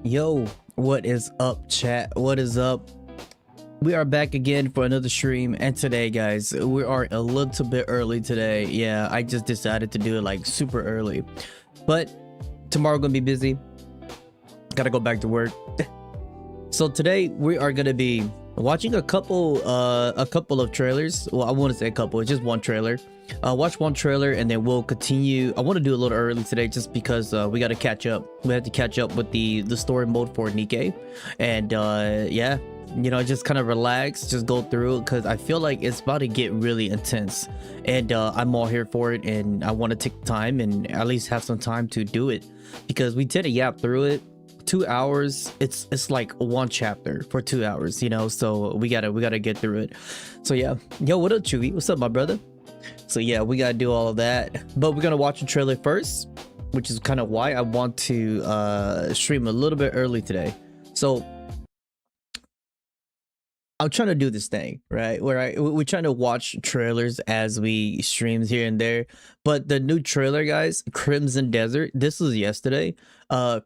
Yo, what is up, chat? What is up? We are back again for another stream, and today, guys, we are a little bit early today. Yeah, I just decided to do it like super early, but tomorrow gonna be busy. Gotta go back to work. So today we are gonna be watching a couple of trailers. Well, I want to say a couple. It's just one trailer. Watch one trailer and then we'll continue. I want to do a little early today just because we got to catch up. We have to catch up with the story mode for Nikke, and yeah, you know, just kind of relax, just go through it because I feel like it's about to get really intense, and I'm all here for it, and I want to take time and at least have some time to do it because we did a yap through it. 2 hours, it's like one chapter for 2 hours, you know, so we gotta get through it. So yeah, yo, what up, Chewy? What's up, my brother? So yeah, we gotta do all of that, but we're gonna watch the trailer first, which is kind of why I want to stream a little bit early today. So I'm trying to do this thing, right, where we're trying to watch trailers as we streams here and there. But the new trailer, guys, Crimson Desert, this was yesterday.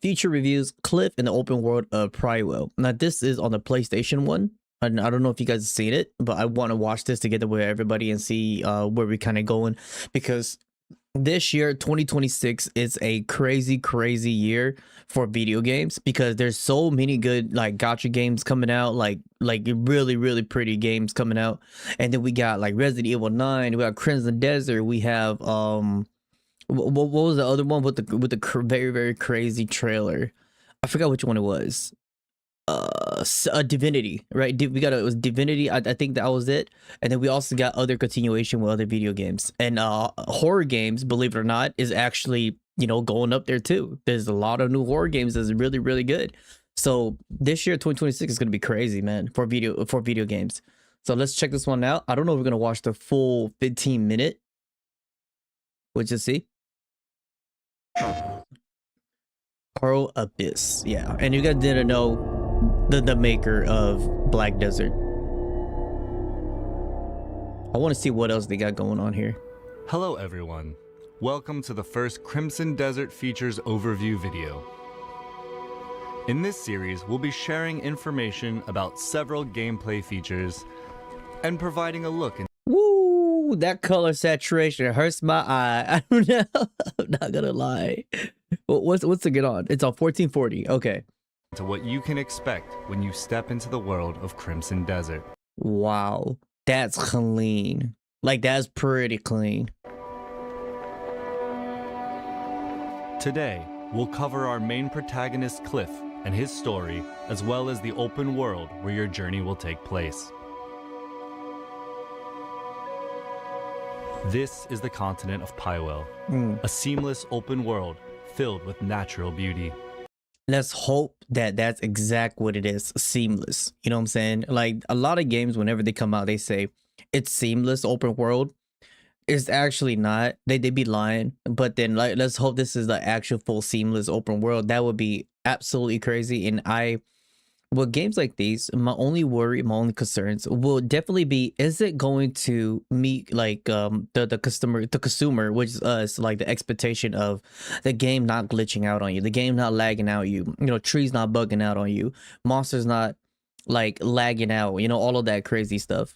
Future reviews Cliff in the open world of Prywell. Now this is on the PlayStation 1, and I don't know if you guys have seen it, but I want to watch this together with everybody and see where we kind of going, because this year 2026 is a crazy year for video games, because there's so many good like gacha games coming out, like really pretty games coming out. And then we got like Resident Evil 9, we got Crimson Desert, we have what was the other one with the very crazy trailer? I forgot which one it was. Divinity, right? It was Divinity. I think that was it. And then we also got other continuation with other video games, and horror games, believe it or not, is actually, you know, going up there too. There's a lot of new horror games that's really good. So this year 2026 is going to be crazy, man, for video games. So let's check this one out. I don't know if we're going to watch the full 15-minute. We'll just see. Pearl Abyss, yeah. And you guys didn't know the maker of Black Desert. I want to see what else they got going on here. Hello everyone, welcome to the first Crimson Desert Features overview video. In this series, we'll be sharing information about several gameplay features and providing a look in. Woo, that color saturation hurts my eye. I'm not gonna lie. What's to get on? It's on 1440. Okay. To what you can expect when you step into the world of Crimson Desert. Wow, that's clean. Like, that's pretty clean. Today, we'll cover our main protagonist Cliff and his story, as well as the open world where your journey will take place. This is the continent of Prywell, a seamless open world filled with natural beauty. Let's hope that that's exact what it is, seamless. You know what I'm saying? Like, a lot of games, whenever they come out, they say it's seamless open world. It's actually not. They be lying. But then, like, let's hope this is the actual full seamless open world. That would be absolutely crazy. And with games like these, my only worry, my only concerns will definitely be, is it going to meet like the consumer, which is us, like the expectation of the game not glitching out on you, the game not lagging out you, you know, trees not bugging out on you, monsters not like lagging out, you know, all of that crazy stuff.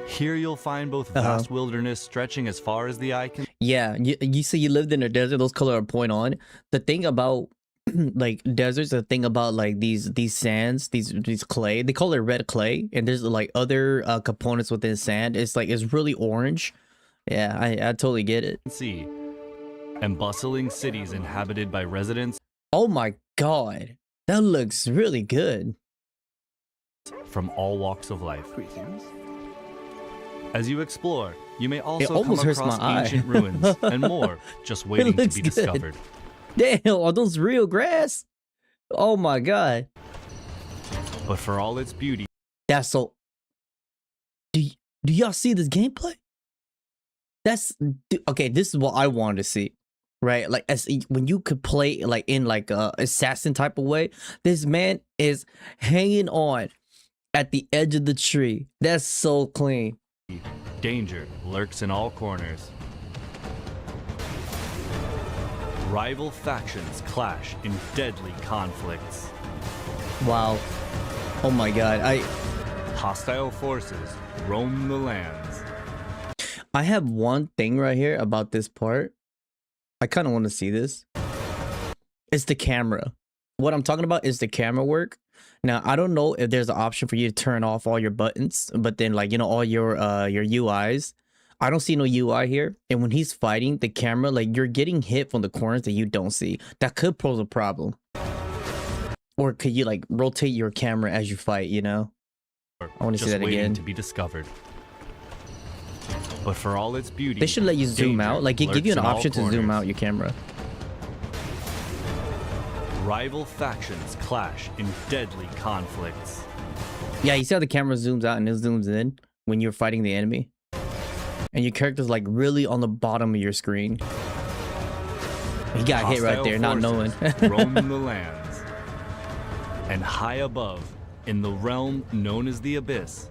Here you'll find both vast wilderness stretching as far as the eye can. Yeah, you see, you lived in a desert, those colors are point on. The thing about like deserts, the thing about like these sands, these clay, they call it red clay, and there's like other components within sand. It's like, it's really orange. Yeah, I totally get it. See, and bustling cities inhabited by residents. Oh my god, that looks really good. From all walks of life. As you explore, you may also come across ancient ruins and more just waiting to be discovered. Damn, are those real grass? Oh my god. But for all its beauty, that's so. Do y'all see this gameplay? That's okay. This is what I wanted to see, right? Like, as when you could play like in like a assassin type of way. This man is hanging on at the edge of the tree. That's so clean. Danger lurks in all corners. Rival factions clash in deadly conflicts. Wow. Oh my god. Hostile forces roam the lands. I have one thing right here about this part. I kind of want to see this. It's the camera. What I'm talking about is the camera work. Now, I don't know if there's an option for you to turn off all your buttons, but then like, you know, all your UIs. I don't see no UI here. And when he's fighting, the camera, like you're getting hit from the corners that you don't see. That could pose a problem. Or could you like rotate your camera as you fight, you know? I want to see that again. To be discovered. But for all its beauty, they should let you zoom out. Like it give you an option to zoom out your camera. Rival factions clash in deadly conflicts. Yeah, you see how the camera zooms out and it zooms in when you're fighting the enemy? And your character's like really on the bottom of your screen. He got hit right there, not knowing. Roam the lands. And high above, in the realm known as the Abyss,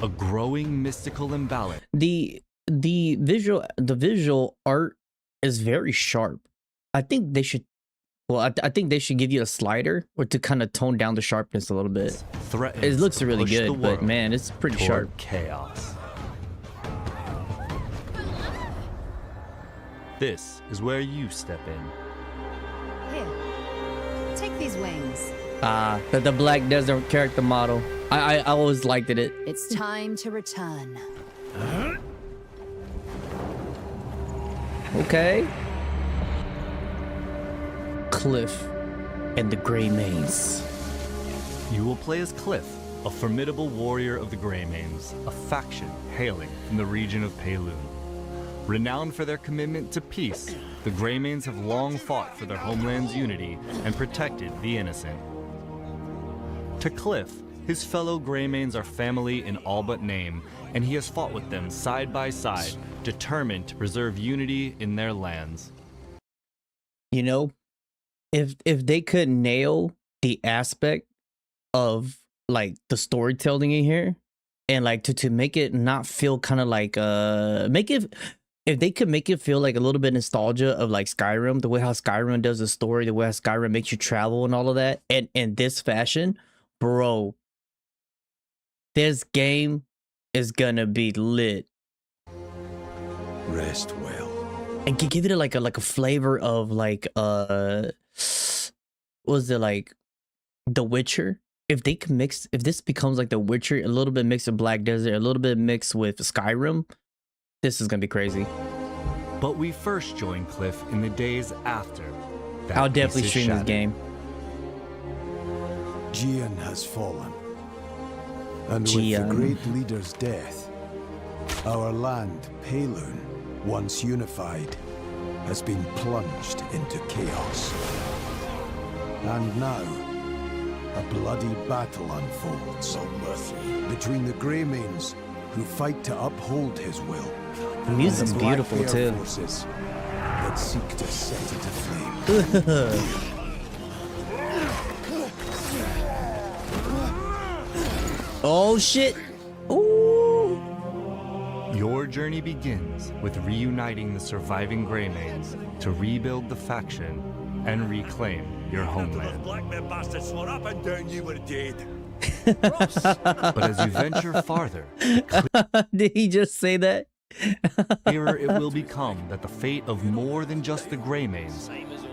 a growing mystical imbalance. The visual art is very sharp. I think they should, well, I think they should give you a slider or to kind of tone down the sharpness a little bit. It looks really good, but man, it's pretty sharp. Chaos. This is where you step in. Here, take these wings. The Black Desert character model. I always liked it. It's time to return. Okay. Cliff and the Grey Maze. You will play as Cliff, a formidable warrior of the Greymanes, a faction hailing from the region of Payloon. Renowned for their commitment to peace, the Greymanes have long fought for their homeland's unity and protected the innocent. To Cliff, his fellow Greymanes are family in all but name, and he has fought with them side by side, determined to preserve unity in their lands. You know, if they could nail the aspect of like the storytelling in here, and like to make it not feel kind of like if they could make it feel like a little bit nostalgia of like Skyrim, the way how Skyrim does the story, the way how Skyrim makes you travel and all of that, and in this fashion, bro, this game is gonna be lit. Rest well. And can give it like a flavor of like what was it, like The Witcher? If they can mix, if this becomes like The Witcher, a little bit mixed with Black Desert, a little bit mixed with Skyrim, this is gonna be crazy. But we first join Cliff in the days after. I'll definitely stream this game. GACHA has fallen. And with the great leader's death, our land, Payloon, once unified, has been plunged into chaos. And now, a bloody battle unfolds between the Greymanes, who fight to uphold his will, the music's beautiful too. Forces that seek to set it aflame. Oh shit! Ooh! Your journey begins with reuniting the surviving Greymanes to rebuild the faction and reclaim your homeland. But as you venture farther, did he just say that? clearer it will become that the fate of more than just the Greymanes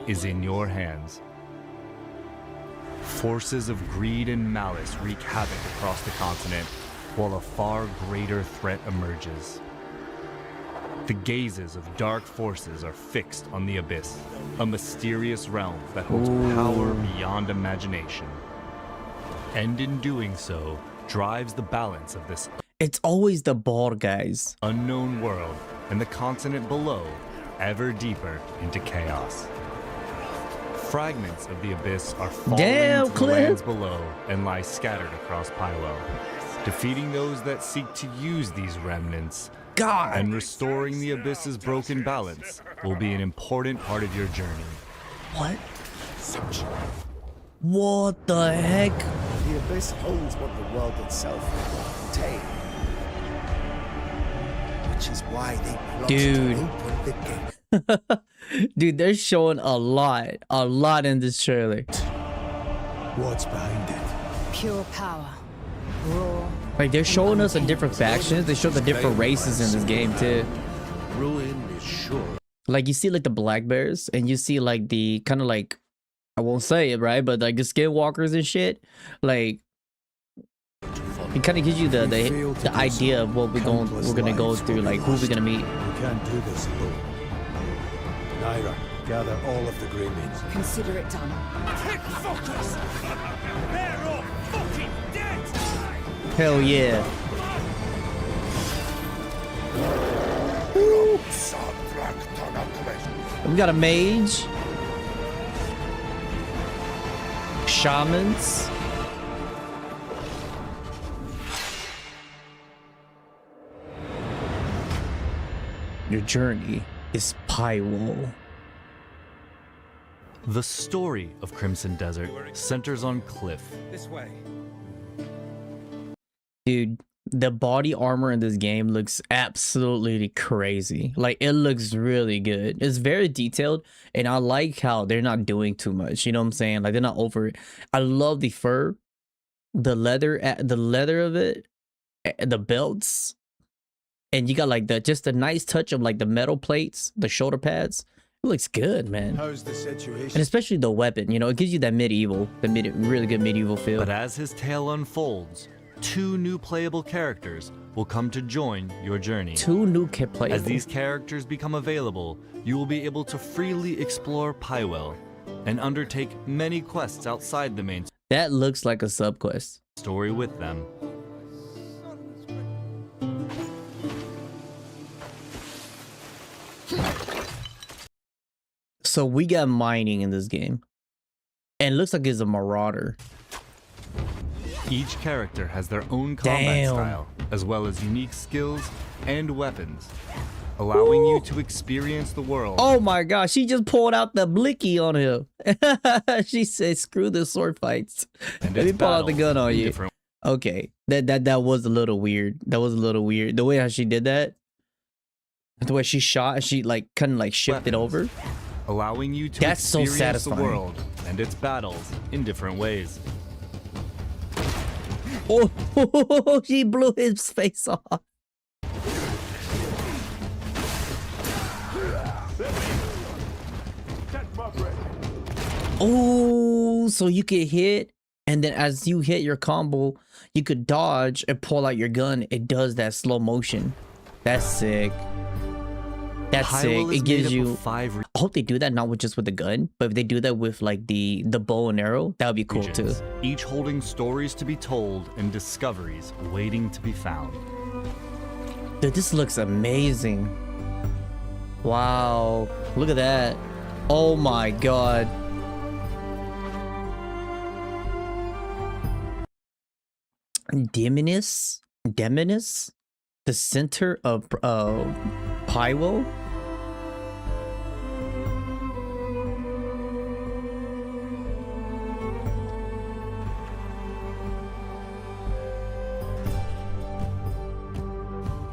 is in your hands. Forces of greed and malice wreak havoc across the continent, while a far greater threat emerges. The gazes of dark forces are fixed on the Abyss, a mysterious realm that holds power beyond imagination. And in doing so, drives the balance of this It's always the bald guys. unknown world and the continent below ever deeper into chaos. Fragments of the Abyss are falling to the lands below and lie scattered across Pylo. Defeating those that seek to use these remnants and restoring the Abyss's broken balance will be an important part of your journey. What? What the heck? The Abyss holds what the world itself contains. Which is why they plotted to open the gate. Dude, they're showing a lot in this trailer. What's behind it? Pure power. Raw. Like, they're showing us the different factions. They show the different races in this game too. Ruin is sure. Like, you see like the black bears, and you see like the kind of like, I won't say it, right, but like the skinwalkers and shit. Like, it kind of gives you the idea of what we're gonna go through, like who we're gonna meet. We can't do this alone. Naira, gather all of the grey men. Consider it done. Focus! They're all fucking dead! Hell yeah. We got a mage. Shamans. Your journey is Pywall. The story of Crimson Desert centers on Cliff. This way. Dude, the body armor in this game looks absolutely crazy. Like, it looks really good. It's very detailed, and I like how they're not doing too much. You know what I'm saying? Like, they're not over it. I love the fur, the leather of it, the belts, and you got like just a nice touch of like the metal plates, the shoulder pads. It looks good, man. How's the situation? And especially the weapon, you know, it gives you that medieval, really good medieval feel. But as his tale unfolds, 2 new playable characters will come to join your journey. 2 new playable. As these characters become available, you will be able to freely explore Pywall and undertake many quests outside the main That looks like a sub quest. story with them. So we got mining in this game, and it looks like it's a marauder. Each character has their own combat Damn. style, as well as unique skills and weapons, allowing you to experience the world. Oh my gosh, she just pulled out the blicky on him. She said, screw the sword fights. and Let me its pull out the gun battles on in you. different Okay, that was a little weird. That was a little weird. The way how she did that, the way she shot, and she like kind of like shifted over. allowing you to That's so experience the satisfying. world and its battles in different ways. Oh, she blew his face off. Oh, so you could hit, and then as you hit your combo, you could dodge and pull out your gun. It does that slow motion. That's sick. That's sick. Pywall is It gives made up you. of 5 I hope they do that not with just with the gun, but if they do that with like the bow and arrow, that would be cool too. regions, each holding stories to be told and discoveries waiting to be found. Dude, this looks amazing. Wow, look at that. Oh my god. Demoness, the center of Pywall.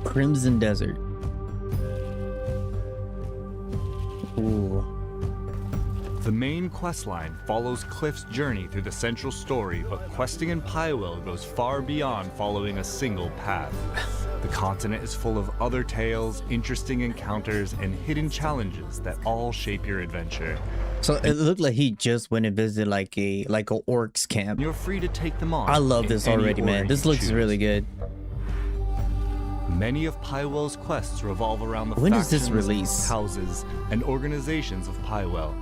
Crimson Desert. Ooh. The main questline follows Cliff's journey through the central story, but questing in Pywall goes far beyond following a single path. The continent is full of other tales, interesting encounters, and hidden challenges that all shape your adventure. So it looked like he just went and visited like a orcs camp. You're free to take them on. I love in this any already, man. order This you looks choose. really good. Many of Pywall's quests revolve around the When does this factions, release? houses, and organizations of Pywall.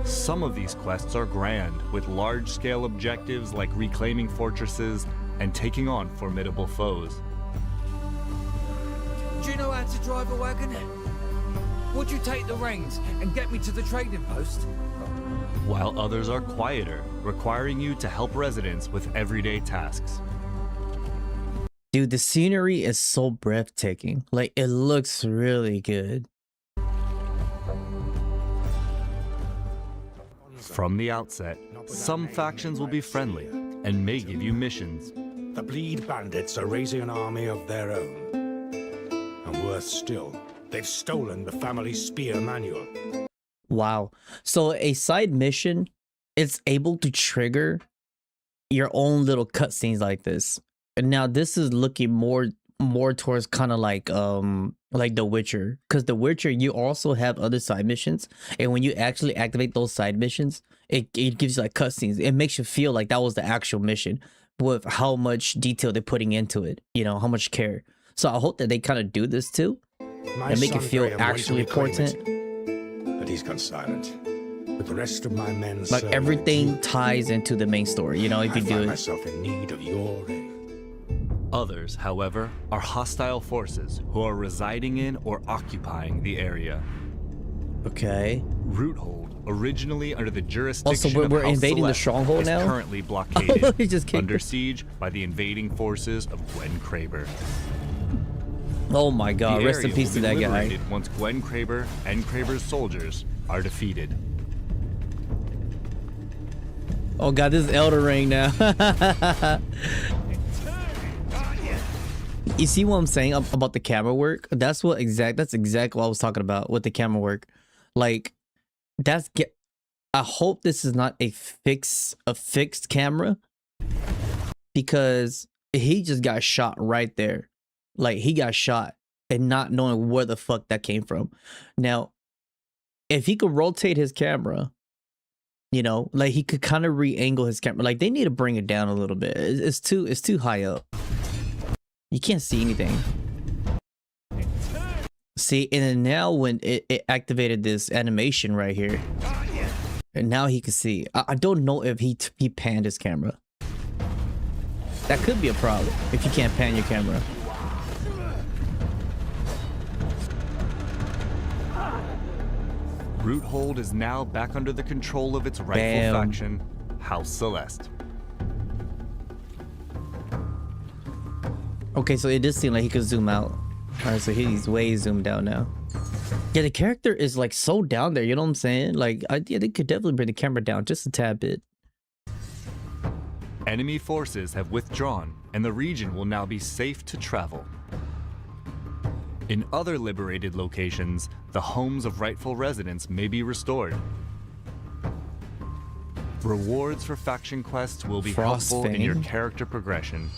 Some of these quests are grand, with large-scale objectives like reclaiming fortresses and taking on formidable foes. Do you know how to drive a wagon? Would you take the reins and get me to the trading post? While others are quieter, requiring you to help residents with everyday tasks. Dude, the scenery is so breathtaking. Like, it looks really good. From the outset, some factions will be friendly and may give you missions. The Bleed Bandits are raising an army of their own. And worse still, They've stolen the family spear manual. Wow. So a side mission, it's able to trigger your own little cutscenes like this. And now this is looking more towards kind of like The Witcher, because The Witcher, you also have other side missions, and when you actually activate those side missions, it gives you like cutscenes. It makes you feel like that was the actual mission with how much detail they're putting into it, you know, how much care. So I hope that they kind of do this too and make it feel actually important. But he's gone silent. With the rest of my men, Like everything ties into the main story, you know, if you do it. myself in need of your aid. Others, however, are hostile forces who are residing in or occupying the area. Okay. Roothold, originally under the jurisdiction Also, we're of House invading the Celeste, stronghold is now? currently blockaded, He just kicked under us. siege by the invading forces of Gwen Kraber. Oh my god, The rest in area peace to will be that guy. liberated once Gwen Kraber and Kraber's soldiers are defeated. Oh god, this is Elder Ring now. You see what I'm saying about the camera work? That's exactly what I was talking about with the camera work. Like, I hope this is not a fixed camera, because he just got shot right there. Like, he got shot and not knowing where the fuck that came from. Now, if he could rotate his camera, you know, like he could kind of re-angle his camera. Like, they need to bring it down a little bit. It's too high up. You can't see anything. See, and then now when it activated this animation right here, and now he can see. I don't know if he panned his camera. That could be a problem if you can't pan your camera. Roothold is now back under the control of its rightful Bam. faction, House Celeste. Okay, so it does seem like he could zoom out. Alright, so he's way zoomed out now. Yeah, the character is like so down there, you know what I'm saying? Like, yeah, they could definitely bring the camera down just a tad bit. Enemy forces have withdrawn, and the region will now be safe to travel. In other liberated locations, the homes of rightful residents may be restored. Rewards for faction quests will be helpful in your Frostfang? character progression.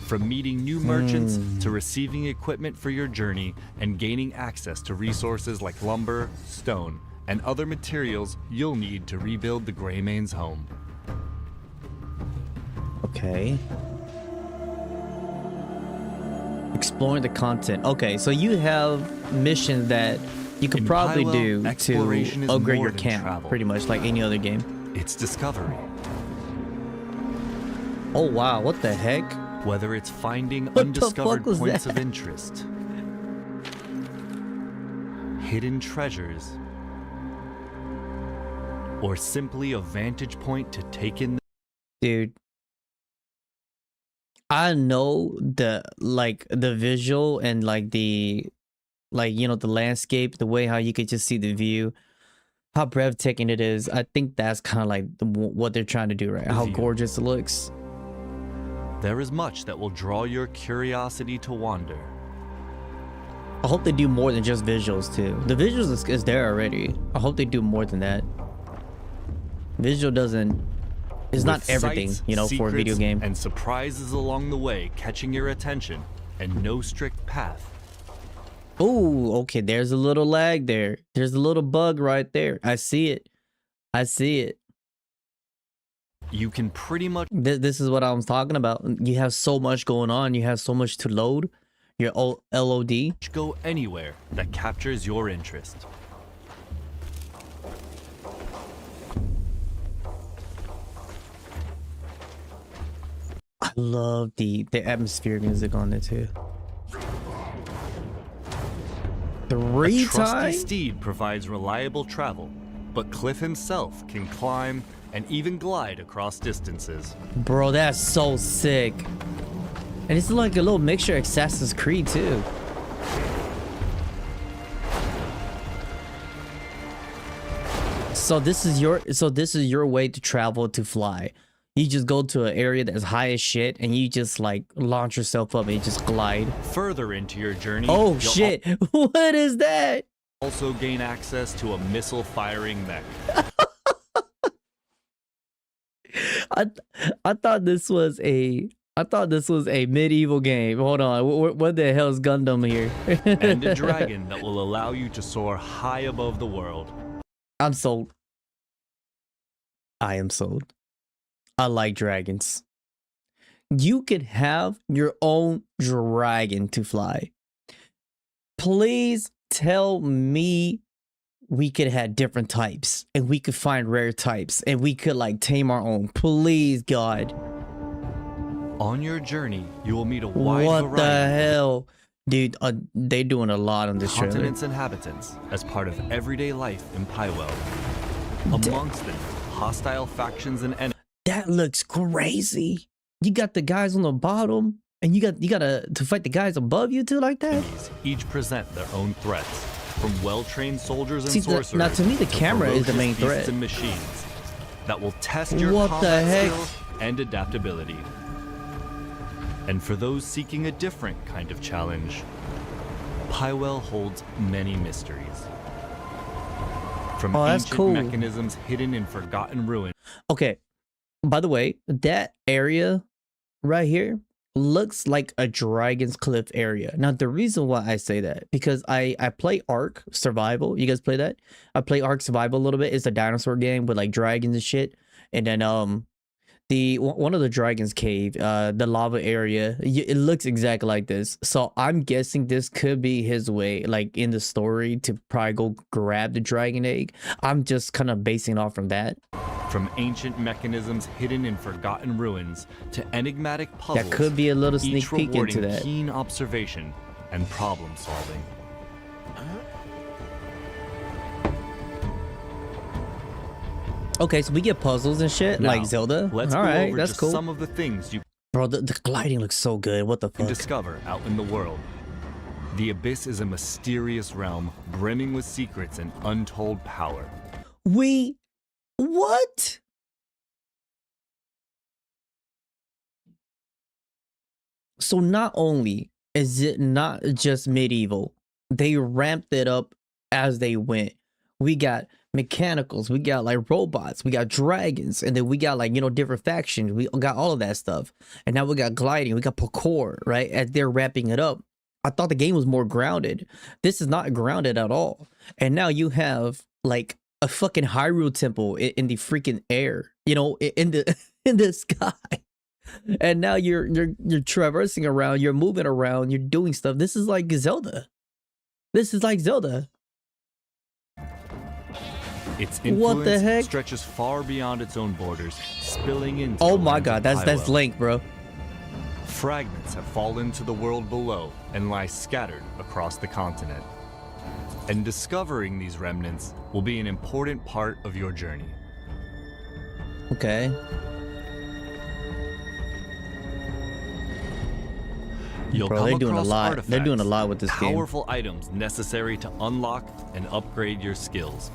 From meeting new merchants to receiving equipment for your journey and gaining access to resources like lumber, stone, and other materials you'll need to rebuild the Greymane's home. Okay. Exploring the content. Okay, so you have missions that you could In probably Pilo, do exploration to is upgrade more your than camp, travel. pretty much like any other game. It's discovery. Oh wow, what the heck? Whether it's finding What the undiscovered fuck was points that? of interest, hidden treasures, or simply a vantage point to take in. Dude, I know the visual and the landscape, the way how you could just see the view, how breathtaking it is. I think that's kind of like what they're trying to do, right? How View. gorgeous it looks. There is much that will draw your curiosity to wander. I hope they do more than just visuals too. The visuals is there already. I hope they do more than that. Visual is not With everything, sights, you know, for a video secrets, game. and surprises along the way catching your attention, and no strict path. Oh, okay, there's a little lag there. There's a little bug right there. I see it. I see it. You can pretty much This is what I was talking about. You have so much going on. You have so much to load. Your LOD. go anywhere that captures your interest. I love the atmospheric music on there too. A trusty times? steed provides reliable travel, but Cliff himself can climb and even glide across distances. Bro, that's so sick. And it's like a little mixture of Assassin's Creed too. So this is your way to travel, to fly. You just go to an area that's high as shit and you just like launch yourself up and you just glide. Further into your journey, Oh you'll shit, what is that? also gain access to a missile firing mech. I thought this was a medieval game. Hold on, what the hell is Gundam here? And a dragon that will allow you to soar high above the world. I'm sold. I am sold. I like dragons. You could have your own dragon to fly. Please tell me we could have different types and we could find rare types and we could like tame our own. Please, God. On your journey, you will meet a wide What the variety hell? Dude, they doing a lot on this trailer. continents and inhabitants as part of everyday life in Pywell. Amongst them, hostile factions and enemies. That looks crazy. You got the guys on the bottom and you gotta to fight the guys above you too like that? Each present their own threats, from well-trained soldiers and See, sorcerers. now to me the camera is the main ferocious beasts threat. and machines that will test your What the combat heck? skills and adaptability. And for those seeking a different kind of challenge, Pywell holds many mysteries. From Oh, that's ancient cool. mechanisms hidden in forgotten ruins. Okay, by the way, that area right here looks like a Dragon's Cliff area. Now, the reason why I say that, because I play Ark Survival. You guys play that? I play Ark Survival a little bit. It's a dinosaur game with like dragons and shit. And then one of the dragon's cave, the lava area, it looks exactly like this. So I'm guessing this could be his way, like in the story, to probably go grab the dragon egg. I'm just kind of basing it off from that. From ancient mechanisms hidden in forgotten ruins to enigmatic puzzles. That could be a little sneak each peek into rewarding that. keen observation and problem solving. Okay, so we get puzzles and shit Now, like Zelda. Let's All go right, over that's just cool. some of the things you Bro, the gliding looks so good. What the can fuck? discover out in the world. The Abyss is a mysterious realm brimming with secrets and untold power. What? So not only is it not just medieval, they ramped it up as they went. We got mechanicals, we got like robots, we got dragons, and then we got like, you know, different factions. We got all of that stuff. And now we got gliding, we got parkour, right? As they're wrapping it up. I thought the game was more grounded. This is not grounded at all. And now you have like a fucking Hyrule temple in the freaking air, you know, in the in the sky. And now you're traversing around, you're moving around, you're doing stuff. This is like Zelda. This is like Zelda. Its What the influence heck? stretches far beyond its own borders, spilling into Oh the my lands god, of that's Pywell. Link, bro. Fragments have fallen to the world below and lie scattered across the continent. And discovering these remnants will be an important part of your journey. Okay. You'll Bro, come they're doing a across lot. They're doing a artifacts, lot with this game. powerful items necessary to unlock and upgrade your skills.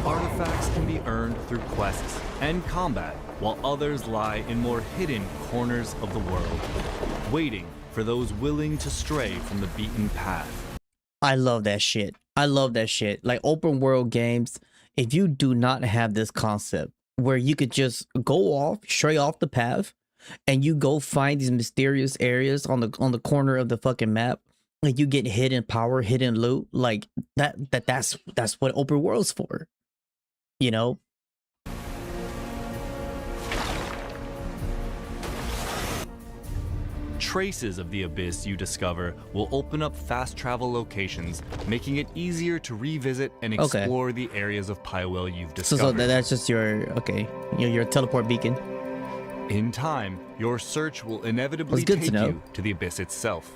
Artifacts can be earned through quests and combat, while others lie in more hidden corners of the world, waiting for those willing to stray from the beaten path. I love that shit. I love that shit. Like open world games, if you do not have this concept where you could just go off, stray off the path, and you go find these mysterious areas on the corner of the fucking map, and you get hidden power, hidden loot, like that's what open world's for. You know? Traces of the Abyss you discover will open up fast travel locations, making it easier to revisit and Okay. explore the areas of Pywell you've So discovered. that's just your your teleport beacon. In time, your search will inevitably That's good to take know. you to the Abyss itself.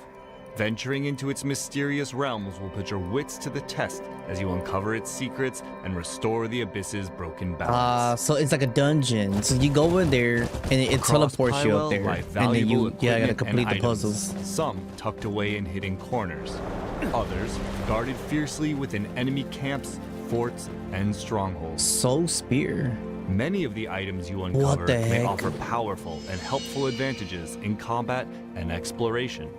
Venturing into its mysterious realms will put your wits to the test as you uncover its secrets and restore the Abyss's broken balance. So it's like a dungeon. So you go in there and it Across teleports you up Pywell there, lie and then valuable you gotta equipment and complete the items, puzzles. Some tucked away in hidden corners, others guarded fiercely within enemy camps, forts, and strongholds. Soul Spear. Many of the items you What uncover the may heck? offer powerful and helpful advantages in combat and exploration.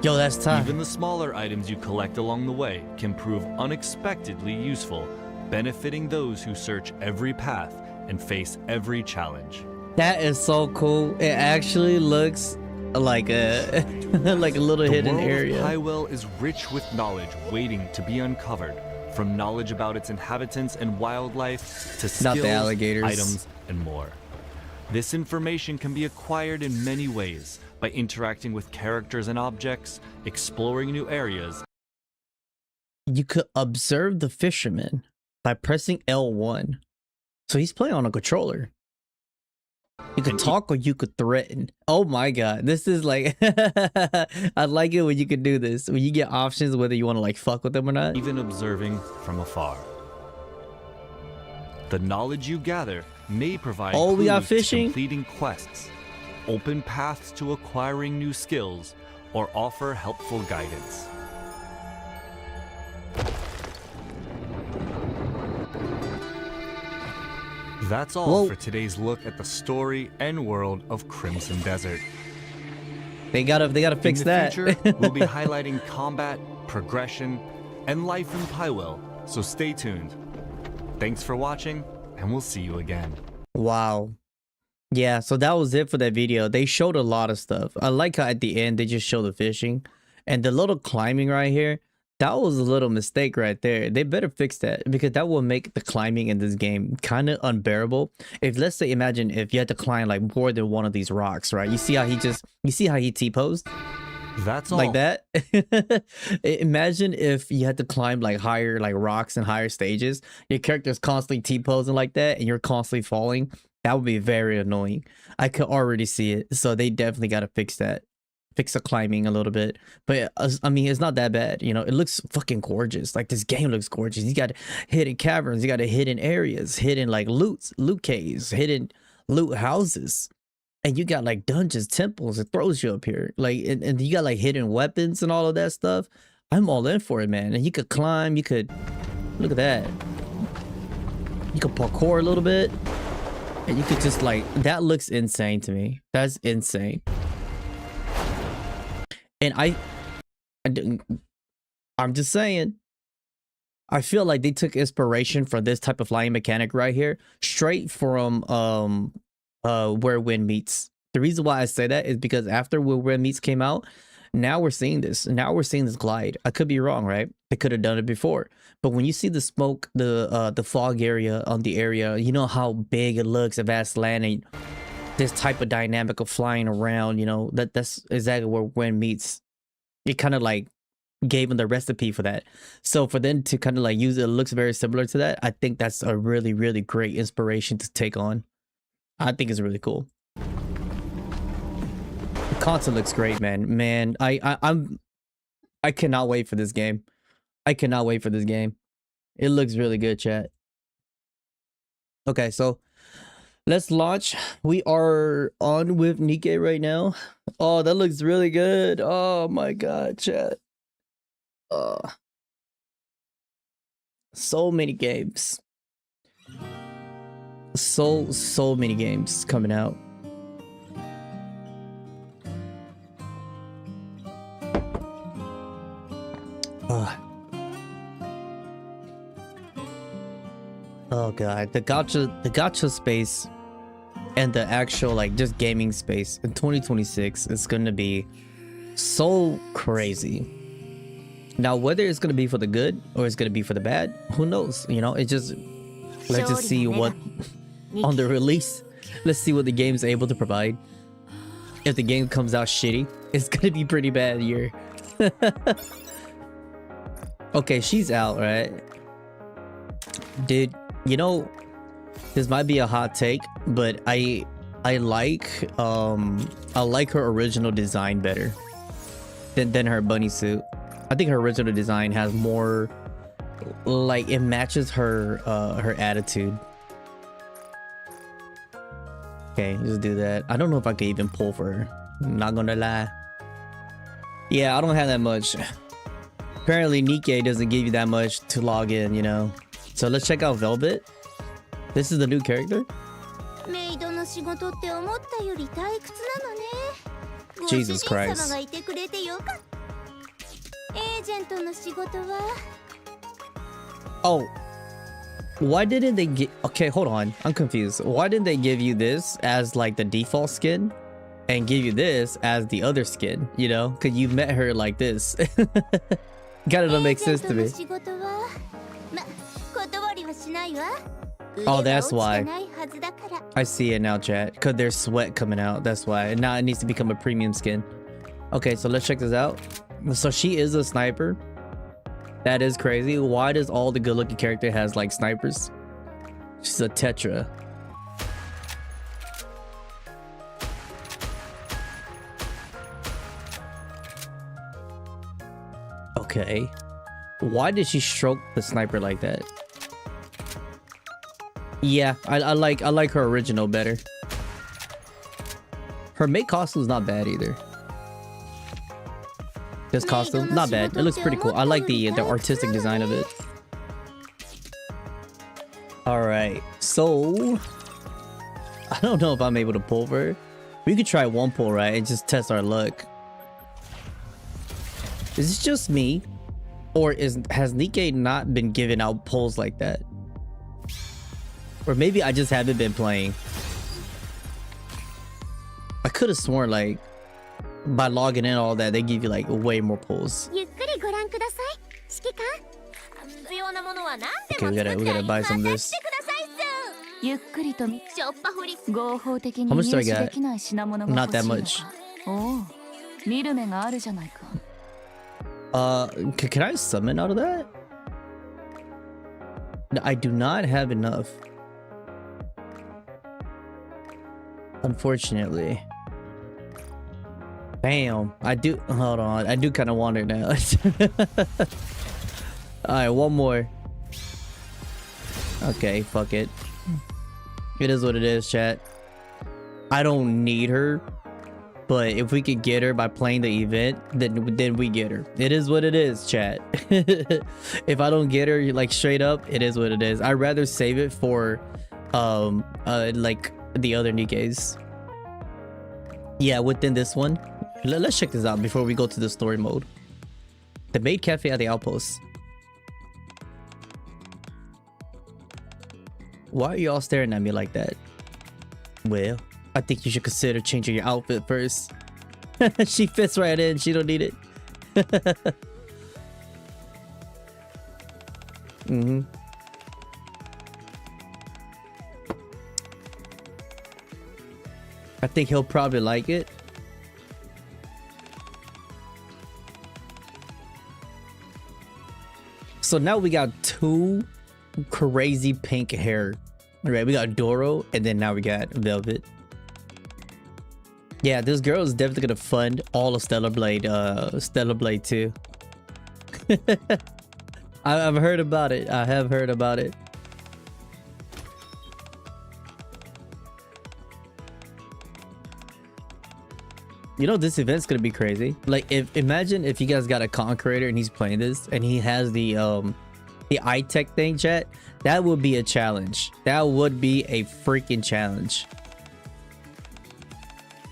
Yo, that's tough. Even the smaller items you collect along the way can prove unexpectedly useful, benefiting those who search every path and face every challenge. That is so cool. It actually looks like a like a little hidden The world area. of Highwell is rich with knowledge waiting to be uncovered, from knowledge about its inhabitants and wildlife to Not the skills, alligators. items, and more. This information can be acquired in many ways, by interacting with characters and objects, exploring new areas. You could observe the fisherman by pressing L1. So he's playing on a controller. You could talk or you could threaten. Oh my god, this is like I like it when you can do this, when you get options whether you want to like fuck with them or not. Even observing from afar. The knowledge you gather may provide Oh, we got clues to fishing? completing quests, open paths to acquiring new skills, or offer helpful guidance. That's all Whoa. for today's look at the story and world of Crimson Desert. They gotta fix In the that. future, we'll be highlighting combat, progression, and life in Highwell, so stay tuned. Thanks for watching, and we'll see you again. Wow. Yeah, so that was it for that video. They showed a lot of stuff. I like how at the end they just show the fishing and the little climbing right here. That was a little mistake right there. They better fix that because that will make the climbing in this game kind of unbearable. If let's say imagine if you had to climb like more than one of these rocks, right? You see how he T-posed? That's all. Like that. Imagine if you had to climb like higher like rocks and higher stages. Your character's constantly T-posing like that and you're constantly falling. That would be very annoying. I could already see it. So they definitely got to fix that. Fix the climbing a little bit. But I mean, it's not that bad. You know, it looks fucking gorgeous. Like this game looks gorgeous. You got hidden caverns. You got hidden areas, hidden like loot caves, hidden loot houses. And you got like dungeons, temples. It throws you up here. Like, and you got like hidden weapons and all of that stuff. I'm all in for it, man. And you could climb. You could, look at that. You could parkour a little bit. And you could just like, that looks insane to me. That's insane. And I'm just saying, I feel like they took inspiration from this type of flying mechanic right here, straight from Where Wind Meets. The reason why I say that is because after Where Wind Meets came out, now we're seeing this. Now we're seeing this glide. I could be wrong, right? They could have done it before. But when you see the smoke, the fog area on the area, you know how big it looks, a vast land, and this type of dynamic of flying around, you know, that's exactly where Wind Meets. It kind of like gave them the recipe for that. So for them to kind of like use it, looks very similar to that. I think that's a really, really great inspiration to take on. I think it's really cool. The content looks great, man. I cannot wait for this game. I cannot wait for this game. It looks really good, chat. Okay, so let's launch. We are on with Nikke right now. Oh, that looks really good. Oh my god, chat. So many games. So many games coming out. Oh god, the gacha space and the actual like just gaming space in 2026 is going to be so crazy. Now whether it's going to be for the good or it's going to be for the bad, who knows? You know, it just, let's just see what on the release. Let's see what the game's able to provide. If the game comes out shitty, it's going to be pretty bad year. Okay, she's out, right? Dude, you know, this might be a hot take, but I like her original design better than her bunny suit. I think her original design has more, like, it matches her her attitude. Okay, just do that. I don't know if I could even pull for her. I'm not gonna lie. Yeah, I don't have that much. Apparently Nikke doesn't give you that much to log in, you know. So let's check out Velvet. This is the new character. Jesus Christ. Oh, why didn't they get... Okay, hold on. I'm confused. Why didn't they give you this as like the default skin and give you this as the other skin, you know? Because you met her like this. Kinda don't make sense to me. Oh, that's why. I see it now, chat. Because there's sweat coming out. That's why. Now it needs to become a premium skin. Okay, so let's check this out. So she is a sniper. That is crazy. Why does all the good-looking character has like snipers? She's a Tetra. Okay. Why did she stroke the sniper like that? Yeah, I like her original better. Her make costume's not bad either. This costume, not bad. It looks pretty cool. I like the artistic design of it. All right, so I don't know if I'm able to pull for her. We could try one pull, right, and just test our luck. Is this just me, or has Nikke not been giving out pulls like that? Or maybe I just haven't been playing. I could have sworn like by logging in all that they give you like way more pulls. Okay, we gotta buy some of this. How much do I got? Not that much. Can I summon out of that? No, I do not have enough. Unfortunately. Damn, I do. Hold on, I do kind of want it now. All right, one more. Okay, fuck it. It is what it is, chat. I don't need her, but if we could get her by playing the event, then we get her. It is what it is, chat. If I don't get her, like straight up, it is what it is. I'd rather save it for, like the other Nikkes. Yeah, within this one. Let's check this out before we go to the story mode. The maid cafe at the outpost. Why are y'all staring at me like that? Well, I think you should consider changing your outfit first. She fits right in. She don't need it. I think he'll probably like it. So now we got two crazy pink hair. All right, we got Doro, and then now we got Velvet. Yeah, this girl is definitely gonna fund all of Stellar Blade 2. I've heard about it. I have heard about it. You know, this event's gonna be crazy. Like, imagine if you guys got a content creator and he's playing this and he has the eye tech thing, chat. That would be a challenge. That would be a freaking challenge.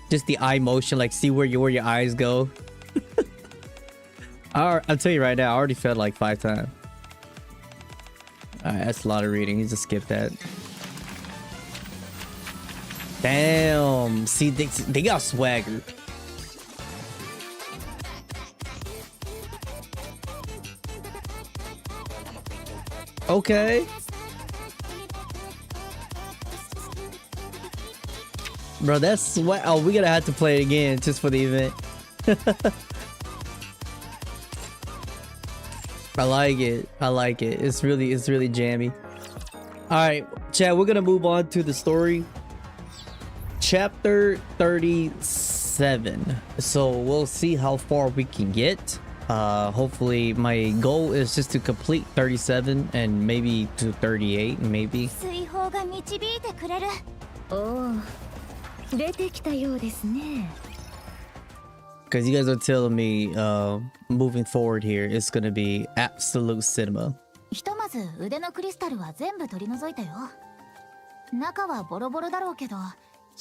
Just the eye motion, like see where your eyes go. I'll tell you right now, I already felt like 5 times. All right, that's a lot of reading. You just skip that. Damn. See, they got swagger. Okay. Bro, that's sweat. Oh, we're gonna have to play it again just for the event. I like it. I like it. It's really jammy. All right, chat, we're gonna move on to the story. Chapter 37. So we'll see how far we can get. Hopefully my goal is just to complete 37 and maybe to 38, maybe. Because you guys are telling me moving forward here, it's gonna be absolute cinema. ず腕のクリスタルは全部取り除いたよ。中はボロボロだろうけど、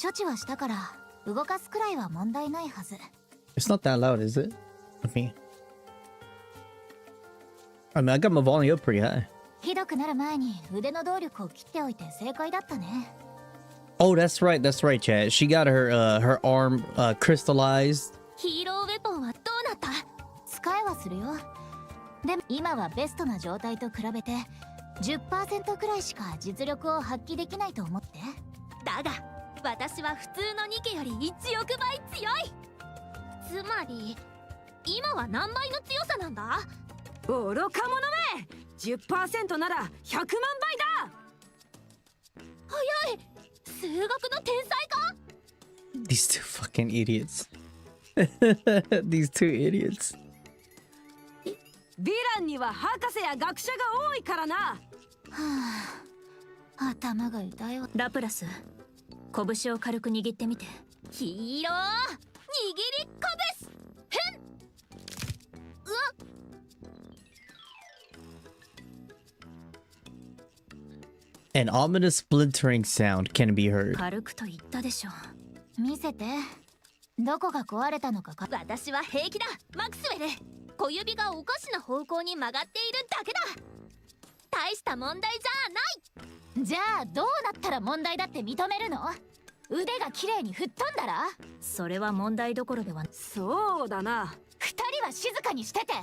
処置はしたから動かすくらいは問題ないはず。 It's not that loud, is it? I mean, I got my volume up pretty high. ひどくなる前に腕の動力を切っておいて正解だったね。 Oh, that's right, Chad. She got her arm crystallized. ヒーローウェポンはどうなった？使えはするよ。でも今はベストな状態と比べて 10% くらいしか実力を発揮できないと思って。だが私は普通のニケより1億倍強い。つまり今は何倍の強さなんだ？愚か者め !10% なら100万倍だ。早い。数学の天才か？ These two fucking idiots. These two idiots. ヴィランには博士や学者が多いからな。はあ、頭が痛いわ。ラプラス、拳を軽く握ってみて。ヒーロー握り拳。へん。うわっ。An ominous splintering sound can be heard. 軽くと言ったでしょ。見せて。どこが壊れたのか。私は平気だ、マクスウェル。小指がおかしな方向に曲がっているだけだ。大した問題じゃない。じゃあどうなったら問題だって認めるの？腕が綺麗に吹っ飛んだら？それは問題どころでは。そうだな。二人は静かにしてて。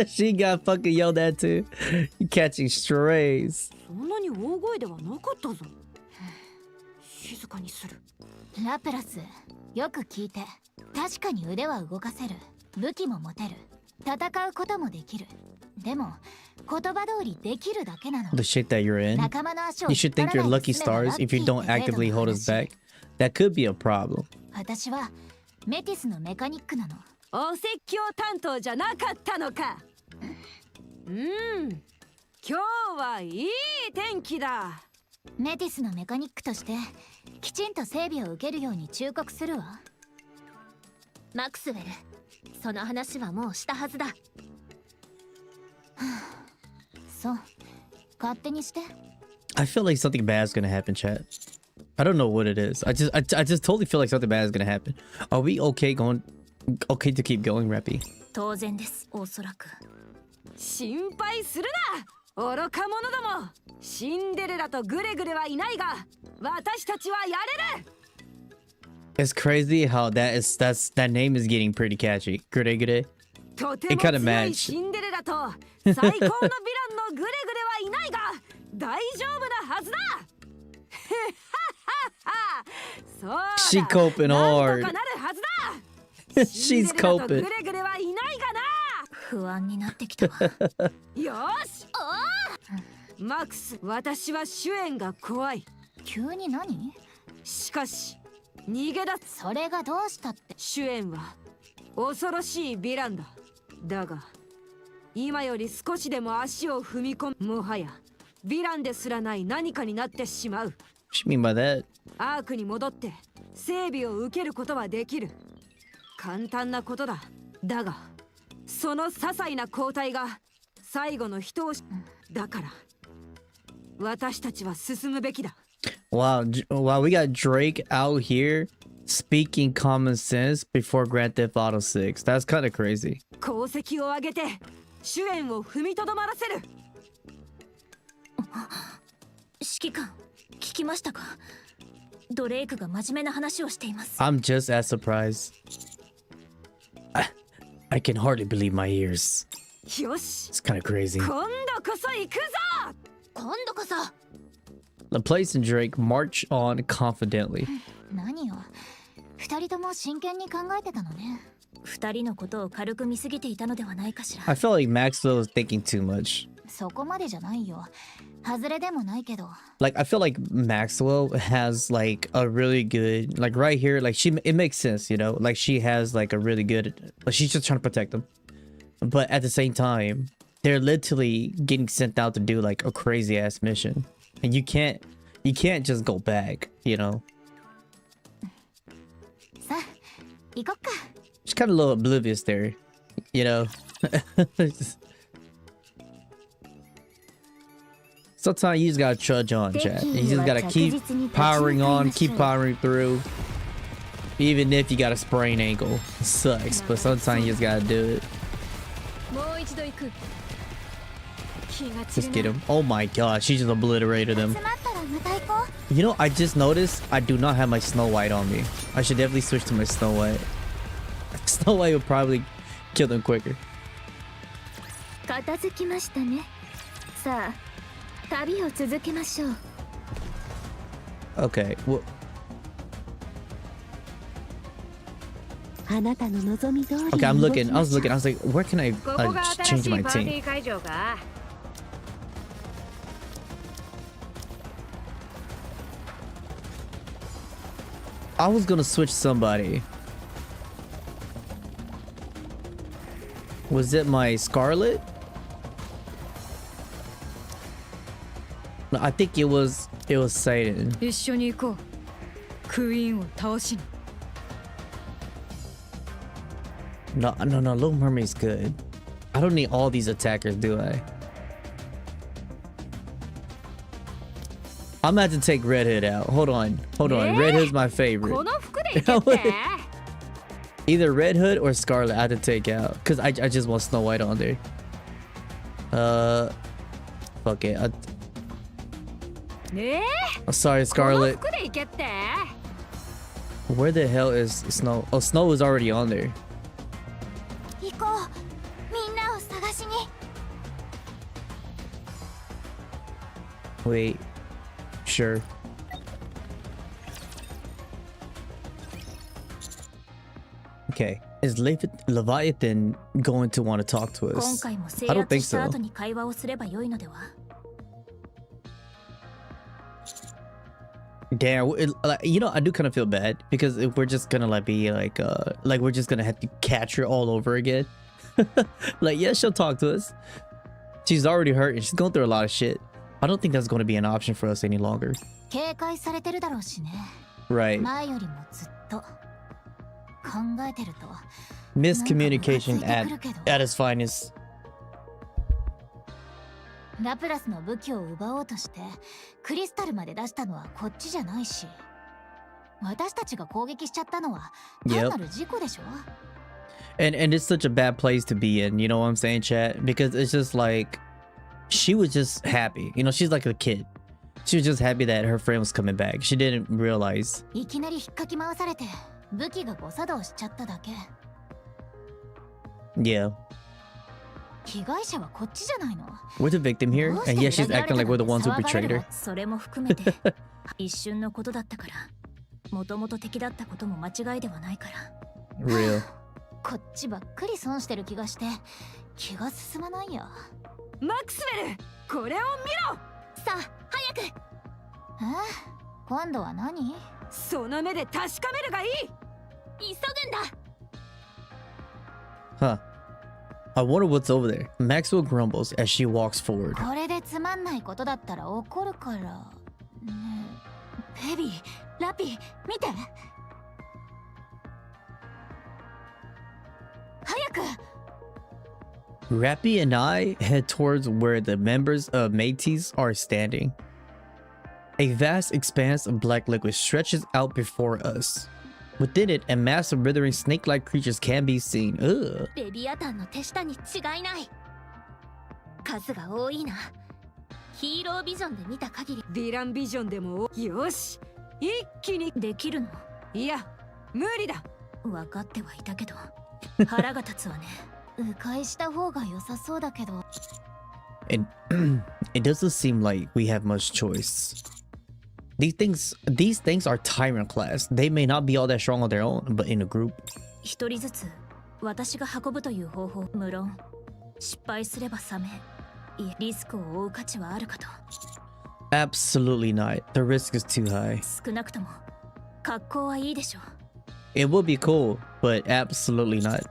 She got fucking yelled at too. Catching strays. そんなに大声ではなかったぞ。静かにする。ラプラス、よく聞いて。確かに腕は動かせる。武器も持てる。戦うこともできる。でも言葉通りできるだけなの。 The shit that you're in. 仲間の足を You should think you're lucky stars if you don't actively hold us back. That could be a problem. 私はメティスのメカニックなの。お説教担当じゃなかったのか。今日はいい天気だ。メティスのメカニックとしてきちんと整備を受けるように忠告するわ。マクスウェル、その話はもうしたはずだ。そう、勝手にして。 I feel like something bad is gonna happen, chat. I don't know what it is. I just totally feel like something bad is gonna happen. Are we okay to keep going, Rappy? 当然です、おそらく。心配するな、愚か者ども。シンデレラとグレグレはいないが、私たちはやれる。 It's crazy how that name is getting pretty catchy. Gure. とても強いシンデレラと最高のヴィランのグレグレはいないが、大丈夫なはずだ。そうだ。 She coping hard. なんとかなるはずだ。She's coping. グレグレはいないがな。不安になってきたわ。よし。マックス、私はシュエンが怖い。急に何？しかし逃げ出す。それがどうしたって。シュエンは恐ろしいヴィランだ。だが今より少しでも足を踏み込む、もはやヴィランですらない何かになってしまう。 What you mean by that? アークに戻って整備を受けることはできる。簡単なことだ。だがその些細な交代が最後の一押しだから、私たちは進むべきだ。 Wow, we got Drake out here speaking common sense before Grand Theft Auto 6. That's kind of crazy. 功績を上げてシュエンを踏みとどまらせる。指揮官、聞きましたか？ドレイクが真面目な話をしています。 I'm just as surprised. I can hardly believe my ears. よし。 It's kind of crazy. 今度こそ行くぞ。今度こそ。 Laplace and Drake march on confidently. 何よ、二人とも真剣に考えてたのね。二人のことを軽く見すぎていたのではないかしら。 I felt like Maxwell was thinking too much. そこまでじゃないよ。外れでもないけど。 Like I feel like Maxwell has like a really good, like right here, like it makes sense, you know, like she has like a really good, like she's just trying to protect them, but at the same time they're literally getting sent out to do like a crazy ass mission, and you can't just go back, you know. さあ、行こっか。 She's kind of a little oblivious there, you know. Sometimes you just gotta trudge on, chat. You just gotta keep powering on, keep powering through. Even if you got a sprained ankle. It sucks, but sometimes you just gotta do it. Just get him. Oh my god, she just obliterated him. You know, I just noticed I do not have my Snow White on me. I should definitely switch to my Snow White. Snow White would probably kill them quicker. Okay, well, okay, I'm looking. I was like, where can I change my team? I was gonna switch somebody. Was it my Scarlet? No, I think it was Satan. No, Little Mermaid's good. I don't need all these attackers, do I? I'm about to take Red Hood out. Hold on. Red Hood's my favorite. Either Red Hood or Scarlet I have to take out. Because I just want Snow White on there. Fuck it. Oh, sorry, Scarlet. Where the hell is Snow? Oh, Snow is already on there. Wait. Sure. Okay. Is Leviathan going to want to talk to us? I don't think so. Damn, you know, I do kind of feel bad because if we're just gonna be like we're just gonna have to catch her all over again. Like, yeah, she'll talk to us. She's already hurt and she's going through a lot of shit. I don't think that's going to be an option for us any longer. Right. Miscommunication at its finest. Yep. And it's such a bad place to be in, you know what I'm saying, chat? Because it's just like, she was just happy. You know, she's like a kid. She was just happy that her friend was coming back. She didn't realize. Yeah. We're the victim here, and yeah, she's acting like we're the ones who betrayed her. Real. Huh. I wonder what's over there. Maxwell grumbles as she walks forward. Rappy and I head towards where the members of Métis are standing. A vast expanse of black liquid stretches out before us. Within it, a mass of writhing snake-like creatures can be seen. Ugh. It doesn't seem like we have much choice. These things are tyrant class. They may not be all that strong on their own, but in a group. Absolutely not. The risk is too high. It would be cool, but absolutely not.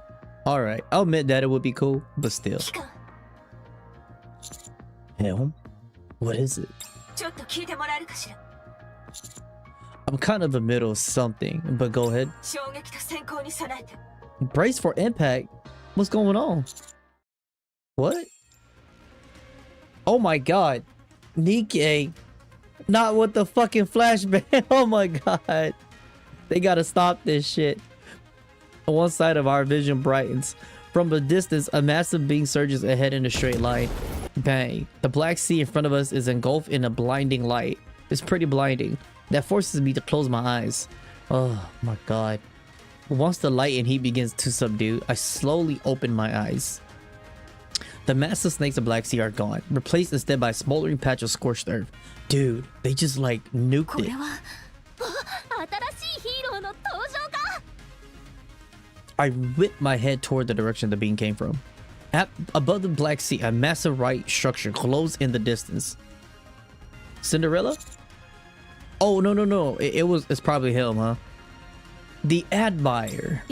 Alright, I'll admit that it would be cool, but still. Hell? What is it? I'm kind of in the middle of something, but go ahead. Brace for impact? What's going on? What? Oh my god. Nikke. Not with the fucking flashbang. Oh my god. They gotta stop this shit. On one side of our vision brightens. From a distance, a massive beam surges ahead in a straight line. Bang. The black sea in front of us is engulfed in a blinding light. It's pretty blinding. That forces me to close my eyes. Oh my god. Once the light and heat begins to subdue, I slowly open my eyes. The massive snakes of Black Sea are gone, replaced instead by a smoldering patch of scorched earth. Dude, they just like nuked it. I whipped my head toward the direction the beam came from. Above the Black Sea, a massive white structure glows in the distance. Cinderella? Oh, no. It's probably him, huh? The Admire.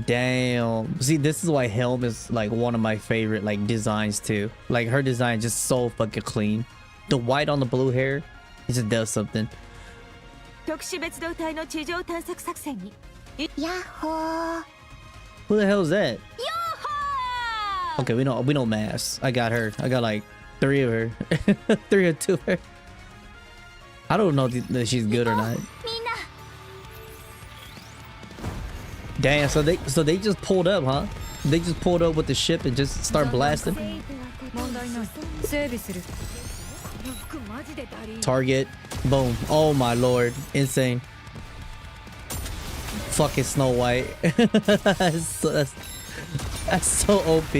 Damn. See, this is why Helm is like one of my favorite like designs too. Like her design is just so fucking clean. The white on the blue hair, it just does something. Yahoo! Who the hell is that? Okay, we know Mass. I got her. I got like 3 of her. 3 or 2 of her. I don't know if she's good or not. Damn, so they just pulled up, huh? They just pulled up with the ship and just start blasting. Target. Boom. Oh my lord. Insane. Fucking Snow White. That's so OP.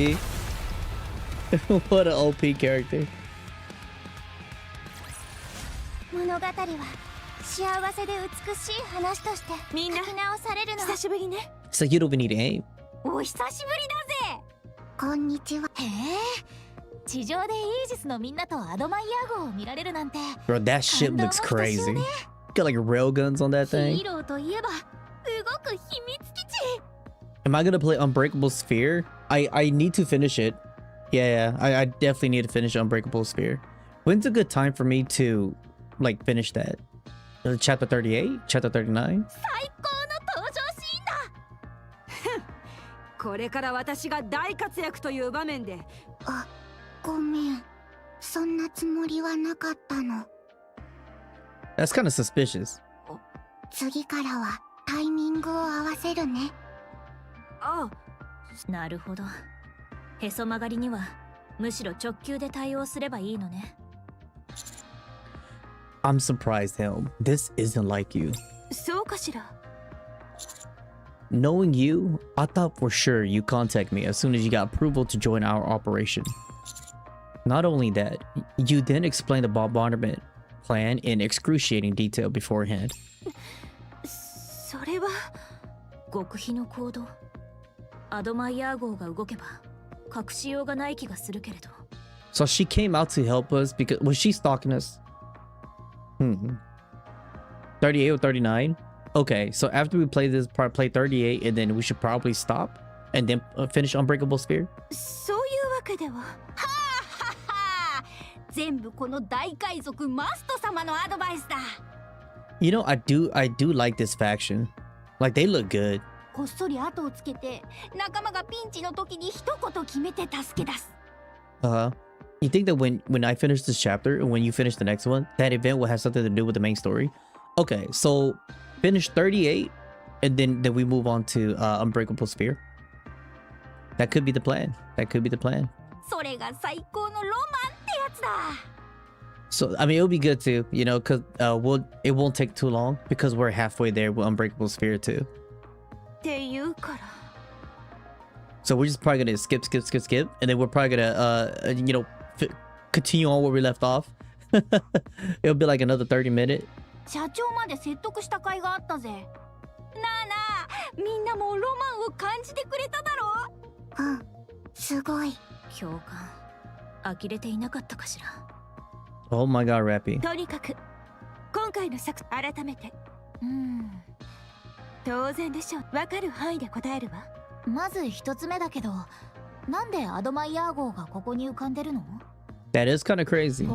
What an OP character. It's like you don't even need to aim. Bro, that ship looks crazy. Got like rail guns on that thing. Am I gonna play Unbreakable Sphere? I need to finish it. Yeah, I definitely need to finish Unbreakable Sphere. When's a good time for me to like finish that? Chapter 38? Chapter 39? That's kind of suspicious. I'm surprised, Helm. This isn't like you. Knowing you, I thought for sure you contact me as soon as you got approval to join our operation. Not only that, you then explained the bombardment plan in excruciating detail beforehand. So she came out to help us because was she stalking us? 38 or 39? Okay, so after we play this part, play 38, and then we should probably stop and then finish Unbreakable Sphere. You know, I do like this faction. Like, they look good. You think that when I finish this chapter and when you finish the next one, that event will have something to do with the main story? Okay, so finish 38 and then we move on to Unbreakable Sphere. That could be the plan. That could be the plan. So I mean, it'll be good too, you know, because it won't take too long because we're halfway there with Unbreakable Sphere too. So we're just probably gonna skip, and then we're probably gonna you know, continue on where we left off. It'll be like another 30 minutes. Oh my god, Rappy. That is kind of crazy.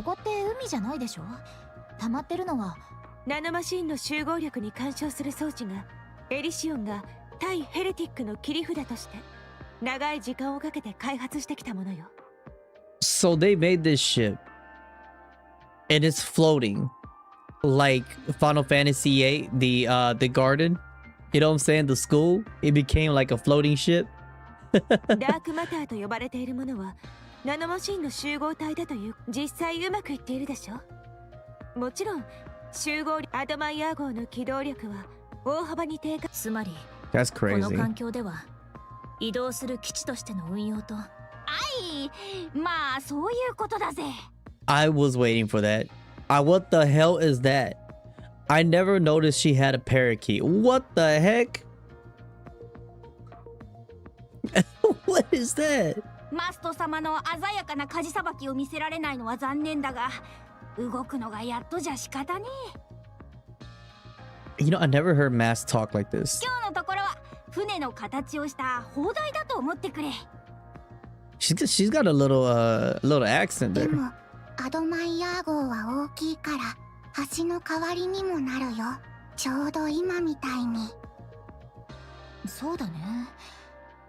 ナノマシンの集合力に干渉する装置がエリシオンが対ヘレティックの切り札として長い時間をかけて開発してきたものよ。So they made this ship and it's floating like Final Fantasy VIII, the garden. You know what I'm saying? The school. It became like a floating ship. ダークマターと呼ばれているものはナノマシンの集合体だという実際うまくいっているでしょ。もちろん集合アドマイヤー号の機動力は大幅に低下。つまり That's この crazy. 環境では移動する基地としての運用とまあそういうことだぜ。 I was waiting for that. What the hell is that? I never noticed she had a parakeet. What the heck? What is that? マスト様の鮮やかな舵さばきを見せられないのは残念だが、動くのがやっとじゃ仕方ねえ。 You know, I never heard Mass talk like this. 今日のところは船の形をした砲台だと思ってくれ。 She's got a little accent で there. もアドマイヤー号は大きいから橋の代わりにもなるよ。ちょうど今みたいに。そうだね。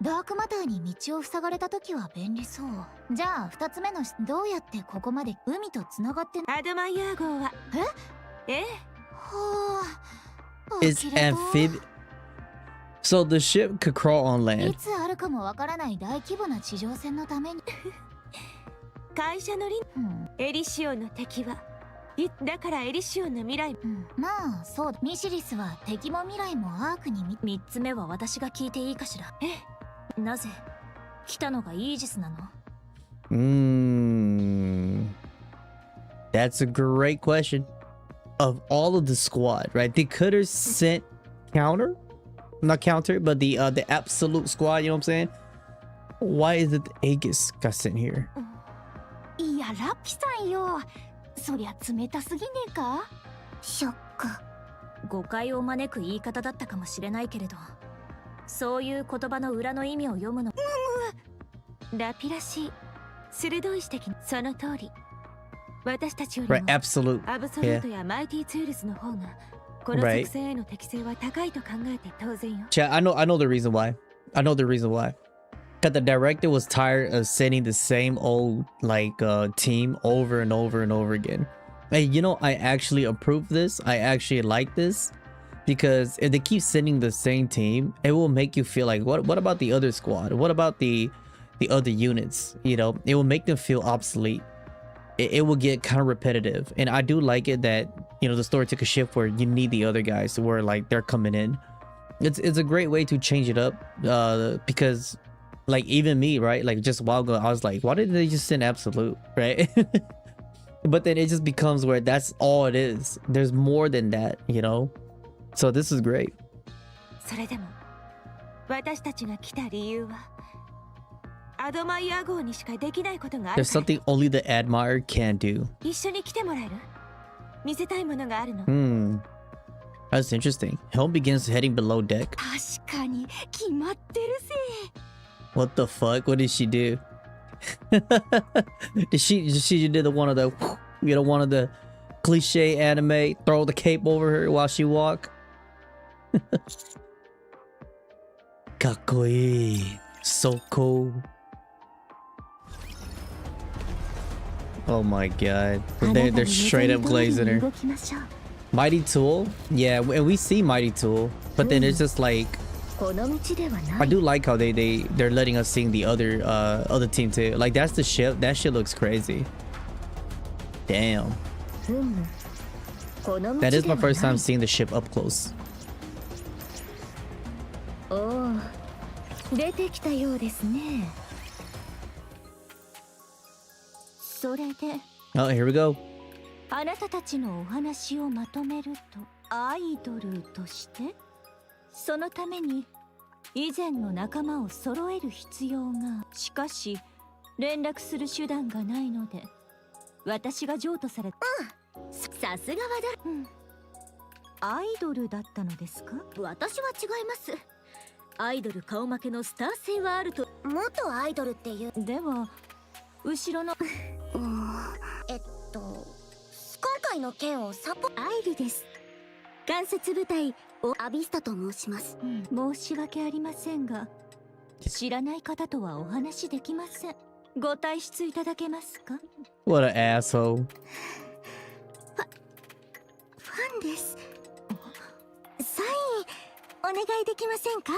ダークマターに道を塞がれた時は便利そう。じゃあ2つ目のどうやってここまで海とつながってんの？アドマイヤー号はええはあ。 It's amphibious. So the ship could crawl on い land. つあるかもわからない大規模な地上戦のために。会社のエリシオンの敵はだからエリシオンの未来、まあそうだ。ミシリスは敵も未来もアークに3つ目は私が聞いていいかしら。なぜ来たのがイージスなの？ That's a great question. Of all of the squad, right? They could have sent counter, not counter, but the absolute squad. You know what I'm saying? Why is it the Aegis got sent here? いやラピさんよ。そりゃ冷たすぎねえか？ショック。誤解を招く言い方だったかもしれないけれど、そういう言葉の裏の意味を読むの。ラピらしい鋭い指摘。その通り。私たちよりも Right, absolute. アブソルートやマイティツールズの方がこの作戦への適性は高いと考えて当然よ。Chat, I know the reason why. I know the reason why. Because the director was tired of sending the same old team over and over and over again. Hey, you know, I actually approve this. I actually like this because if they keep sending the same team, it will make you feel like what about the other squad? What about the other units? You know, it will make them feel obsolete. It will get kind of repetitive, and I do like it that, you know, the story took a shift where you need the other guys where like they're coming in. It's a great way to change it up because like even me, right, like just a while ago I was like, why didn't they just send absolute, right? But then it just becomes where that's all it is. There's more than that, you know. So this is great. それでも私たちが来た理由はアドマイヤー号にしかできないことがある。 There's something only the admirer can do. 一緒に来てもらえる？見せたいものがあるの。That's interesting. Helm begins heading below deck. 確かに決まってるぜ。 What the fuck? What did she do? did she did the one of the, you know, one of the cliche anime, throw the cape over her while she walk? かっこいい. So cool. Oh my god. They're straight up glazing her. Mighty Tool? Yeah, and we see Mighty Tool, but then it's just like, I do like how they're letting us see the other team too. Like that's the ship. That shit looks crazy. Damn. That is my first time seeing the ship up close. 出てきたようですね。それで Oh, here we go. あなたたちのお話をまとめると、アイドルとしてそのために以前の仲間を揃える必要が、しかし連絡する手段がないので私が譲渡された。さすがはアイドルだったのですか？私は違います。アイドル顔負けのスター性はあると。元アイドルっていう。では後ろの今回の件をサポアイリです。関節部隊をアビスタと申します。申し訳ありませんが、知らない方とはお話できません。ご退出いただけますか？ What an asshole. ファンです。サインお願いできませんか？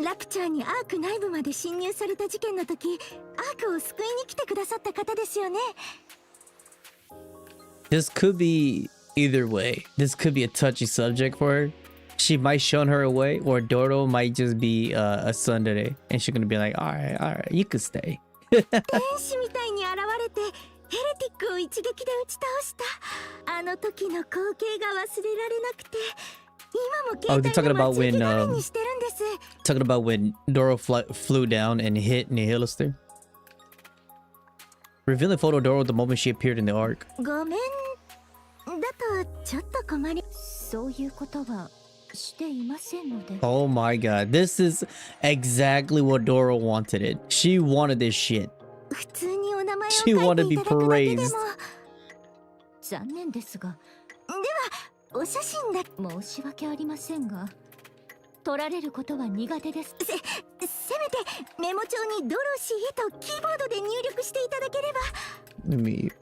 ラプチャーにアーク内部まで侵入された事件の時、アークを救いに来てくださった方ですよね。This could be either way. This could be a touchy subject for her. She might shun her away, or Doro might just be a tsundere, and she's gonna be like, all right, you can stay. 天使みたいに現れてヘレティックを一撃で打ち倒したあの時の光景が忘れられなくて、今も携帯の待ち受け画面にしてるんです。Talking about when Doro flew down and hit Nihilister. Revealing photo Doro the moment she appeared in the arc. ごめんだとちょっと困り、そういうことはしていませんので。 Oh my god, this is exactly what Doro wanted it. She wanted this shit. 普通にお名前を She 書い wanted て to be いただくだけでも praised. 残念ですが、ではお写真だ。申し訳ありませんが、撮られることは苦手です。せめてメモ帳にドロシーへとキーボードで入力していただければ。 Let me...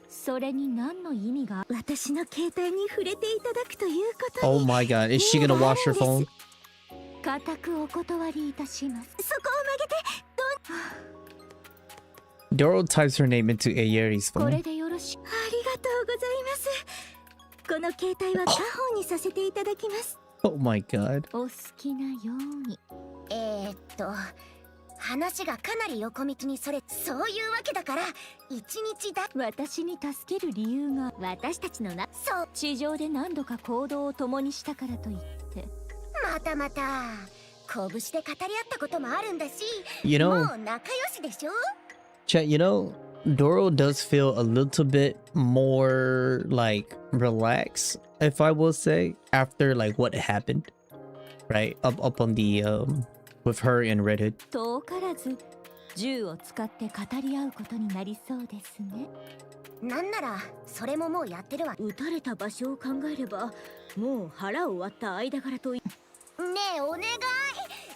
それに何の意味が？私の携帯に触れていただくということに。 Oh my god, is she gonna wash her phone? 固くお断りいたします。そこを曲げて。 Doro types her name into Ayeri's こ phone. れでよろしく。ありがとうございます。この携帯は家宝にさせていただきます。 Oh my god. お好きなように。話がかなり横道にそれ、そういうわけだから一日だ。私に助ける理由が、私たちのな、そう、地上で何度か行動を共にしたからといって、またまた拳で語り合ったこともあるんだし、 You know, もう仲良しでしょ。 Chat, you know, Doro does feel a little bit more like relaxed, if I will say, after like what happened, right? Up on the with her and Red Hood. 遠からず銃を使って語り合うことになりそうですね。なんならそれももうやってるわ。撃たれた場所を考えればもう腹を割った間柄とい。ねえお願い。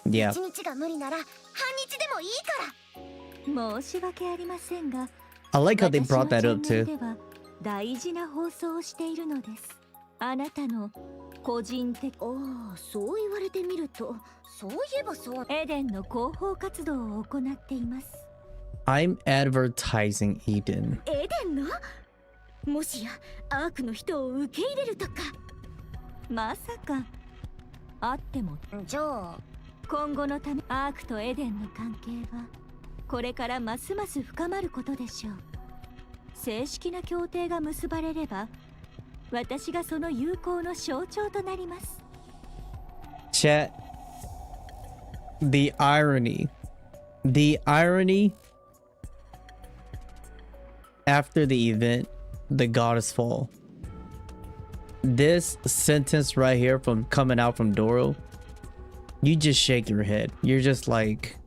Yeah. 一日が無理なら半日でもいいから。申し訳ありませんが、 I like how they brought that up 私 too. はチャンネルでは大事な放送をしているのです。あなたの個人的、ああ、そう言われてみると、そういえばそう、エデンの広報活動を行っています。 I'm advertising Eden. エデンの？もしやアークの人を受け入れるとか。まさかあっても。じゃあ今後のため、アークとエデンの関係はこれからますます深まることでしょう。正式な協定が結ばれれば、私がその友好の象徴となります。 Chat. The irony. After the event, the goddess fall. This sentence right here from coming out from Doro, you just shake your head. You're just like,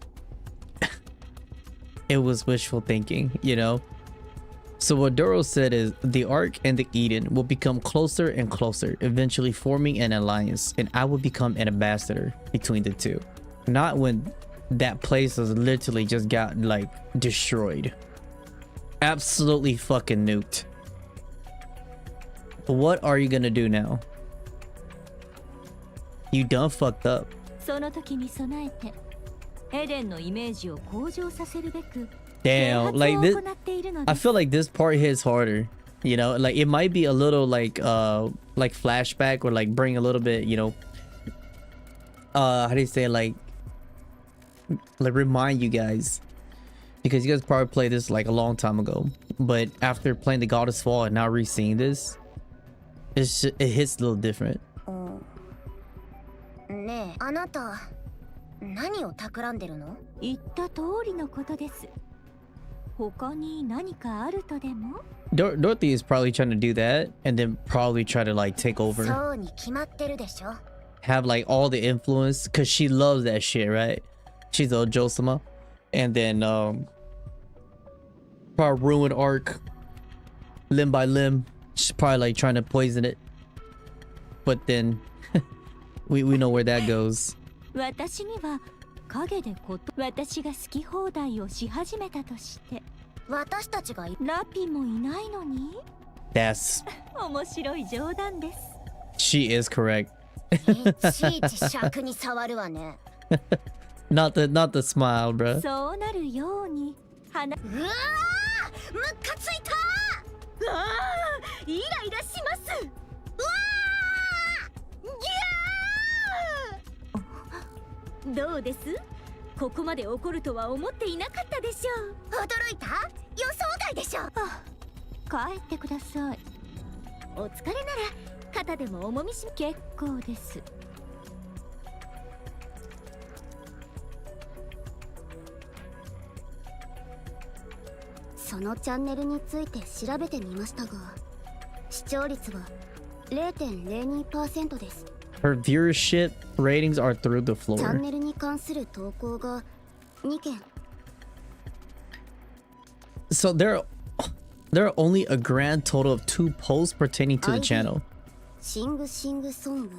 it was wishful thinking, you know? So what Doro said is the Ark and the Eden will become closer and closer, eventually forming an alliance, and I will become an ambassador between the two. Not when that place has literally just got like destroyed. Absolutely fucking nuked. What are you gonna do now? You done fucked up. その時に備えて、エデンのイメージを向上させるべく、 Damn, like this, I feel like this part hits harder. You know, like it might be a little like flashback or like bring a little bit, you know, how do you say, like remind you guys, because you guys probably played this like a long time ago, but after playing the Goddess Fall and now re-seeing this, it hits a little different. ねえ、あなた何を企んでるの？言った通りのことです。他に何かあるとでも？ Dorothy is probably trying to do that and then probably try to like take over. そうに決まってるでしょ。 Have like all the influence because she loves that shit, right? She's a Josama, and then probably ruin Ark limb by limb. She's probably like trying to poison it, but then we know where that goes. 私には陰で私が好き放題をし始めたとして私たちがラピもいないのに That's 面白い冗談です。 she is correct. いちいち尺に触るわね。not the smile, bro. そうなるようにうわー、ムカついた。うわーイライラします。うわー、ギャー。どうです？ここまで怒るとは思っていなかったでしょう。驚いた？予想外でしょ。帰ってください。お疲れなら肩でも重みし結構です。そのチャンネルについて調べてみましたが、視聴率は 0.02% です。Her viewership ratings are through the チャン floor. ネルに関する投稿が2件。 So there are only a grand total of 2 posts pertaining to the channel. シングシングソング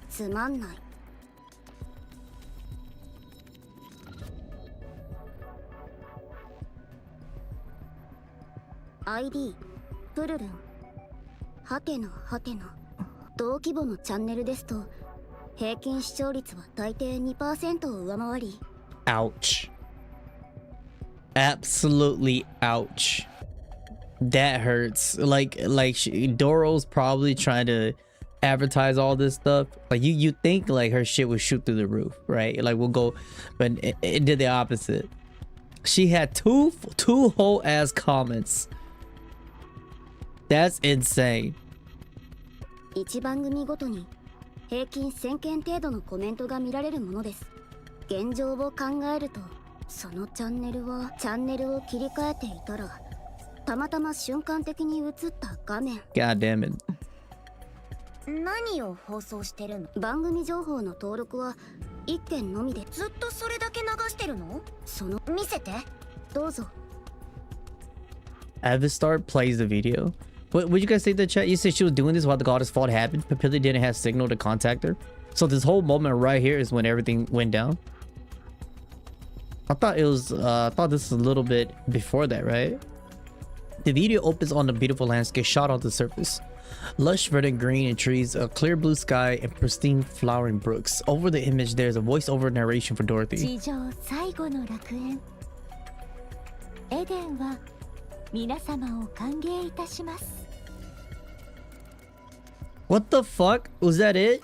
つまんない。ID プルルンはてなはてな。同規模のチャンネルですと平均視聴率は大抵 2% を上回り。 Ouch. Absolutely ouch. That hurts. Like Doro's probably trying to advertise all this stuff. Like you think like her shit would shoot through the roof, right? Like we'll go, but it did the opposite. She had two whole ass comments. That's insane. 1番組ごとに平均1000件程度のコメントが見られるものです。現状を考えるとそのチャンネルを切り替えていたらたまたま瞬間的に映った画面。 God damn it. 何を放送してるの？番組情報の登録は1件のみでずっとそれだけ流してるの？その見せてどうぞ。 Avistar plays the video. What would you guys say in the chat? You said she was doing this while the goddess fault happened. Papilli didn't have signal to contact her. So this whole moment right here is when everything went down. I thought this was a little bit before that, right? The video opens on the beautiful landscape shot on the surface. Lush verdant green and trees, a clear blue sky, and pristine flowering brooks. Over the image, there's a voiceover narration for Dorothy. 地上最後の楽園エデンは皆様を歓迎いたします。 What the fuck? Was that it?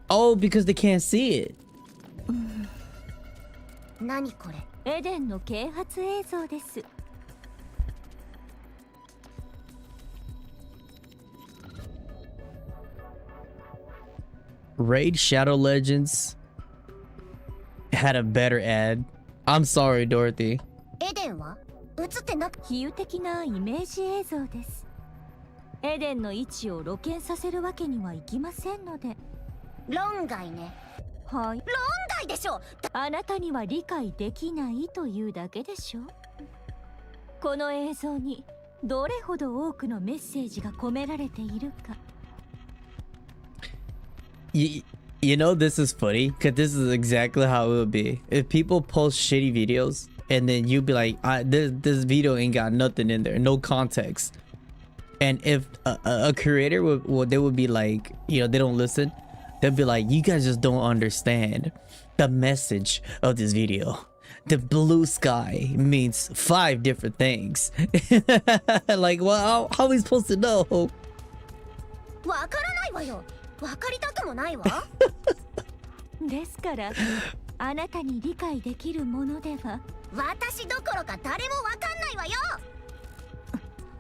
Oh, because they can't see it. 何これ？エデンの啓発映像です。 Raid Shadow Legends had a better ad. I'm sorry, Dorothy. エデンは映ってなく。比喩的なイメージ映像です。エデンの位置を露見させるわけにはいきませんので。論外ね。はい。論外でしょ。あなたには理解できないというだけでしょ。この映像にどれほど多くのメッセージが込められているか。You know this is funny because this is exactly how it would be if people post shitty videos and then you'd be like, this video ain't got nothing in there, no context. And if a creator would be like, you know, they don't listen, they'll be like, you guys just don't understand the message of this video. The blue sky means 5 different things. Like, well, how are we supposed to know? わからないわよ。わかりたくもないわ。ですからあなたに理解できるものでは。私どころか誰もわかんないわよ。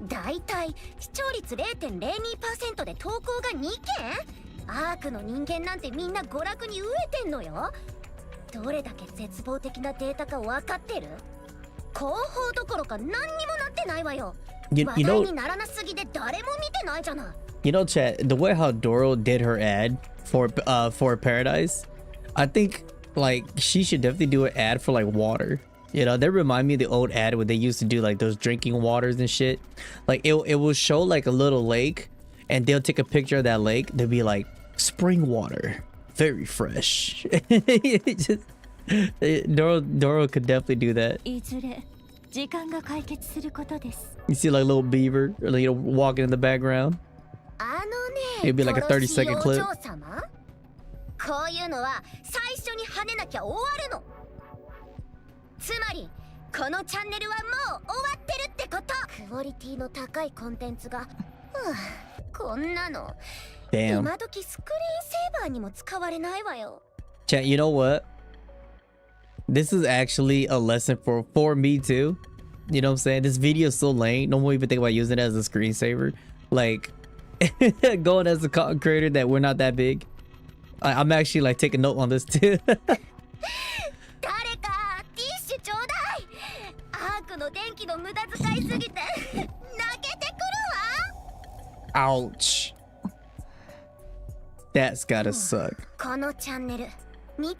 だいたい視聴率 0.02% で投稿が2件？アークの人間なんてみんな娯楽に飢えてんのよ。どれだけ絶望的なデータか分かってる？広報どころか何にもなってないわよ。話題にならなすぎで誰も見てないじゃない。You know, chat, the way how Doro did her ad for Paradise, I think like she should definitely do an ad for like water. You know, they remind me of the old ad where they used to do like those drinking waters and shit. Like it will show like a little lake and they'll take a picture of that lake. They'll be like spring water very fresh. Doro could definitely do that. いずれ時間が解決することです。 You see like little beaver, or, you know, walking in the background. あのね It'd be like a 30-second clip. こういうのは最初に跳ねなきゃ終わるの。つまりこのチャンネルはもう終わってるってこと。クオリティの高いコンテンツが、こんなの Damn. 今時スクリーンセーバーにも使われないわよ。 Chat, you know what? This is actually a lesson for me too. You know what I'm saying? This video is so lame. No one even think about using it as a screensaver. Like going as a content creator that we're not that big. I'm actually like taking note on this too. 誰かティッシュちょうだい。アークの電気の無駄遣いすぎて泣けてくるわ。 Ouch. That's gotta suck. このチャンネル 2%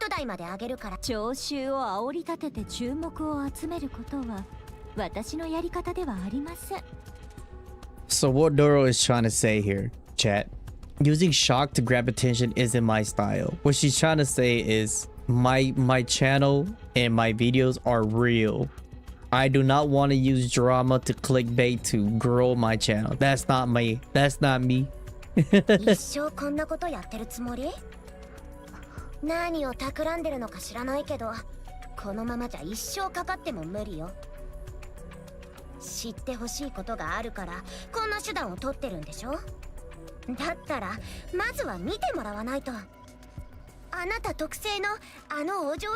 台まで上げるから。聴衆を煽り立てて注目を集めることは私のやり方ではありません。 So what Doro is trying to say here, chat, using shock to grab attention isn't my style. What she's trying to say is my channel and my videos are real. I do not want to use drama to clickbait to grow my channel. That's not me. That's not me. 一生こんなことやってるつもり？何を企んでるのか知らないけど、このままじゃ一生かかっても無理よ。知ってほしいことがあるからこんな手段を取ってるんでしょ。だったらまずは見てもらわないと。あなた特製のあのお上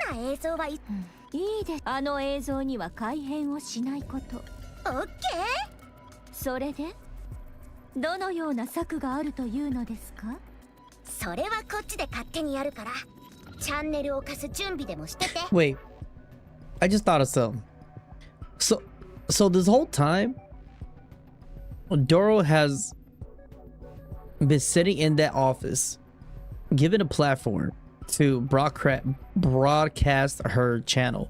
品な映像はいいです。あの映像には改変をしないこと。オッケー。それでどのような策があるというのですか？それはこっちで勝手にやるから、チャンネルを貸す準備でもしてて。 Wait, I just thought of something. So this whole time, Doro has been sitting in that office, given a platform to broadcast her channel,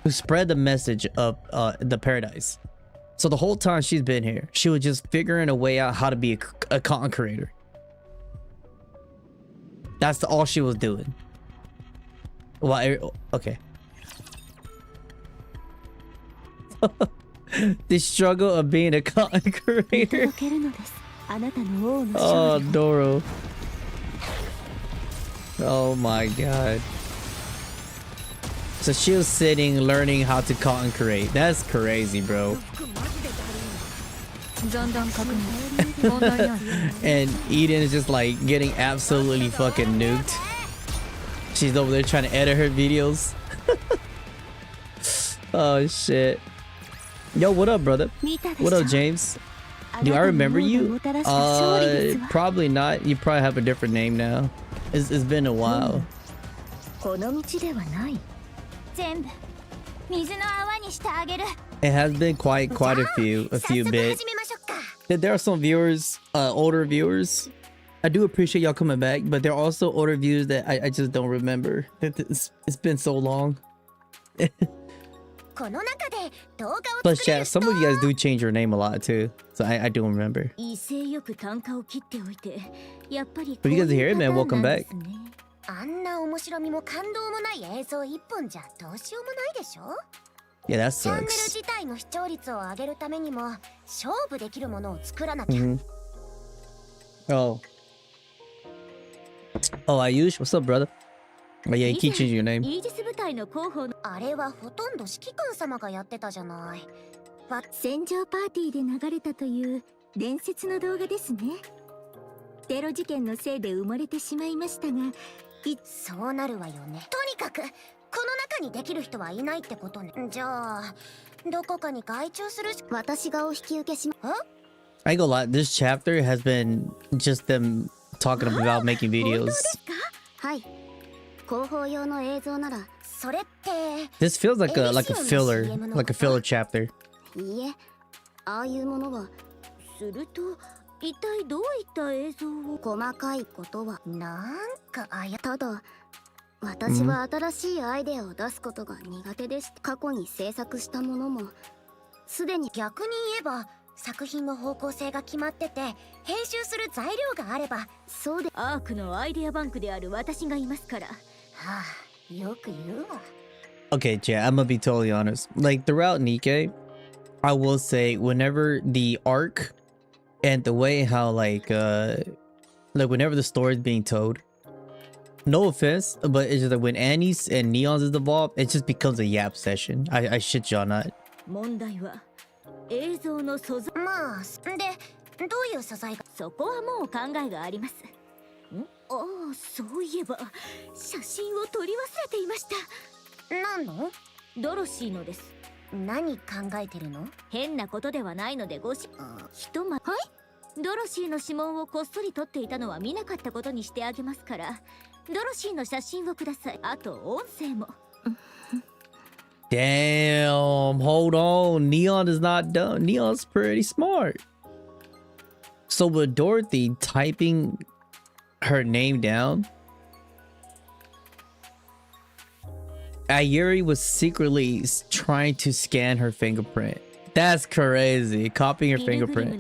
to spread the message of the paradise. So the whole time she's been here, she was just figuring a way out how to be a content creator. That's all she was doing. Well, okay. The struggle of being a content creator. Oh, Doro. Oh my god. So she was sitting learning how to content create. That's crazy, bro. And Eden is just like getting absolutely fucking nuked. She's over there trying to edit her videos. Oh shit. Yo, what up, brother? What up, James? Do I remember you? Probably not. You probably have a different name now. It's been a while. It has been quite a few bits. There are some viewers, older viewers. I do appreciate y'all coming back, but there are also older viewers that I just don't remember. It's been so long. Plus, chat, some of you guys do change your name a lot too, so I do remember. If you guys are here, man, welcome back. あんな面白みも感動もない映像一本じゃどうしようもないでしょ。 Yeah, that チャンネル sucks. 自体の視聴率を上げるためにも勝負できるものを作らなきゃ。Oh, Ayush, what's up, brother? Oh yeah, you keep changing your name. あれはほとんど指揮官様がやってたじゃない。戦場パーティーで流れたという伝説の動画ですね。テロ事件のせいで埋もれてしまいましたが、そうなるわよね。とにかくこの中にできる人はいないってことね。じゃあどこかに外注するし。私がお引き受けしま。I ain't gonna lie, this chapter has been just them talking about making videos. はい。広報用の映像ならそれって。 This feels like a filler, like a filler chapter. いいえ、ああいうものは。すると一体どういった映像を？細かいことはなんかただ私は新しいアイデアを出すことが苦手でした。過去に制作したものもすでに。逆に言えば作品の方向性が決まってて編集する材料があれば。そうで、アークのアイデアバンクである私がいますから。はあ、よく言うわ。 Okay, chat, I'm gonna be totally honest. Like throughout Nikke, I will say whenever the arc and the way how like whenever the story is being told, no offense, but it's just like when Annie's and Neon's is involved, it just becomes a yap session. I shit y'all not. 問題は映像の素材。まあ、で、どういう素材が。そこはもう考えがあります。ああ、そういえば写真を撮り忘れていました。何の？ドロシーのです。何考えてるの？変なことではないのでひとま。はい。ドロシーの指紋をこっそり撮っていたのは見なかったことにしてあげますから、ドロシーの写真をください。あと音声も。Damn, hold on. Neon is not done. Neon's pretty smart. So with Dorothy typing her name down, Ayuri was secretly trying to scan her fingerprint. That's crazy. Copying her fingerprint.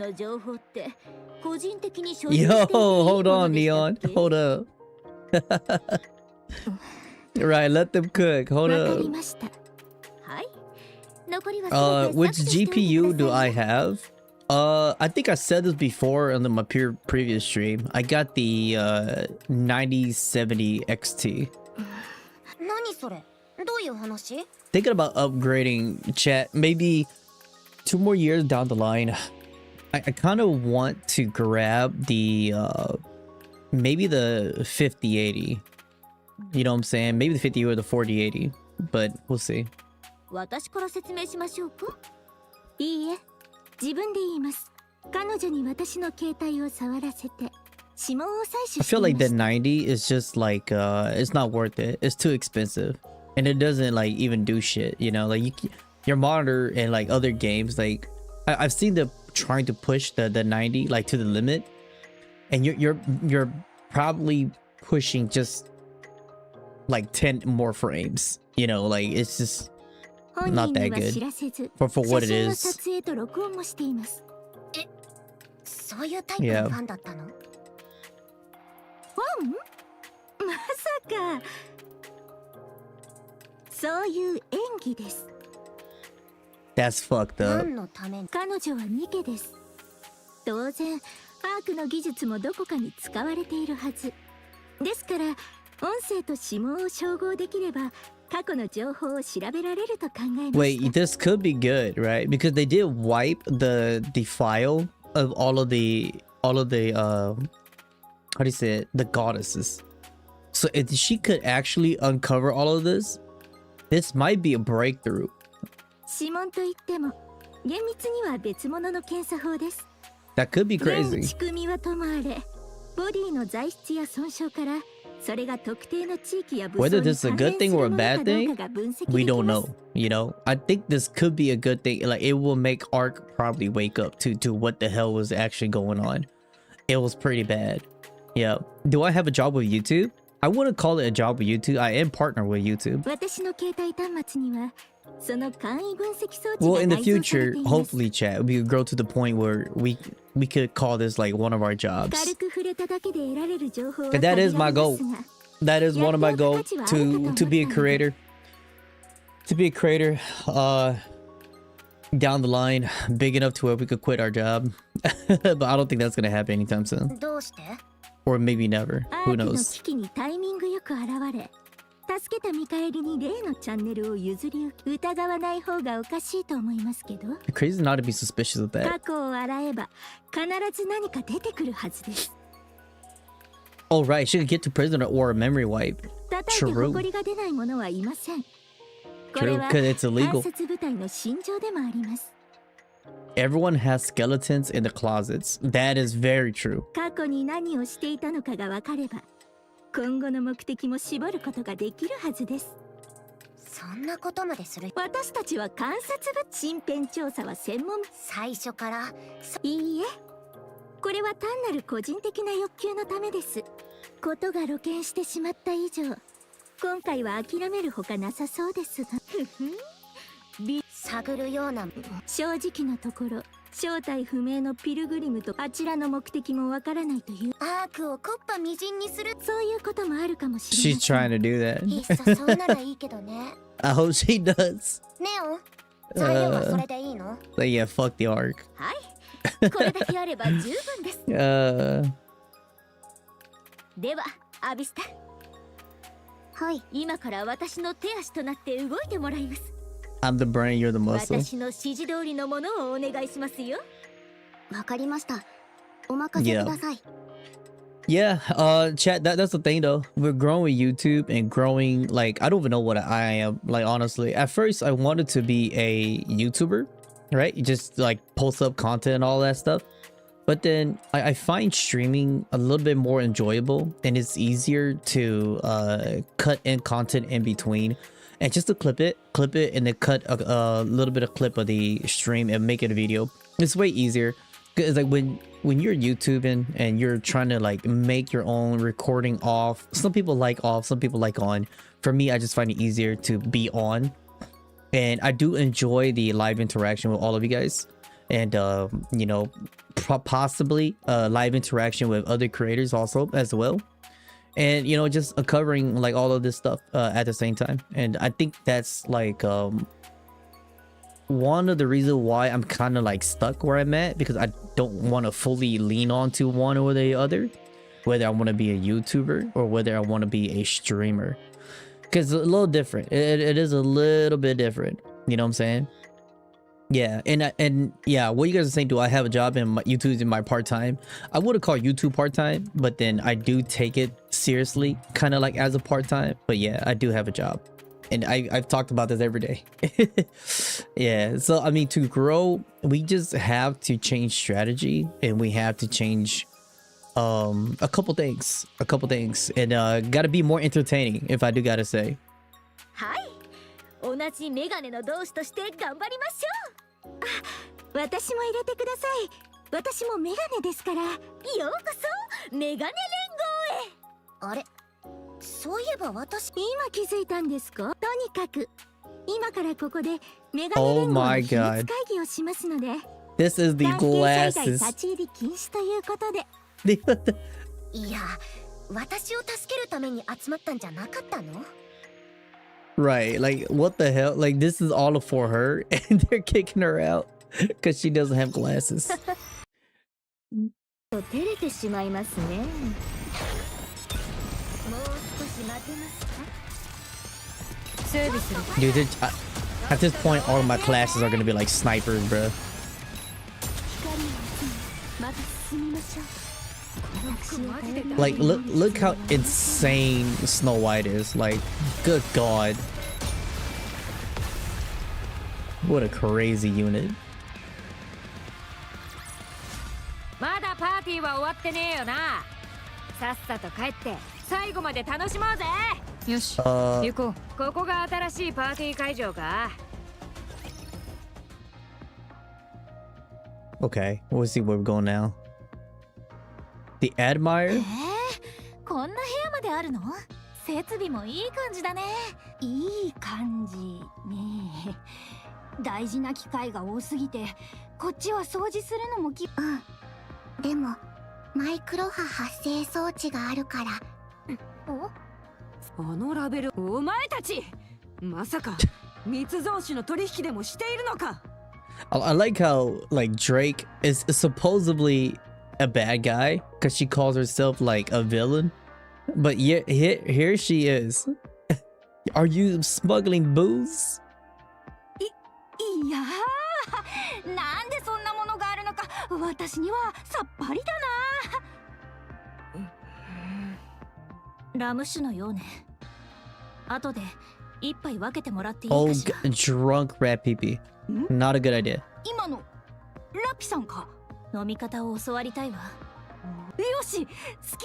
Yo, hold on, Neon. Hold up. Right, let them cook. Hold up. Which GPU do I have? I think I said this before on my previous stream. I got the 9070 XT. 何それ？どういう話？ Thinking about upgrading, chat. Maybe 2 more years down the line, I kind of want to grab the maybe the 5080. You know what I'm saying? Maybe the 50 or the 4080, but we'll see. 私から説明しましょうか。いいえ、自分で言います。彼女に私の携帯を触らせて指紋を採取していました。 I feel like the 90 is just like it's not worth it. It's too expensive. And it doesn't like even do shit, you know, like your monitor and like other games, like I've seen them trying to push the 90 like to the limit, and you're probably pushing just like 10 more frames, you know, like it's just not that good for what it is. そういうタイプのファンだったの？ファン？まさか。そういう演技です。That's fucked up. 何のために？彼女はニケです。当然、アークの技術もどこかに使われているはず。ですから、音声と指紋を照合できれば、過去の情報を調べられると考えました。Wait, this could be good, right? Because they did wipe the file of all of the how do you say it? The goddesses. So if she could actually uncover all of this, this might be a breakthrough. 指紋といっても厳密には別物の検査法です。That could be 現 crazy. 仕組みはともあれ、ボディの材質や損傷からそれが特定の地域や部署 Whether に this is a 関 good 連す thing る or も a のか bad どう thing, かが分析 we でき don't ま know. す。You know, I think this could be a good thing. Like it will make Ark probably wake up to what the hell was actually going on. It was pretty bad. Yeah. Do I have a job with YouTube? I wouldn't call it a job with YouTube. I am partnered with YouTube. 私の携帯端末にはその簡易分析装置 Well, が in the 内蔵され future, ています。 hopefully, chat, we could grow to the point where we could call this like one of our jobs. 軽く触れただけで得られる情報は And that is my 限られ goal. ますが、 That is one of my goals to be a creator. To be a creator, down the line, big enough to where we could quit our job. But I don't think that's gonna happen anytime soon. どうして？ Or maybe never. ア Who ークの knows? 危機にタイミングよく現れ、助けた見返りに例のチャンネルを譲り受け、疑わない方がおかしいと思いますけど、 Crazy not to be suspicious of 過 that. 去を洗えば必ず何か出てくるはずです。 Oh right, she could get to prison or a memory wipe. 叩いて埃が出ないものはいません。これ True, は because it's 暗 illegal. 殺部隊の心情でもあります。 Everyone has skeletons in the closets. That is very true. 過去に何をしていたのかが分かれば、今後の目的も絞ることができるはずです。そんなことまでする？私たちは観察部、身辺調査は専門。最初から。いいえ、これは単なる個人的な欲求のためです。ことが露見してしまった以上、今回は諦めるほかなさそうですが。探るような。正直なところ、正体不明のピルグリムとあちらの目的もわからないという。アークをコッパみじんにする。そういうこともあるかもしれま She's せん。 trying to do that. いっそそうならいいけどね。I hope she does. ネオン、材料はそれでいいの？ But yeah, fuck the arc. はい、これだけあれば十分です。ではアビスタ、はい。今から私の手足となって動いてもらいます。 I'm the brain, you're the muscle. 私の指示通りのものをお願いしますよ。わかりました。お任せください。Yeah, chat, that's the thing though. We're growing with YouTube and growing, like, I don't even know what I am, like, honestly. At first, I wanted to be a YouTuber, right? Just, like, post up content and all that stuff. But then I find streaming a little bit more enjoyable, and it's easier to cut in content in between. And just to clip it, and then cut a little bit of clip of the stream and make it a video. It's way easier. It's like when you're YouTubing and you're trying to like make your own recording off. Some people like off, some people like on. For me, I just find it easier to be on. And I do enjoy the live interaction with all of you guys. And you know, possibly live interaction with other creators also as well. And you know, just covering like all of this stuff at the same time. And I think that's like one of the reasons why I'm kind of like stuck where I'm at, because I don't want to fully lean on to one or the other, whether I want to be a YouTuber or whether I want to be a streamer, because it's a little different. It is a little bit different, you know what I'm saying? Yeah. And yeah, what you guys are saying, do I have a job and YouTube is in my part-time? I would have called YouTube part-time, but then I do take it seriously, kind of like as a part-time. But yeah, I do have a job, and I've talked about this every day. Yeah, so I mean, to grow, we just have to change strategy, and we have to change a couple things, and gotta be more entertaining, if I do gotta say. はい、同じメガネの同士として頑張りましょう。あ、私も入れてください。私もメガネですから。ようこそメガネ連合へ。あれ、そういえば私今気づいたんですか？とにかく今からここでメガネ連合の秘密会議をしますので。This is the glasses. 立ち入り禁止ということで。いや、私を助けるために集まったんじゃなかったの？Right, like what the hell? Like this is all for her, and they're kicking her out because she doesn't have glasses. 照れてしまいますね。もう少し待てますか？整備する。Dude, at this point, all of my classes are gonna be like snipers, bro. また進みましょう。 Like look how insane Snow White is. Like, good god, what a crazy unit. まだパーティーは終わってねえよな。さっさと帰って最後まで楽しもうぜ。よし、行こう。ここが新しいパーティー会場か。 Okay, we'll see where we're going now. The Admire? こんな部屋まであるの？設備もいい感じだね。いい感じね。大事な機械が多すぎて、こっちは掃除するのもでもマイクロ波発生装置があるから。あのラベル、お前たちまさか密造酒の取引でもしているのか？ I like how like Drake is supposedly a bad guy because she calls herself like a villain, but yet here she is. Are you smuggling booze? いやー、なんでそんなものがあるのか私にはさっぱりだな。ラム酒のようね。後で一杯分けてもらっていいかしら。 Oh, drunk rat pee-pee. Not a good idea. 今のラピさんか？飲み方を教わりたいわ。よし、好き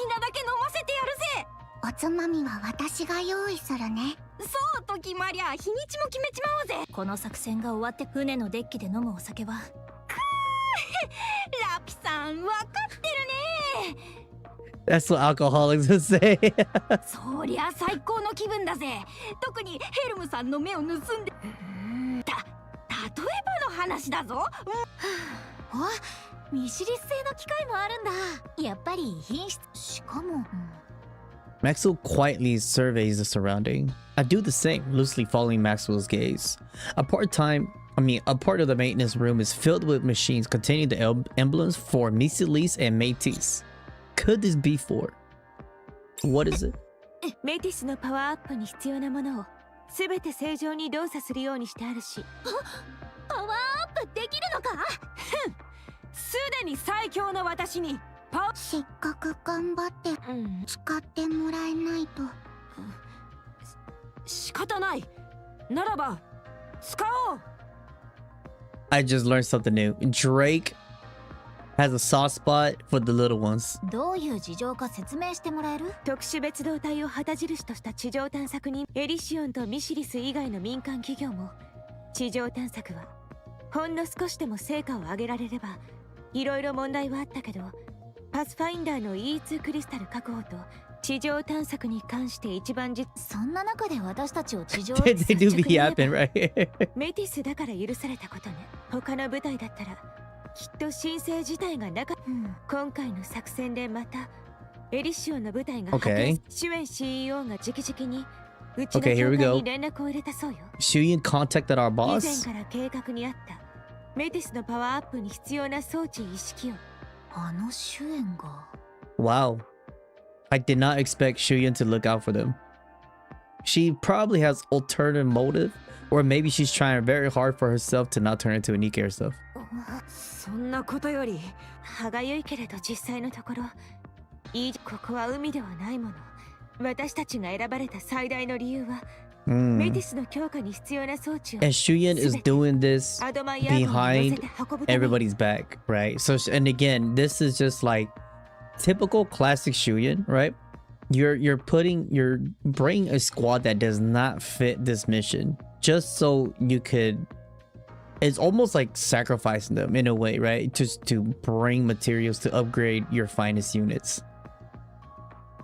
なだけ飲ませてやるぜ。おつまみは私が用意するね。そうと決まりゃ日にちも決めちまおうぜ。この作戦が終わって船のデッキで飲むお酒はラピさん分かってるね。 That's what alcoholics would say. そりゃ最高の気分だぜ。特にヘルムさんの目を盗んで例えばの話だぞ。あ、見知り性の機械もあるんだ。やっぱり品質。しかも、Maxwell quietly surveys the surrounding. I do the same, loosely following Maxwell's gaze. A part of the maintenance room is filled with machines containing the emblems for Misilis and Métis. Could this be for? What is it? メイティスのパワーアップに必要なものをすべて正常に動作するようにしてあるし。パワーアップできるのか？すでに最強の私にせっかく頑張って使ってもらえないと。仕方ない。ならば使おう。 I just learned something new. Drake has a soft spot for the little ones. どういう事情か説明してもらえる？特殊別動隊を旗印とした地上探索人エリシオンとミシリス以外の民間企業も地上探索はほんの少しでも成果を上げられればいろいろ問題はあったけど、パスファインダーの E2 クリスタル確保と地上探索に関して一番そんな中で私たちを地上へ They do be yapping, right? メティスだから許されたことね。他の部隊だったらきっと申請自体がなかった。今回の作戦でまたエリシオンの部隊が派遣、シュエン CEO が直々にうちの教会に連絡を入れたそうよ。Shuyin contacted our 以 boss. 前から計画にあったメティスのパワーアップに必要な装置一式を。あのシュエンが。 Wow. I did not expect Shuyin to look out for them. She probably has alternative motive, or maybe she's trying very hard for herself to not turn into a Nikke herself. そんなことより歯がゆいけれど実際のところここは海ではないもの。私たちが選ばれた最大の理由は、メティスの強化に必要な装置を And Shuyin is doing this behind everybody's back, right? So, and again, this is just like typical classic Shuyin, right? You're bringing a squad that does not fit this mission just so you could. It's almost like sacrificing them in a way, right? Just to bring materials to upgrade your finest units.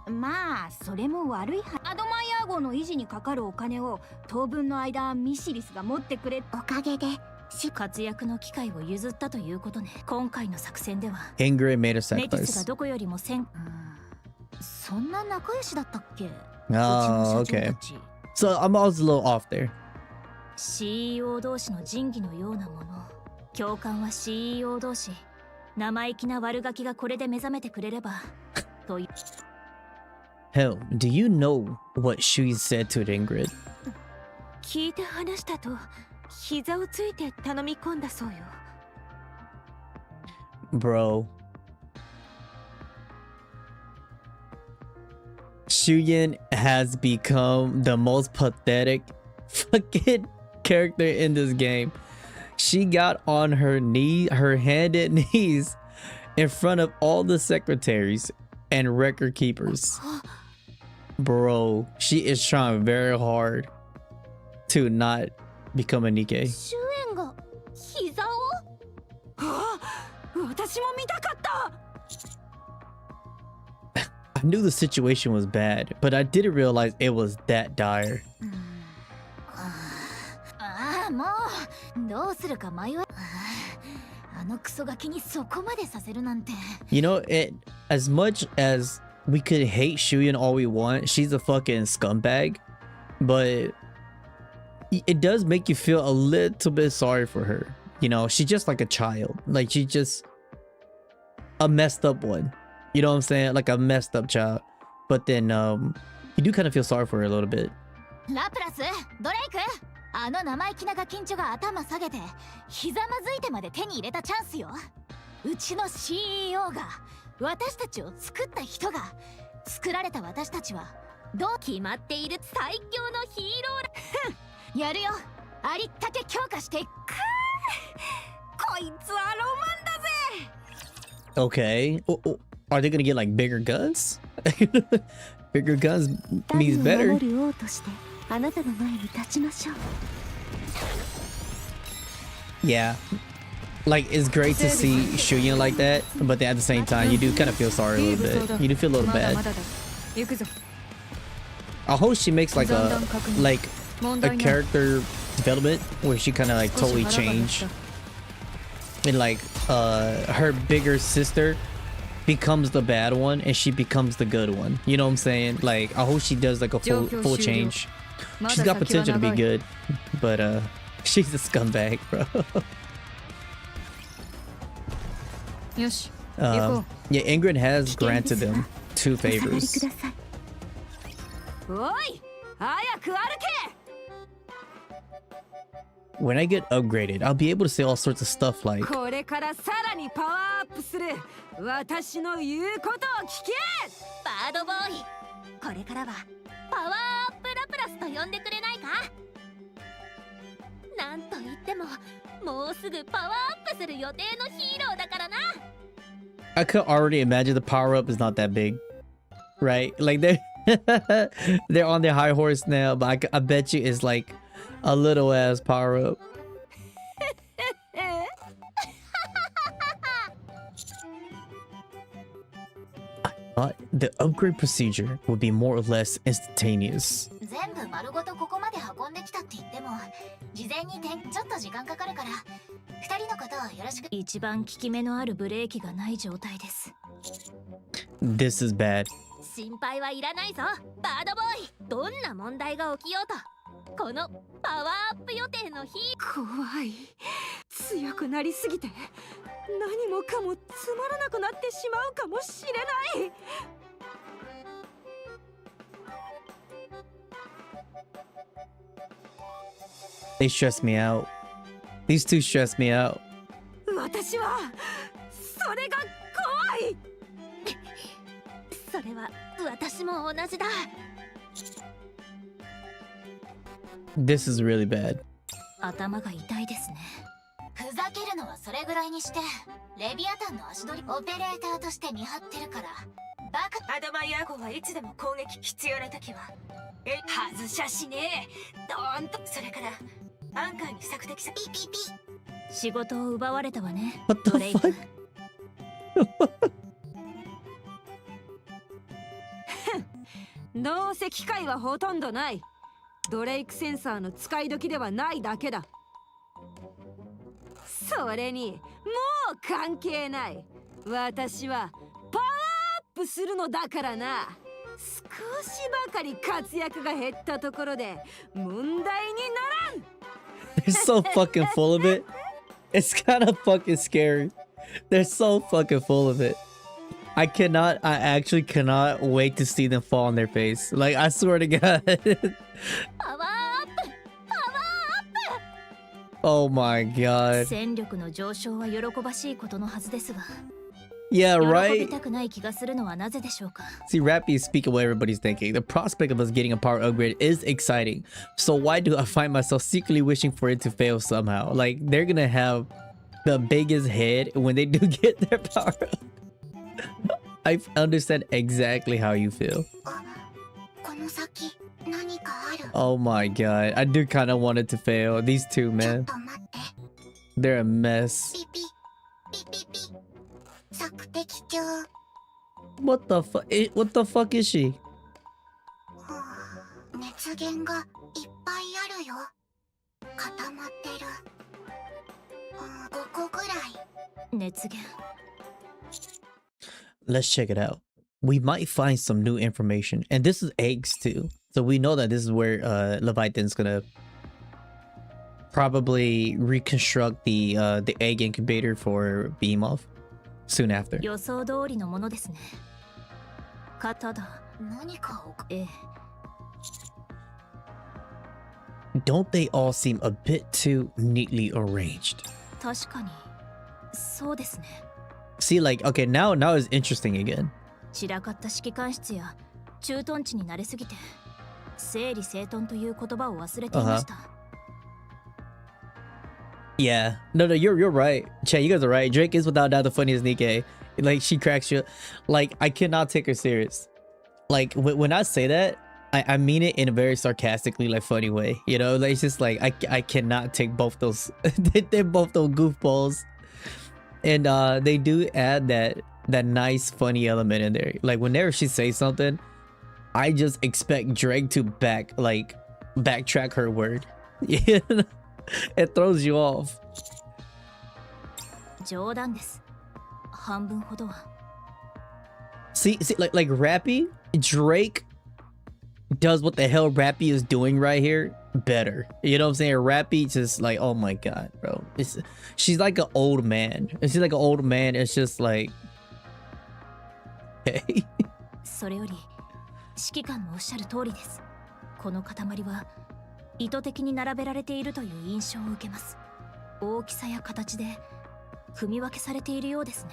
まあそれも悪いアドマイヤー号の維持にかかるお金を当分の間ミシリスが持ってくれおかげで活躍の機会を譲ったということね。今回の作戦では Ingrid made a メティスが sacrifice. どこよりもそんな仲良しだったっけ？ Oh, okay. So I was a little off there. CEO 同士の仁義のようなもの。教官は CEO 同士。生意気な悪ガキがこれで目覚めてくれればという。Hell, do you know what Shuyin said to Ingrid? 聞いて話したと膝をついて頼み込んだそうよ。 Bro. Shuyin has become the most pathetic fucking character in this game. She got on her handed knees in front of all the secretaries and record keepers. Bro, she is trying very hard to not become a Nikke. シュエンが膝を？私も見たかった。 I knew the situation was bad, but I didn't realize it was that dire. ああ、もうどうするか迷う。あのクソガキにそこまでさせるなんて。You know, as much as we could hate Shuyin all we want, she's a fucking scumbag, but it does make you feel a little bit sorry for her. You know, she's just like a child. Like, she's just a messed up one. You know what I'm saying? Like a messed up child. But then, you do kind of feel sorry for her a little bit. ラプラス、ドレイク、あの生意気なガキンチョが頭下げて、ひざまずいてまで手に入れたチャンスよ。うちの CEO が、私たちを作った人が、作られた私たちは、どう決まっている最強のヒーローだ。やるよ。ありったけ強化して。こいつはロマンだぜ。 Okay. Are they gonna get like bigger guns? Bigger guns means better. Yeah. Like, it's great to see Shuyin like that, but then at the same time, you do kind of feel sorry a little bit. You do feel a little bad. I hope she makes like a character development where she kind of like totally change and like her bigger sister becomes the bad one and she becomes the good one. You know what I'm saying? Like I hope she does like a full change. She's got potential to be good, but she's a scumbag, bro. Yeah, Ingrid has granted them 2 favors. When I get upgraded, I'll be able to say all sorts of stuff like, これからさらにパワーアップする私の言うことを聞け。バードボーイ、これからはパワーアップラプラスと呼んでくれないか。なんと言ってももうすぐパワーアップする予定のヒーローだからな。 I could already imagine the power up is not that big, right? Like they're on their high horse now, but I bet you it's like a little ass power up. But the upgrade procedure would be more or less instantaneous. 全部丸ごとここまで運んできたって言っても事前にちょっと時間かかるから2人のことをよろしく。一番効き目のあるブレーキがない状態です。 This is bad. 心配はいらないぞバードボーイ。どんな問題が起きようとこのパワーアップ予定の日。怖い。強くなりすぎて何もかもつまらなくなってしまうかもしれない。 They stress me out. These 2 stress me out. 私はそれが怖い。それは私も同じだ。 This is really bad. 頭が痛いですね。ふざけるのはそれぐらいにしてレビアタンの足取りオペレーターとして見張ってるから。バカ。アドマイア号はいつでも攻撃必要な時は外しゃしねえ。ドーンと。それからアンカーに索敵さ。ピピピ。仕事を奪われたわね。 What the ドレイク。 fuck? どうせ機会はほとんどない。ドレイクセンサーの使い時ではないだけだ。それにもう関係ない。私はパワーアップするのだからな。少しばかり活躍が減ったところで問題にならん。 They're so fucking full of it. It's kind of fucking scary. They're so fucking full of it. I actually cannot wait to see them fall on their face. Like, I swear to God. パワーアップパワーアップ。 Oh my God. 戦力の上昇は喜ばしいことのはずですが。 Yeah, 喜び right? たくない気がするのはなぜでしょうか。 See, Rappy is speaking what everybody's thinking. The prospect of us getting a power upgrade is exciting. So why do I find myself secretly wishing for it to fail somehow? Like, they're gonna have the biggest head when they do get their power up. I understand exactly how you feel. この先何かある。 Oh my God. I do kind of want it to fail. These 2, ちょっ man. と待って。 They're a mess. ピピピピピ。索敵中。 What the fuck? What the fuck is she? 熱源がいっぱいあるよ。固まってる。5個ぐらい。熱源。 Let's check it out. We might find some new information. And this is eggs too. So we know that this is where Leviathan's gonna probably reconstruct the egg incubator for Beamoff soon after. 予想通りのものですね。ただ何かを。ええ。 Don't they all seem a bit too neatly arranged? 確かにそうですね。 See, like, okay, now it's interesting again. 散らかった指揮官室や駐屯地に慣れすぎて整理整頓という言葉を忘れていました。Yeah, no, you're right. Che, you guys are right. Drake is without doubt the funniest Nikke. Like, she cracks you. Like, I cannot take her serious. Like, when I say that, I mean it in a very sarcastically, like, funny way. You know, like, it's just like I cannot take both those. They're both those goofballs, and they do add that nice funny element in there. Like, whenever she says something, I just expect Drake to backtrack her word. Yeah, it throws you off. 冗談です。半分ほどは。See, like Rappy, Drake does what the hell Rappy is doing right here better. You know what I'm saying? Rappy just like, oh my god, bro. She's like an old man. She's like an old man. It's just like, hey. それより指揮官のおっしゃる通りです。この塊は意図的に並べられているという印象を受けます。大きさや形で組み分けされているようですね。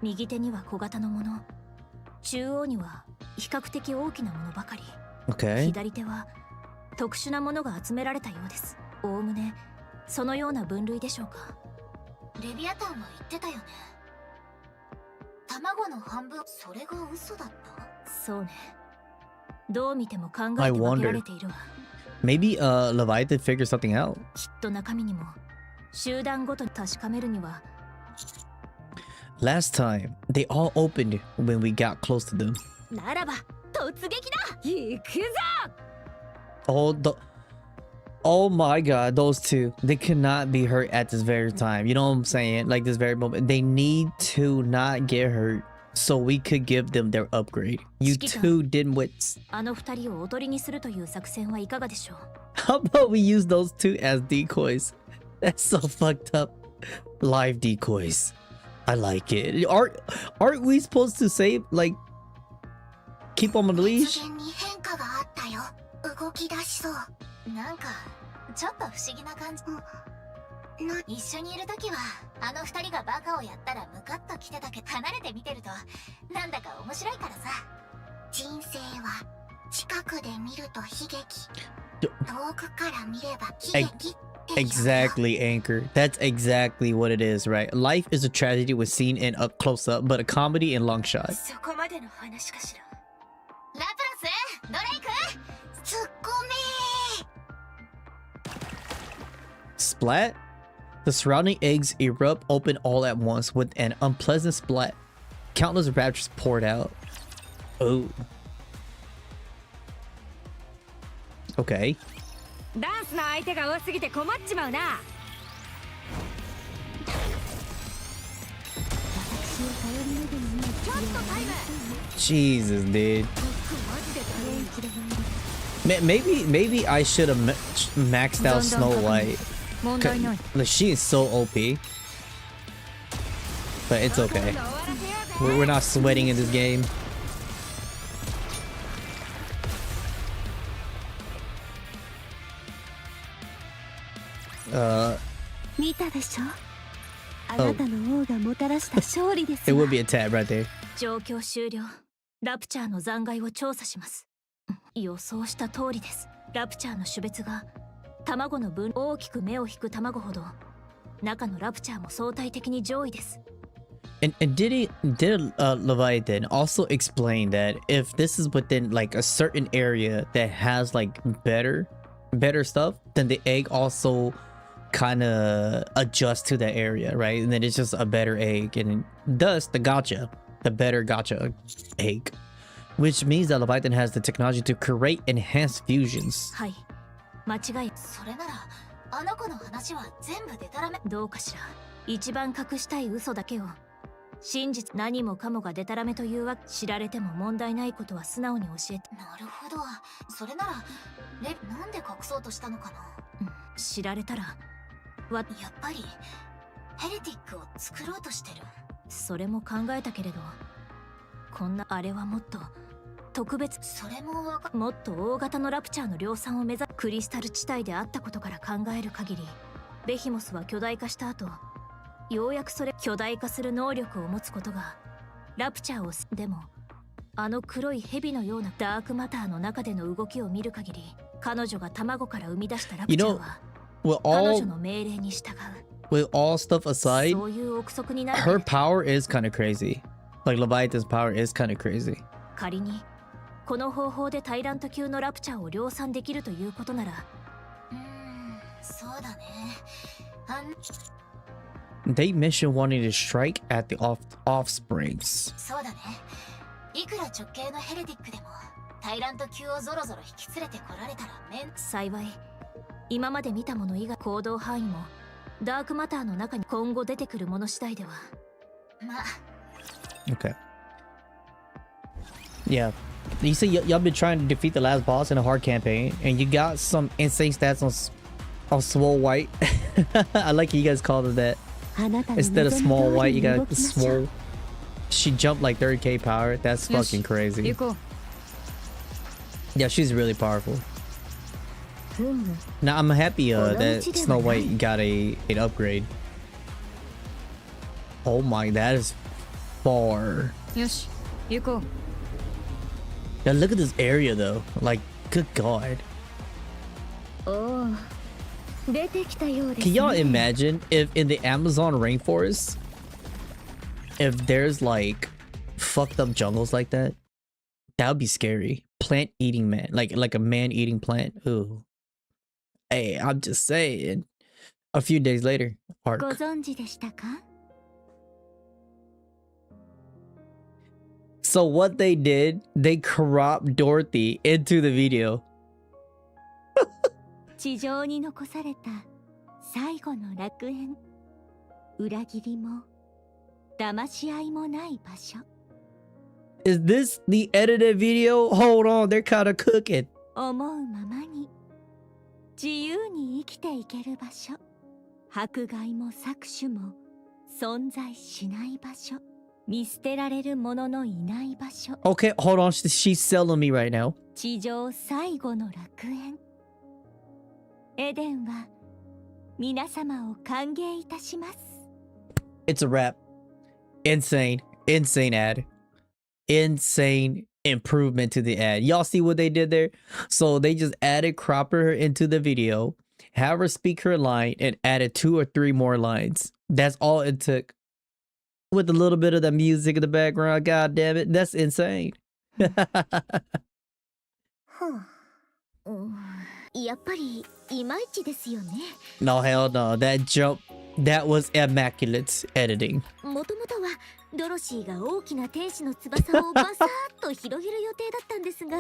右手には小型のもの、中央には比較的大きなものばかり。Okay. 左手は特殊なものが集められたようです。おおむねそのような分類でしょうか。レビアタンは言ってたよね。卵の半分、それが嘘だった。そうね。どう見ても考えて分けられているわ。Maybe Leviathan figured something out. きっと中身にも集団ごとに確かめるには。Last time they all opened when we got close to them. ならば突撃だ。行くぞ。Oh my god, those two, they cannot be hurt at this very time. You know what I'm saying? Like this very moment, they need to not get hurt so we could give them their upgrade. You two dimwits. あの二人をおとりにするという作戦はいかがでしょう。How about we use those two as decoys? That's so fucked up. Live decoys. I like it. Aren't we supposed to say like keep on the leash? 動き出しそう。なんかちょっと不思議な感じ。一緒にいるときはあの二人がバカをやったらムカッと来てたけど、離れて見てるとなんだか面白いからさ。人生は近くで見ると悲劇、遠くから見れば喜劇。Exactly, Anchor. That's exactly what it is, right? Life is a tragedy when seen in up close up, but a comedy in long shot. そこまでの話かしら。ラプラス、ドレイク、ツッコミ。 Splat? The surrounding eggs erupt open all at once with an unpleasant splat. Countless raptors poured out. Oh. Okay. ダンスの相手が多すぎて困っちまうな。ちょっとタイム。 Jesus, dude. Maybe I should have maxed out Snow White. She is so OP. But it's okay. We're not sweating in this game. It would be a tab right there. 状況終了。ラプチャーの残骸を調査します。予想した通りです。ラプチャーの種別が卵の分、大きく目を引く卵ほど中のラプチャーも相対的に上位です。And did Leviathan also explain that if this is within like a certain area that has like better stuff, then the egg also kind of adjusts to that area, right? And then it's just a better egg, and thus the gacha, the better gacha egg, which means that Leviathan has the technology to create enhanced fusions. はい、間違い。それならあの子の話は全部デタラメ。どうかしら。一番隠したい嘘だけを。真実、何もかもがデタラメというわ。知られても問題ないことは素直に教えて。なるほど。それならなんで隠そうとしたのかな。知られたらやっぱりヘレティックを作ろうとしてる。それも考えたけれど、こんなあれはもっと特別、それももっと大型のラプチャーの量産を目指すクリスタル地帯であったことから考える限り、ベヒモスは巨大化した後、ようやく巨大化する能力を持つことがラプチャーを。でもあの黒い蛇のようなダークマターの中での動きを見る限り、彼女が卵から生み出したラプチャーは彼女の命令に従う。With all stuff aside, そういう憶測になる。 her power is kind of crazy. Like Leviathan's power is kind of crazy. 仮にこの方法でタイラント級のラプチャーを量産できるということなら、そうだね。They mentioned wanting to strike at the offsprings. そうだね。いくら直系のヘレティックでもタイラント級をゾロゾロ引き連れてこられたら幸い今まで見たもの以外行動範囲もダークマターの中に今後出てくるもの次第では。まあ。Okay. Yeah. You see, y'all been trying to defeat the last boss in a hard campaign, and you got some insane stats on Swole White. I like you guys called it that. Instead of Small White, you got Swole. She jumped like 30k power. That's fucking crazy. Yeah, she's really powerful. Now I'm happy that Snow White got an upgrade. Oh my, that is far. Yeah, look at this area though. Like, good god. Can y'all imagine if in the Amazon rainforest, if there's like fucked up jungles like that? That would be scary. Plant eating man, like a man eating plant. Ooh. Hey, I'm just saying. A few days later, arc. So what they did, they cropped Dorothy into the video. 地上に残された最後の楽園。裏切りも騙し合いもない場所。Is this the edited video? Hold on, they're kind of cooking. 思うままに自由に生きていける場所。迫害も搾取も存在しない場所。見捨てられるもののいない場所。Okay, hold on, she's selling me right now. 地上最後の楽園。エデンは皆様を歓迎いたします。It's a wrap. Insane ad. Insane improvement to the ad. Y'all see what they did there? So they just added Cropper into the video, have her speak her line, and added 2 or 3 more lines. That's all it took. With a little bit of the music in the background. God damn it. That's insane. やっぱりいまいちですよね。No, hell no. That jump, that was immaculate editing. もともとはドロシーが大きな天使の翼をバサーッと広げる予定だったんですが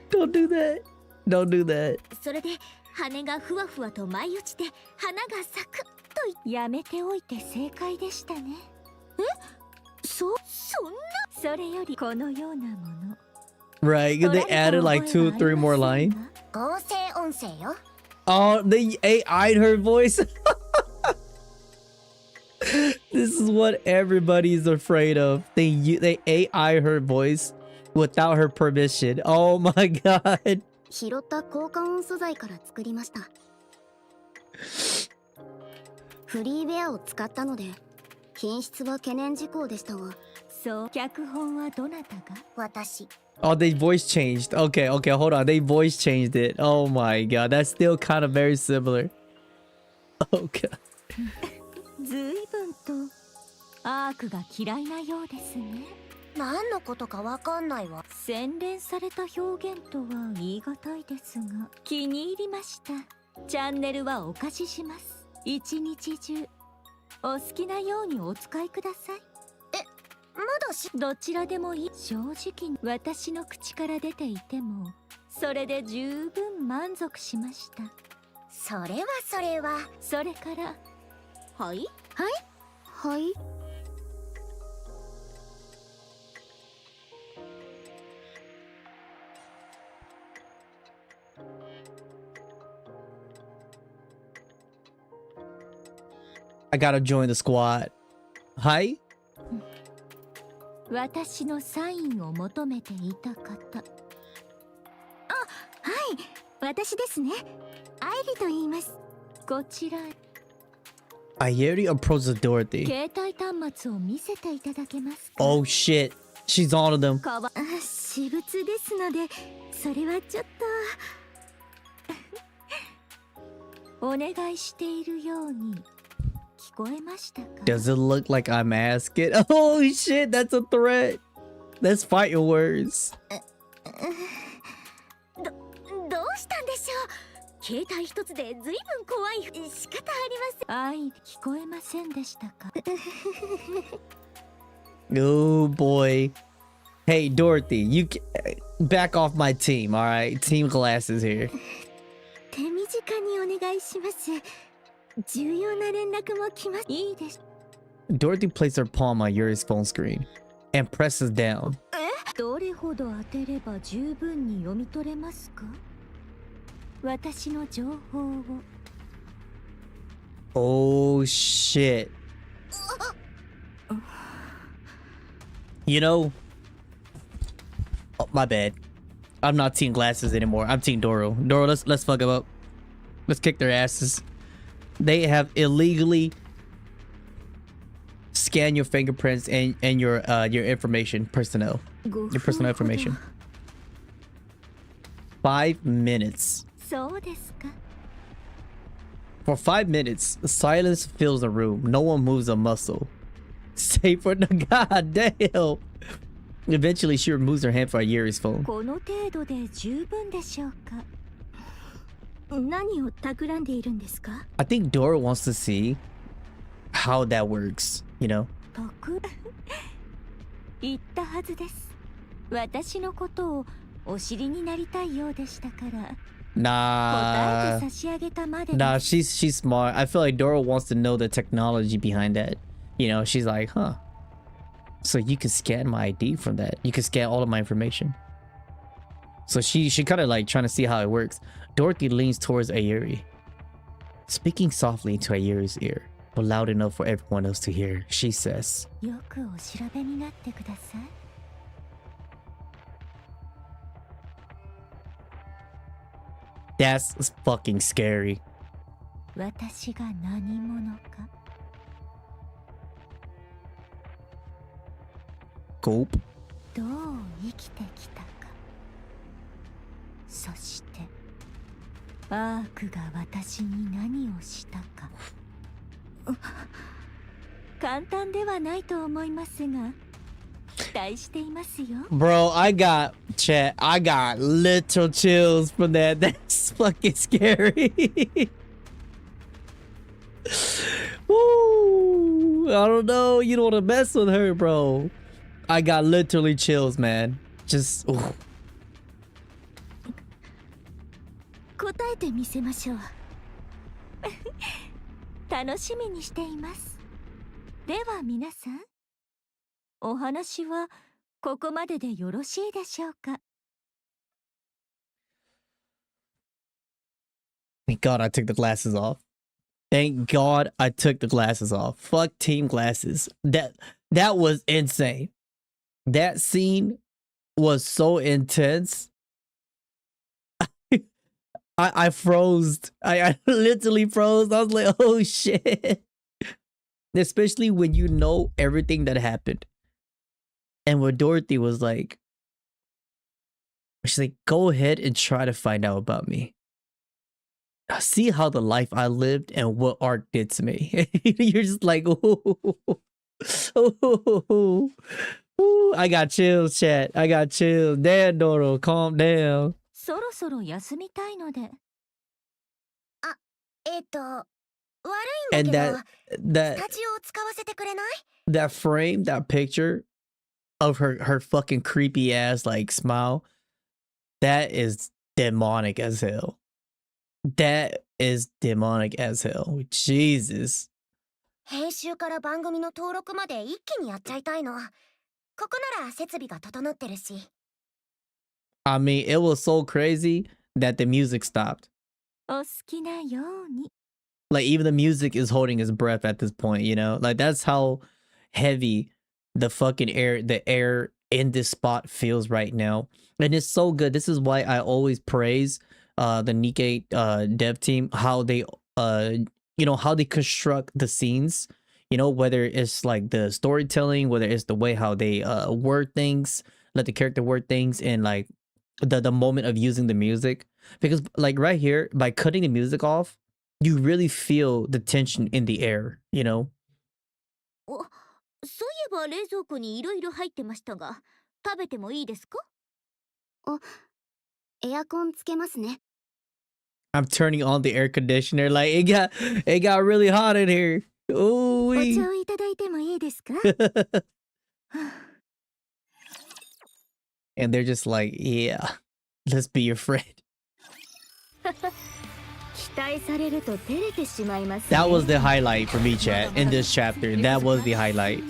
Don't do that. Don't do that. それで羽がふわふわと舞い落ちて花が咲くとやめておいて正解でしたね。そんなそれよりこのようなもの Right, they added like 2 or 3 more lines. 合成音声よ。 Oh, they AI'd her voice. This is what everybody's afraid of. They AI her voice without her permission. Oh my god. 拾った交換音素材から作りました。フリーウェアを使ったので品質は懸念事項でしたが。そう、脚本はどなたが？私。Oh, they voice changed. Okay, hold on. They voice changed it. Oh my god, that's still kind of very similar. Oh god. ずいぶんとアークが嫌いなようですね。何のことかわかんないわ。洗練された表現とは言い難いですが、気に入りました。チャンネルはお貸しします。一日中お好きなようにお使いください。まだしどちらでもいい。正直私の口から出ていてもそれで十分満足しました。それはそれからはいはい。I gotta join the squad. Hi? 私のサインを求めていた方。あ、はい、私ですね。アイリと言います。こちら。I already approached Dorothy. 携帯端末を見せていただけますか？ Oh shit, she's on to them. 私物ですので、それはちょっとお願いしているように。聞こえましたか？ Does it look like I'm asking? Oh shit, that's a threat. That's fighting words. どうしたんでしょう？携帯一つでずいぶん怖い。仕方ありません。はい、聞こえませんでしたか？ Oh boy. Hey Dorothy, you back off my team, all right? Team Glasses here. 手短にお願いします。重要な連絡も来ます。いいです。 Dorothy placed her palm on Yuri's phone screen and presses down. どれほど当てれば十分に読み取れますか？私の情報を。 Oh shit. You know, oh, my bad. I'm not team glasses anymore. I'm team Doro. Doro, let's fuck them up. Let's kick their asses. They have illegally scanned your fingerprints and your information, your personal information. 5 minutes. そうですか。 For 5 minutes, silence fills the room. No one moves a muscle. Save for the goddamn. Eventually, she removes her hand from Yuri's phone. この程度で十分でしょうか。何を企んでいるんですか？ I think Dora wants to see how that works, you know? 言ったはずです。私のことをお知りになりたいようでしたから。 Nah, she's smart. I feel like Dora wants to know the technology behind that. You know, she's like, huh. So you can scan my ID from that. You can scan all of my information. So she kind of like trying to see how it works. Dorothy leans towards Ayuri, speaking softly into Ayuri's ear, but loud enough for everyone else to hear. She says, よくお調べになってください。 That's fucking scary. 私が何者か。 Gulp. どう生きてきたか。そしてアークが私に何をしたか。簡単ではないと思いますが、期待していますよ。 Bro, I got literal chills from that. That's fucking scary. Woo, I don't know. You don't want to mess with her, bro. I got literally chills, man. Just. Ooh. 答えてみせましょう。楽しみにしています。では皆さん、お話はここまででよろしいでしょうか。 Thank God I took the glasses off. Thank God I took the glasses off. Fuck team glasses. That was insane. That scene was so intense. I froze. I literally froze. I was like, oh shit. Especially when you know everything that happened. And when Dorothy was like, she's like, go ahead and try to find out about me. See how the life I lived and what art did to me. You're just like, ooh, ooh, ooh. I got chills, chat. I got chills. Damn, Doro, calm down. そろそろ休みたいので。あ、悪いんだけど、スタジオを使わせてくれない？ That frame, that picture of her fucking creepy ass like smile, that is demonic as hell. That is demonic as hell. Jesus. 編集から番組の登録まで一気にやっちゃいたいの。ここなら設備が整ってるし。I mean, it was so crazy that the music stopped. お好きなように。 Like even the music is holding its breath at this point, you know? Like that's how heavy the air in this spot feels right now. And it's so good. This is why I always praise the Nikke dev team, how they you know, how they construct the scenes, you know, whether it's like the storytelling, whether it's the way how they word things, let the character word things, and like the moment of using the music. Because like right here, by cutting the music off, you really feel the tension in the air, you know? そういえば冷蔵庫にいろいろ入ってましたが、食べてもいいですか？エアコンつけますね。 I'm turning on the air conditioner. Like it got really hot in here. Ooh. お茶をいただいてもいいですか？ And they're just like, yeah, let's be your friend. 期 That was the highlight for me, chat, in this chapter. That was the highlight.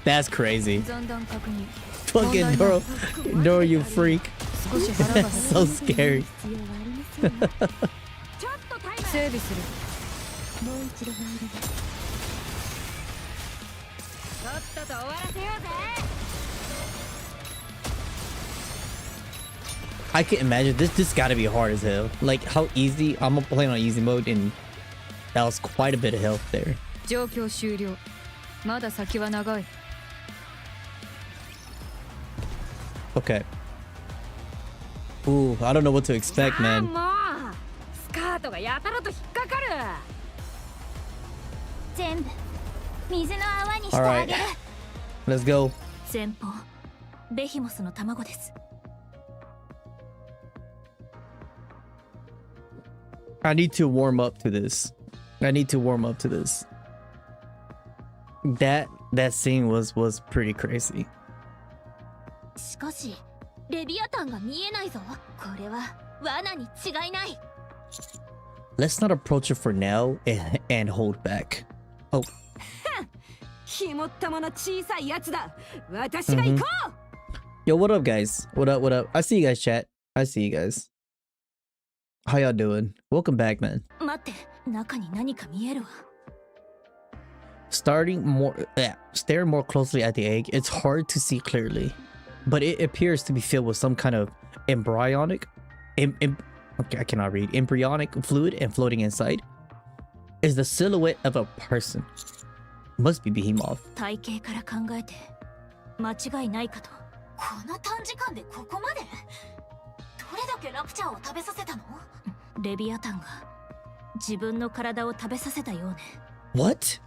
That's crazy. Fucking Doro, you freak. That's so scary. I can imagine this gotta be hard as hell. Like how easy, I'm playing on easy mode and that was quite a bit of health there. Okay. Ooh, I don't know what to expect, man. Alright, let's go. I need to warm up to this. That scene was pretty crazy. Let's not approach it for now and hold back. Oh. Yo, what up, guys? What up? I see you guys, chat. I see you guys. How y'all doing? Welcome back, man. Staring more closely at the egg, it's hard to see clearly, but it appears to be filled with some kind of embryonic fluid, and floating inside is the silhouette of a person. Must be Behemoth. What?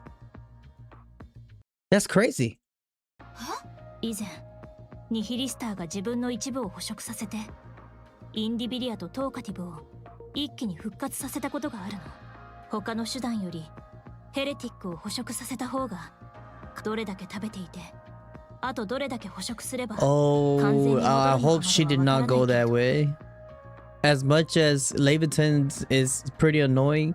That's crazy. 以前ニヒリスターが自分の一部を捕食させてインディビリアとトーカティブを一気に復活させたことがあるの。他の手段よりヘレティックを捕食させた方がどれだけ食べていてあとどれだけ捕食すれば Oh, I hope she did not go that way. As much as Leviton is pretty annoying,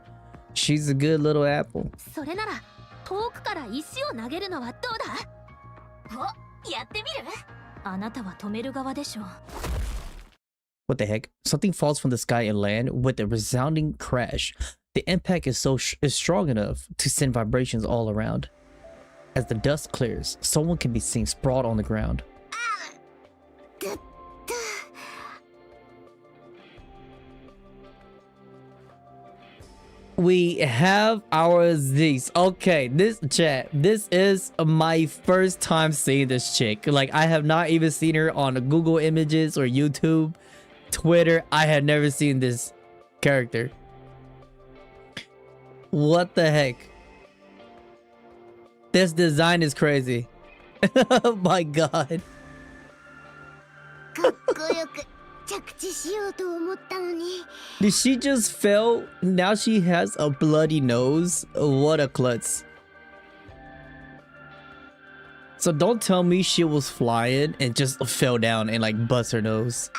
she's a good little apple. それなら遠くから石を投げるのはどうだ？お、やってみる？あなたは止める側でしょ。What the heck? Something falls from the sky and land with a resounding crash. The impact is strong enough to send vibrations all around. As the dust clears, someone can be seen sprawled on the ground. We have our Z's. Okay, this is my first time seeing this chick. Like, I have not even seen her on Google Images or YouTube, Twitter. I have never seen this character. What the heck? This design is crazy. Oh my god. Did she just fail? Now she has a bloody nose. What a klutz. So don't tell me she was flying and just fell down and like bust her nose.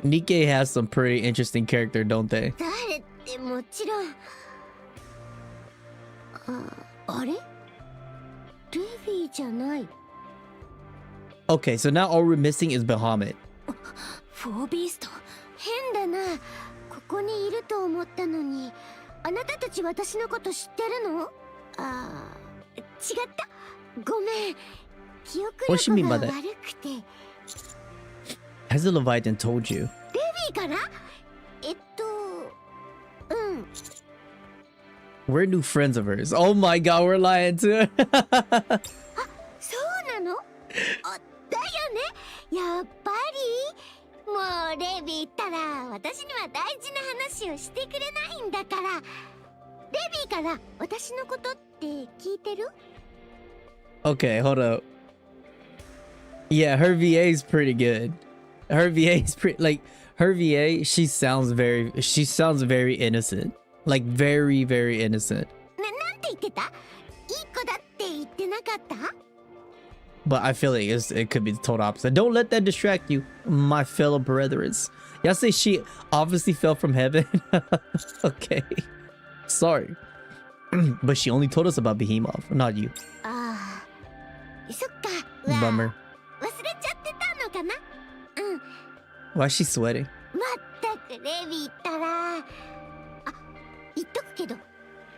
Nikke has some pretty interesting character, don't they? Okay, so now all we're missing is Bahamut. フォービースト変だな。ここにいると思ったのに、あなたたち私のこと知ってるの？ああ、違った。ごめん。記憶力が悪くて。Has the Leviathan told you? レビーから？We're new friends of hers. Oh my god, we're lying to her. あ、そうなの？あ、だよね。やっぱり。もうレビーったら私には大事な話をしてくれないんだから。レビーから私のことって聞いてる？ Okay, hold up. Yeah, her VA is pretty good. Her VA is pretty like her VA. She sounds very innocent. Like very, very innocent. なんて言ってた？いい子だって言っなかった？ But I feel like it could be the total opposite. Don't let that distract you, my fellow brethren. Y'all say she obviously fell from heaven. Okay. Sorry. But she only told us about Behemoth, not you. ああ、そっか。うわ Bummer. 忘れちゃってたのかな。うん。 Why is she sweating? まったくレビーったら。あ、言っとくけど、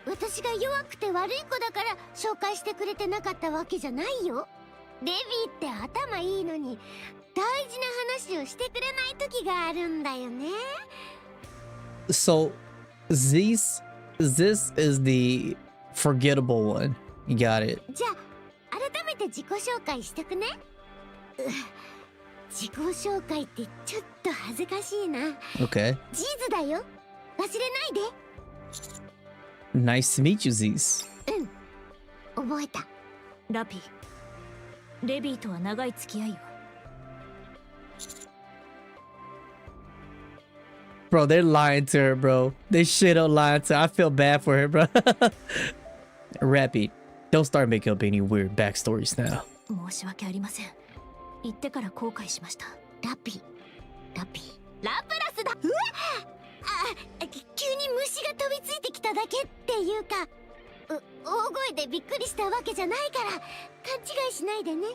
私が弱くて悪い子だから紹介してくれてなかったわけじゃないよ。レビーって頭いいのに大事な話をしてくれない時があるんだよね。 So, this is the forgettable one. You got it. じゃあ改めて自己紹介しとくね。自己紹介ってちょっと恥ずかしいな。 Okay. ジーズだよ。忘れないで。 Nice to meet you, Zeus. うん。覚えた。ラピー、レビーとは長い付き合いよ。 Bro, they're lying to her, bro. They shit up lying to her. I feel bad for her, bro. Rappy, don't start making up any weird backstories now. 申し訳ありません。言ってから後悔しました。ラピー。ラプラスだ。うわあ、急に虫が飛びついてきただけっていうか、大声でびっくりしたわけじゃないから勘違いしないでね。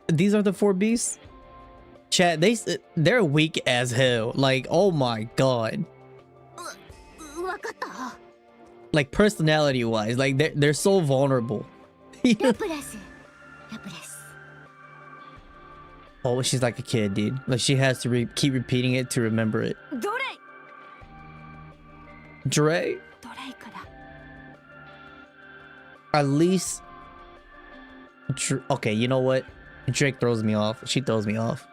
These are the 4 beasts? Chat, they're weak as hell. Like, oh my god. わかった。 Like, personality wise, like they're so vulnerable. ラプラス。ラプラス。 Oh, she's like a kid, dude. Like, she has to keep repeating it to remember it. どれ Dre? ドレイクだ。 At least okay, you know what? Drake throws me off. She throws me off.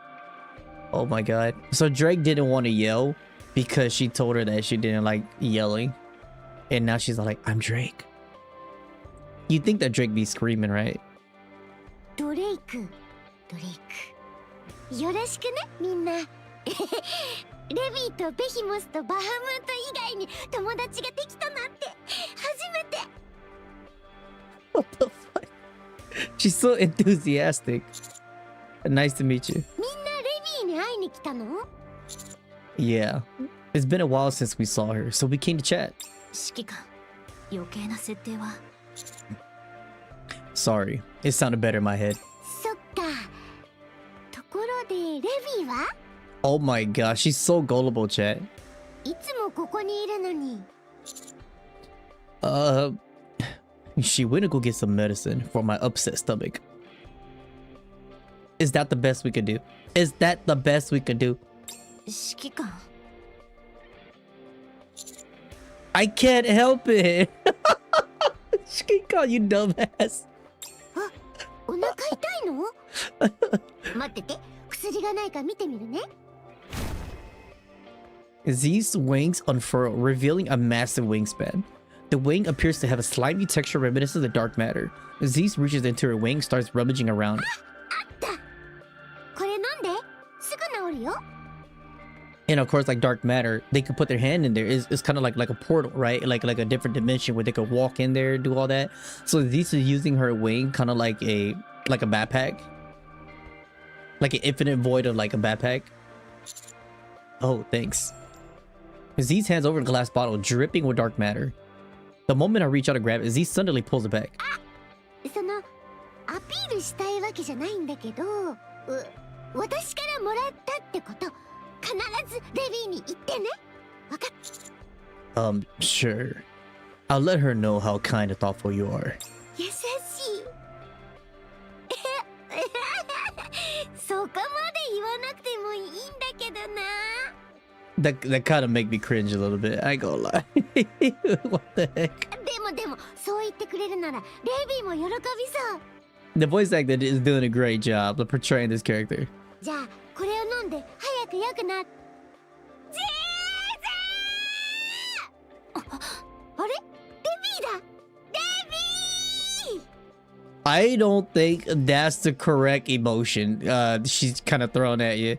Oh my god. So Drake didn't want to yell because she told her that she didn't like yelling. And now she's like, I'm Drake. You think that Drake be screaming, right? ドレイク。よろしくね、みんな。レビーとベヒモスとバハムート以外に友達ができたなんて初めて。 What the fuck? She's so enthusiastic. Nice to meet you. みんなレビーに会いに来たの？ Yeah. It's been a while since we saw her, so we came to chat. 指揮官、余計な設定は。 Sorry. It sounded better in my head. そっか。ところでレビーは？ Oh my gosh, she's so gullible, chat. いつもここにいるのに。 She went to go get some medicine for my upset stomach. Is that the best we could do? Is that the best we could do? 指揮官、 I can't help it. She can call you dumbass. あ、お腹痛いの？待ってて、薬がないか見てみるね。 These wings unfurl, revealing a massive wingspan. The wing appears to have a slimy texture reminiscent of the dark matter. Zeus reaches into her wing, starts rummaging around. あった。これ飲んで、すぐ治るよ。 And of course, like dark matter, they could put their hand in there. It's kind of like a portal, right? Like a different dimension where they could walk in there, do all that. So Zeus is using her wing kind of like a backpack, like an infinite void of like a backpack. Oh, thanks. Zeus hands over the glass bottle, dripping with dark matter. The moment I reach out to grab it, Zeus suddenly pulls it back. そのアピールしたいわけじゃないんだけど、私からもらったってこと必ずレビーに言ってね。わかっ。Sure. I'll let her know how kind and thoughtful you are. 優しい。そこまで言わなくてもいいんだけどな。That kind of make me cringe a little bit. I ain't gonna lie. What the heck? でもそう言ってくれるならレビーも喜びそう。 The voice actor is doing a great job of portraying this character. じゃあこれを飲んで早く良くな。ジーズー！あれ？レビーだ。レビー！ I don't think that's the correct emotion. She's kind of throwing at you.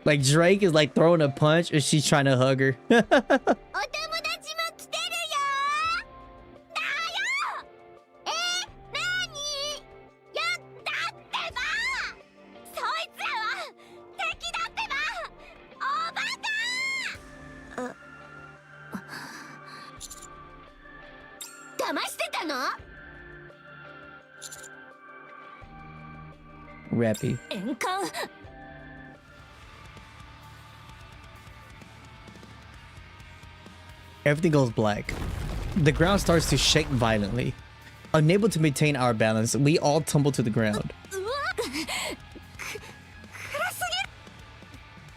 Like Drake is like throwing a punch and she's trying to hug her. お友達も来てるよ。だよ。Rappy. 円環 Everything goes black. The ground starts to shake violently. Unable to maintain our balance, we all tumble to the ground.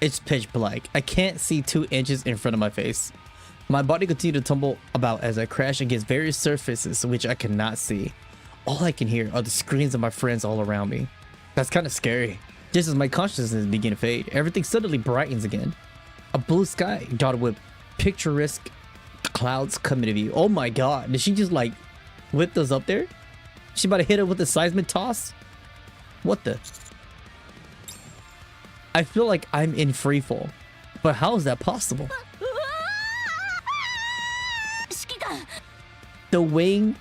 It's pitch black. I can't see 2 inches in front of my face. My body continues to tumble about as I crash against various surfaces which I cannot see. All I can hear are the screams of my friends all around me. That's kind of scary. Just as my consciousness begins to fade, everything suddenly brightens again. A blue sky dotted with picturesque clouds come into view. Oh my god, did she just like whip those up there? She about to hit it with a seismic toss? What the? I feel like I'm in free fall, but how is that possible? The wind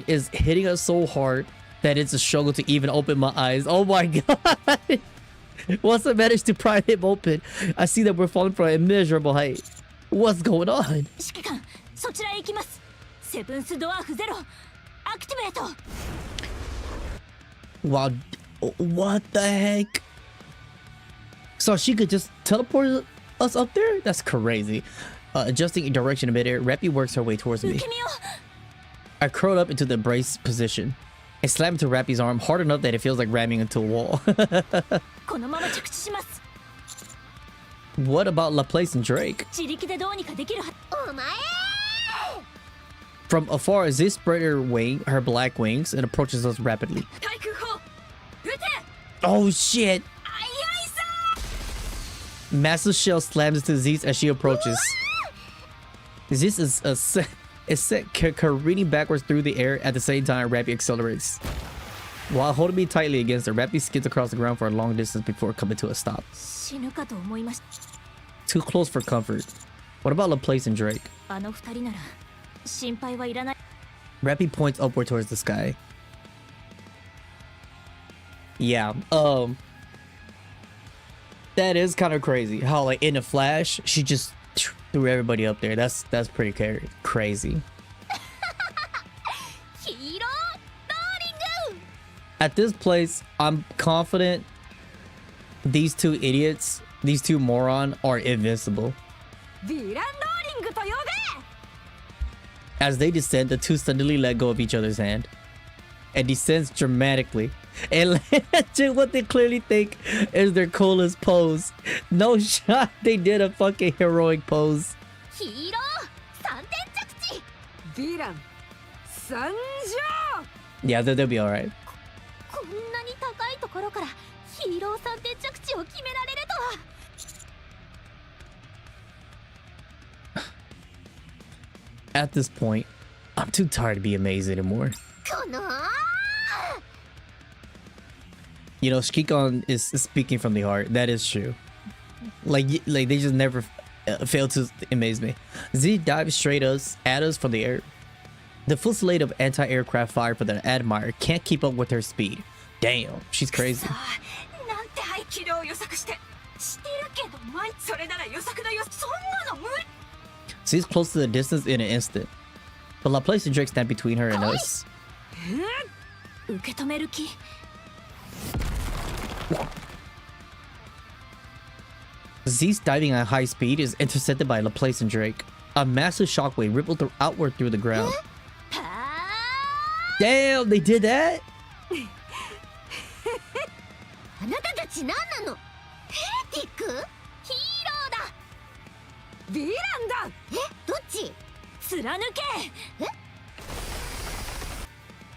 is hitting us so hard that it's a struggle to even open my eyes. Oh my god! Once I manage to pry them open, I see that we're falling from an immeasurable height. What's going on? 指揮官そちらへ行きます。セブンスドワーフゼロアクティベート。 Wow, what the heck? So she could just teleport us up there? That's crazy. Adjusting direction a midair, Rappy works her way towards me. I curled up into the embrace position and slammed into Rappy's arm hard enough that it feels like ramming into a wall. このまま着地します。 What about Laplace and Drake? 自力でどうにかできるは。お前。 From afar, Z spread her her black wings, and approaches us rapidly. 対空砲。撃て。 Oh shit! Massive shell slams into Zeus as she approaches. Zeus is set careening backwards through the air at the same time Rappy accelerates. While holding me tightly against her, Rappy skids across the ground for a long distance before coming to a stop. 死ぬかと思いました。 Too close for comfort. What about Laplace and Drake? あの二人なら心配はいらない。 Rappy points upward towards the sky. Yeah, that is kind of crazy. How like in a flash, she just threw everybody up there. That's pretty crazy. At this place, I'm confident these two idiots, these two morons, are invincible. As they descend, the two suddenly let go of each other's hand and descends dramatically and land to what they clearly think is their coolest pose. No shot, they did a fucking heroic pose. Yeah, they'll be alright. At this point, I'm too tired to be amazed anymore. You know, ChengiiChilln is speaking from the heart. That is true. Like they just never fail to amaze me. Z dives straight at us from the air. The fusillade of anti-aircraft fire for the Admire can't keep up with her speed. Damn, she's crazy. She's close to the distance in an instant, but Laplace and Drake stand between her and us. Z's diving at high speed is intercepted by Laplace and Drake. A massive shockwave rippled outward through the ground. Damn, they did that?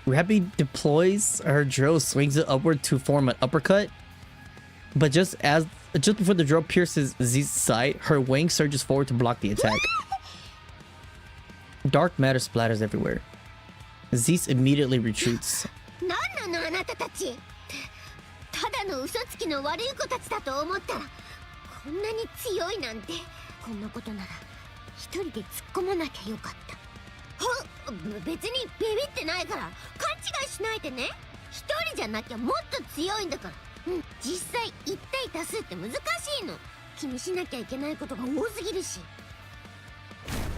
Rappy deploys her drill, swings it upward to form an uppercut. But just before the drill pierces Z's side, her wing surges forward to block the attack. Dark matter splatters everywhere. Zeus immediately retreats.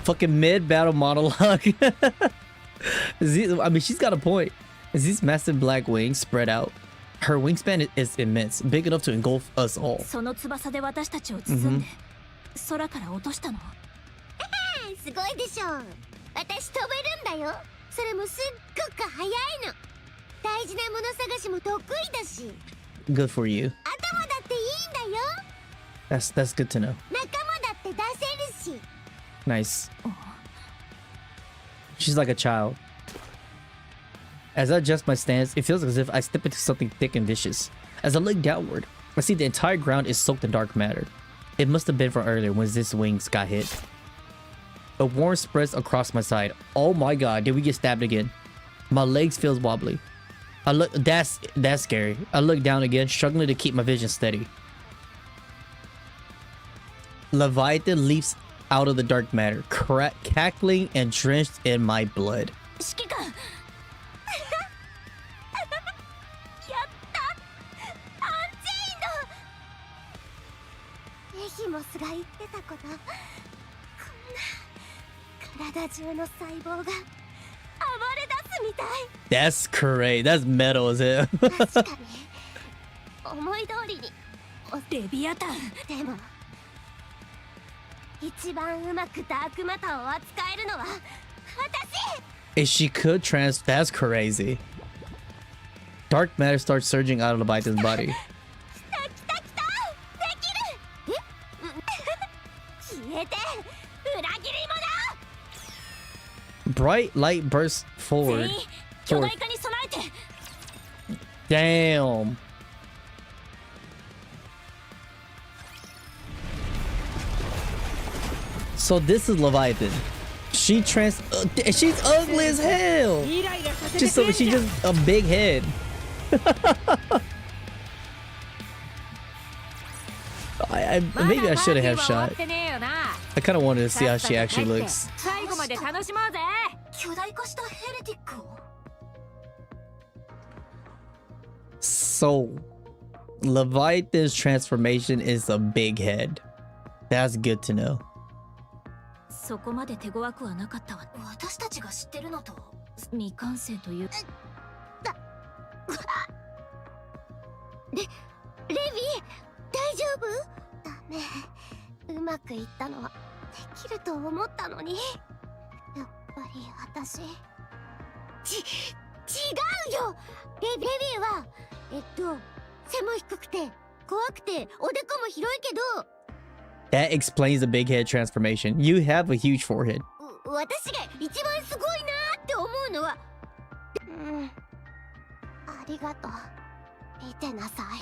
Fucking mid-battle monologue. I mean, she's got a point. These massive black wings spread out. Her wingspan is immense, big enough to engulf us all. その翼で私たちを包んで、空から落としたの。すごいでしょ。私飛べるんだよ。それもすっごく速いの。大事なもの探しも得意だし。Good for you. 頭だっていいんだよ。That's good to know. 仲間だって出せるし。Nice. She's like a child. As I adjust my stance, it feels as if I step into something thick and vicious. As I look downward, I see the entire ground is soaked in dark matter. It must have been from earlier when this wings got hit. A worm spreads across my side. Oh my god, did we get stabbed again? My legs feels wobbly. I look, that's scary. I look down again, struggling to keep my vision steady. Leviathan leaps out of the dark matter, cackling and drenched in my blood. 指揮官やったアンチェインド。エヒモスが言ってたこと。こんな体中の細胞が暴れ出すみたい。 That's great. That's metal as hell. 確かに思い通りに。レビアタン。でも一番うまくダークマターを扱えるのは私。 If she could that's crazy. Dark matter starts surging out of Leviathan's body. 来た来たできる。消えて裏切り者。 Bright light bursts 全 forward. 員巨大化に備えて。 Damn. So this is Leviathan. She's ugly as hell. She just a big head. Maybe I shouldn't have shot. I kind of wanted to see how she actually looks. 最後まで楽しもうぜ。巨大化したヘレティックを。 So Leviathan's transformation is a big head. That's good to know. そこまで手強くはなかったわ。私たちが知ってるのと未完成という。レビー大丈夫？ダメ。うまくいったのはできると思ったのに。やっぱり私。違うよ。レビーは背も低くて怖くておでこも広いけど。 That explains the big head transformation. You have a huge forehead. 私が一番すごいなって思うのは。ありがとう。見てなさい。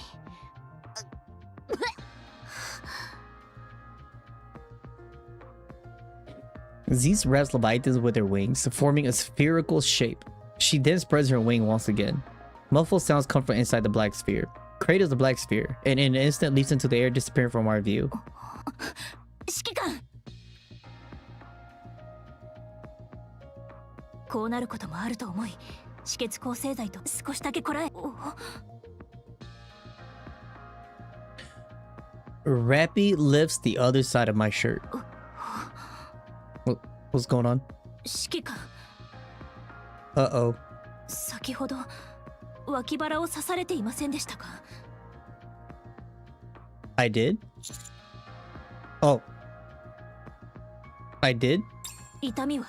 Zeus wraps Leviathans with her wings, forming a spherical shape. She then spreads her wing once again. Muffled sounds come from inside the black sphere. Creates the black sphere, and in an instant leaps into the air, disappearing from our view. 指揮官。こうなることもあると思い、止血抗生剤と少しだけこらえ。Rappy lifts the other side of my shirt. What's going on? 指揮官。Uh-oh. 先ほど脇腹を刺されていませんでしたか？ I did? Oh. I did? 痛みは？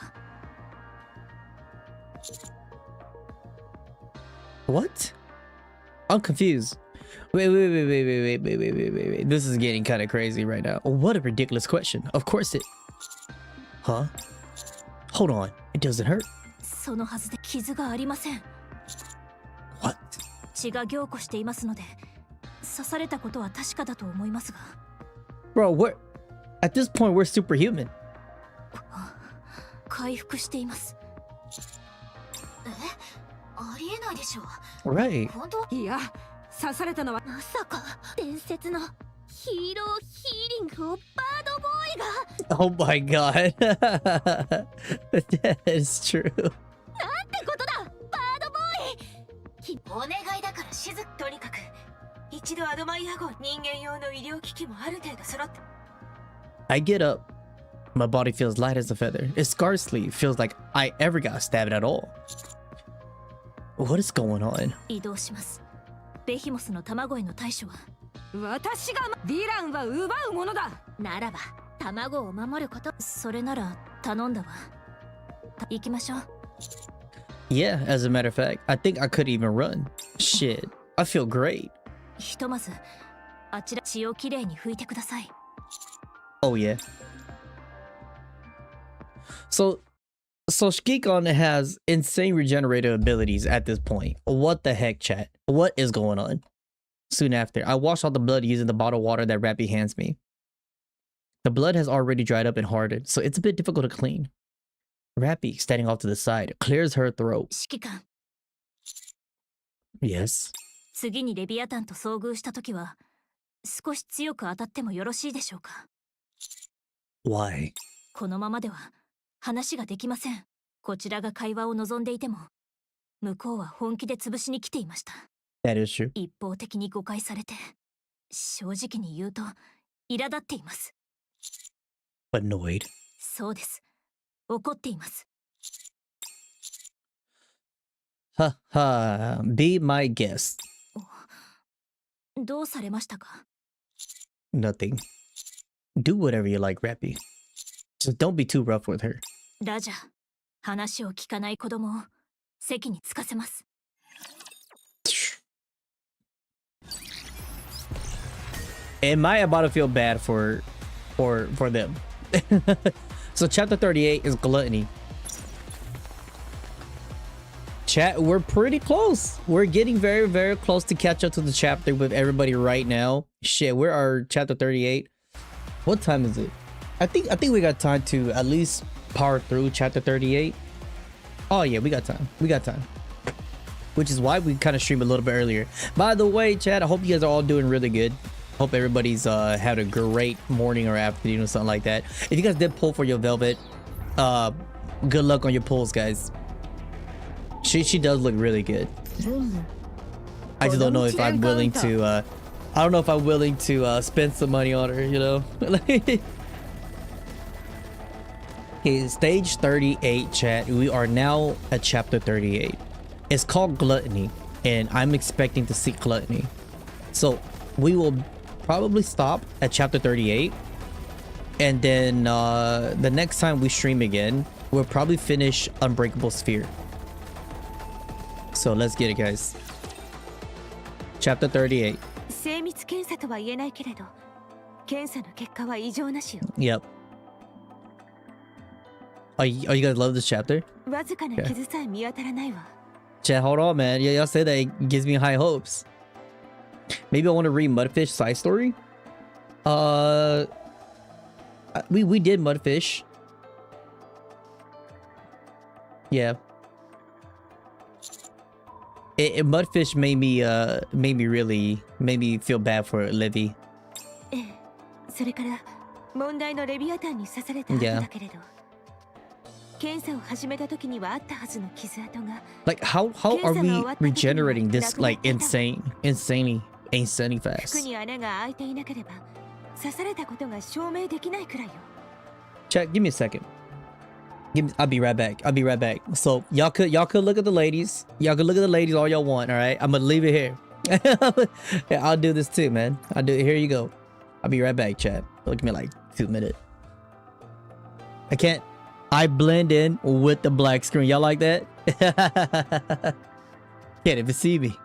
What? I'm confused. Wait. This is getting kind of crazy right now. What a ridiculous question. Of course it... Huh? Hold on. It doesn't hurt. そのはずで傷がありません。 What? 血が凝固していますので、刺されたことは確かだと思いますが。 Bro, we're... At this point, we're superhuman. 回復しています。ありえないでしょう。 Right. 本当？いや、刺されたのはまさか伝説のヒーローヒーリングをバードボーイが。 Oh my god. That is true. なんてことだ、バードボーイ。お願いだから静か。とにかく一度アドマイヤ号人間用の医療機器もある程度揃って。 I get up, My body feels light as a feather. It scarcely feels like I ever got stabbed at all. What is going on? 移動します。ベヒモスの卵への対処は私がヴィランは奪うものだ。ならば卵を守ること。それなら頼んだわ。行きましょう。Yeah, as a matter of fact, I think I could even run. Shit, I feel great. ひとまずあちら血をきれいに拭いてください。Oh yeah. So GACHA has insane regenerative abilities at this point. What the heck, chat? What is going on? Soon after, I wash out the blood using the bottled water that Rappy hands me. The blood has already dried up and hardened, so it's a bit difficult to clean. Rappy, standing off to the side, clears her throat. 指揮官、 Yes. 次にレビアタンと遭遇した時は少し強く当たってもよろしいでしょうか。 Why? このままでは話ができません。こちらが会話を望んでいても向こうは本気で潰しに来ていました。 That is true. 一方的に誤解されて正直に言うと苛立っています。 Annoyed. そうです。怒っています。 Ha ha. Be my guest. どうされましたか？ Nothing. Do whatever you like, Rappy. Just don't be too rough with her. ラジャ、話を聞かない子供を席につかせます。 Am I about to feel bad for them? So chapter 38 is gluttony. Chat, we're pretty close. We're getting very, very close to catch up to the chapter with everybody right now. Shit, where are chapter 38? What time is it? I think we got time to at least power through chapter 38. Oh yeah, we got time. We got time. Which is why we kind of streamed a little bit earlier. By the way, chat, I hope you guys are all doing really good. Hope everybody's had a great morning or afternoon or something like that. If you guys did pull for your velvet, good luck on your pulls, guys. She does look really good. I just don't know if I'm willing to I don't know if I'm willing to spend some money on her, you know. Okay, stage 38, chat. We are now at chapter 38. It's called Gluttony, and I'm expecting to see Gluttony. So we will probably stop at chapter 38, and then the next time we stream again, we'll probably finish Unbreakable Sphere. So let's get it, guys. Chapter 38. 精密検査とは言えないけれど、検査の結果は異常なしよ。 Yep. Oh, you guys love this chapter? わずかな傷さえ見当たらないわ。 Chat, hold on, man. Yeah, y'all say that it gives me high hopes. Maybe I want to read Mudfish side story. We did Mudfish. Yeah. Mudfish made me feel bad for Livy. ええ、それから問題のレビアタンに刺された後だけれど、検査を始めた時にはあったはずの傷跡が。Like how are we regenerating this like insanely fast? 服に穴が開いていなければ刺されたことが証明できないくらいよ。 Chat, give me a second. I'll be right back. So y'all could look at the ladies. Y'all could look at the ladies all y'all want. All right, I'm gonna leave it here. Yeah, I'll do this too, man. I'll do it. Here you go. I'll be right back, chat. Look at me like 2 minutes. I blend in with the black screen. Y'all like that? Can't even see me.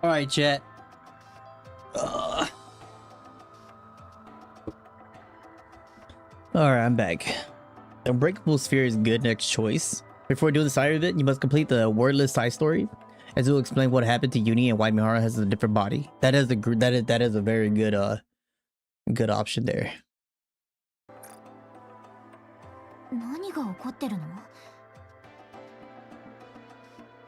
All right, chat. All right, I'm back. The Unbreakable Sphere is good next choice. Before doing the side of it, you must complete the wordless side story, as it will explain what happened to Uni and why Mihara has a different body. That is a very good good option there. 何が起こってるの？